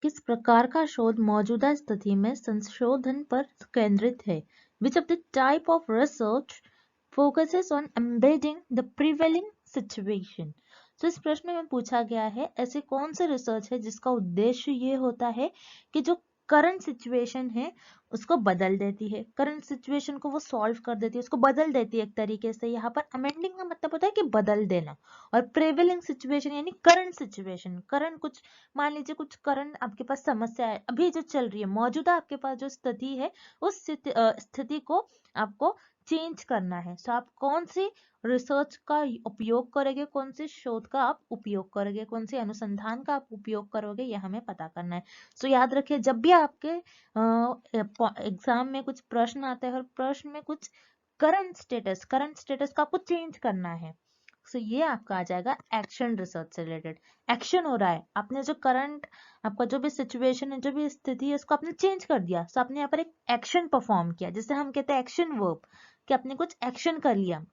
किस प्रकार का शोध मौजूदा स्थिति में संशोधन पर केंद्रित है? Which of the type of research focuses on embedding the prevailing situation? तो इस प्रश्न में पूछा गया है ऐसे कौन से रिसर्च है जिसका उद्देश्य ये होता है कि जो करंट सिचुएशन है उसको बदल देती है, करंट सिचुएशन को वो सॉल्व कर देती है, उसको बदल देती है एक तरीके से। यहाँ पर अमेंडिंग का मतलब होता है कि बदल देना, और प्रेवेलिंग सिचुएशन यानी करंट सिचुएशन, करंट कुछ मान लीजिए कुछ करंट आपके पास समस्या है अभी जो चल रही है, मौजूदा आपके पास जो स्थिति है उस स्थिति को आपको चेंज करना है। सो आप कौन सी रिसर्च का उपयोग करोगे, कौन से शोध का आप उपयोग करोगे, कौन से अनुसंधान का आप उपयोग करोगे, यह हमें पता करना है। सो याद रखिए जब भी आपके एग्जाम में कुछ प्रश्न आते हैं और प्रश्न में कुछ करंट स्टेटस का आपको चेंज करना है, सो ये आपका आ जाएगा एक्शन रिसर्च से रिलेटेड। एक्शन हो रहा है, आपने जो करंट आपका जो भी सिचुएशन है, जो भी स्थिति है, उसको आपने चेंज कर दिया। सो आपने यहाँ पर एक एक्शन परफॉर्म किया, जिसे हम कहते हैं एक्शन वर्ब, कि आपने कुछ एक्शन कर लिया।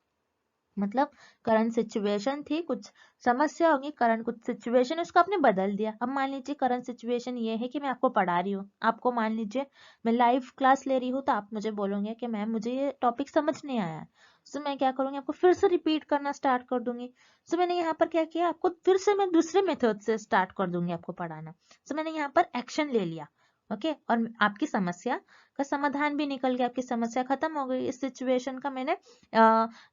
मतलब करंट सिचुएशन थी, कुछ समस्या होगी, करंट कुछ सिचुएशन उसको आपने बदल दिया। अब मान लीजिए करंट सिचुएशन ये है कि मैं आपको पढ़ा रही हूँ, आपको मान लीजिए मैं लाइव क्लास ले रही हूँ, तो आप मुझे बोलोगे कि मैम मुझे ये टॉपिक समझ नहीं आया है। सो मैं क्या करूँगी, आपको फिर से रिपीट करना स्टार्ट कर दूंगी। सो मैंने यहाँ पर क्या किया, आपको फिर से मैं दूसरे मेथड से स्टार्ट कर दूंगी आपको पढ़ाना। सो मैंने यहाँ पर एक्शन ले लिया, ओके, और आपकी समस्या का समाधान भी निकल गया, आपकी समस्या खत्म हो गई। इस सिचुएशन का मैंने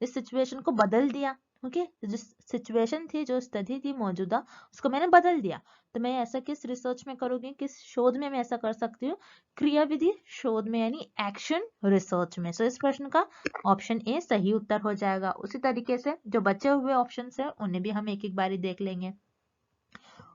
इस सिचुएशन को बदल दिया, ओके, जिस सिचुएशन थी, जो स्थिति थी मौजूदा, उसको मैंने बदल दिया। तो मैं ऐसा किस रिसर्च में करूंगी, किस शोध में मैं ऐसा कर सकती हूँ, क्रियाविधि शोध में, यानी एक्शन रिसर्च में। सो इस प्रश्न का ऑप्शन ए सही उत्तर हो जाएगा। उसी तरीके से जो बचे हुए ऑप्शन है उन्हें भी हम एक एक बारी देख लेंगे।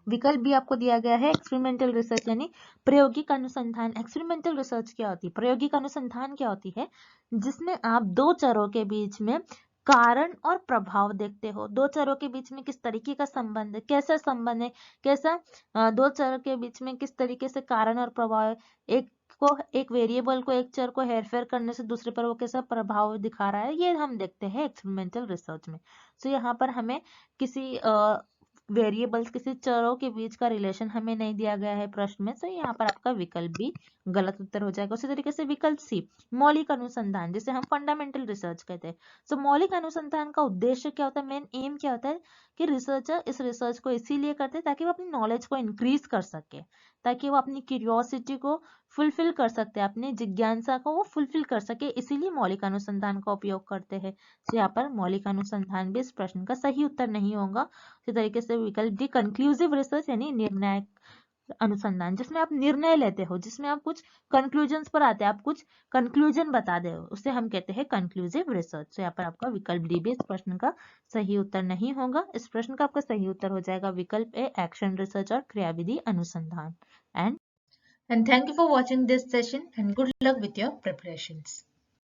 विकल्प भी आपको दिया गया है एक्सपेरिमेंटल रिसर्च यानी प्रायोगिक अनुसंधान। एक्सपेरिमेंटल रिसर्च क्या होती है, प्रायोगिक अनुसंधान क्या होती है, जिसमें आप दो चरों के बीच में कारण और प्रभाव देखते हो। दो चरों के बीच में किस तरीके का संबंध है, कैसा संबंध है, कैसा दो चरों के बीच में किस तरीके से कारण और प्रभाव है, एक वेरिएबल को, एक चर को हेरफेर करने से दूसरे पर वो कैसा प्रभाव दिखा रहा है, ये हम देखते हैं एक्सपेरिमेंटल रिसर्च में। सो यहाँ पर हमें किसी वेरिएबल्स, किसी चरों के बीच का रिलेशन हमें नहीं दिया गया है प्रश्न में, तो यहाँ पर आपका विकल्प भी गलत उत्तर हो जाएगा। उसी तरीके से विकल्प सी, मौलिक अनुसंधान, जिसे हम फंडामेंटल रिसर्च कहते हैं। सो मौलिक अनुसंधान का उद्देश्य क्या होता है, मेन एम क्या होता है, कि रिसर्चर इस रिसर्च को इसीलिए करते हैं ताकि वो अपनी नॉलेज को इंक्रीज कर सके, ताकि वो अपनी क्यूरियोसिटी को फुलफिल कर सकते हैं, अपनी जिज्ञासा को वो फुलफिल कर सके, इसीलिए मौलिक अनुसंधान का उपयोग करते हैं। तो यहाँ पर मौलिक अनुसंधान भी इस प्रश्न का सही उत्तर नहीं होगा। इसी तरीके से विकल्प डी, कंक्लूसिव रिसर्च यानी निर्णायक अनुसंधान, जिसमें आप निर्णय लेते हो, जिसमें आप कुछ कंक्लूजन्स पर आते हैं, आप कुछ कंक्लूजन बता दे हो, उसे हम कहते हैं कंक्लूसिव रिसर्च। तो यहाँ पर आपका विकल्प डी भी इस प्रश्न का सही उत्तर नहीं होगा। इस प्रश्न का आपका सही उत्तर हो जाएगा विकल्प ए, एक्शन रिसर्च और क्रियाविधि अनुसंधान। And thank you for watching this session and good luck with your preparations.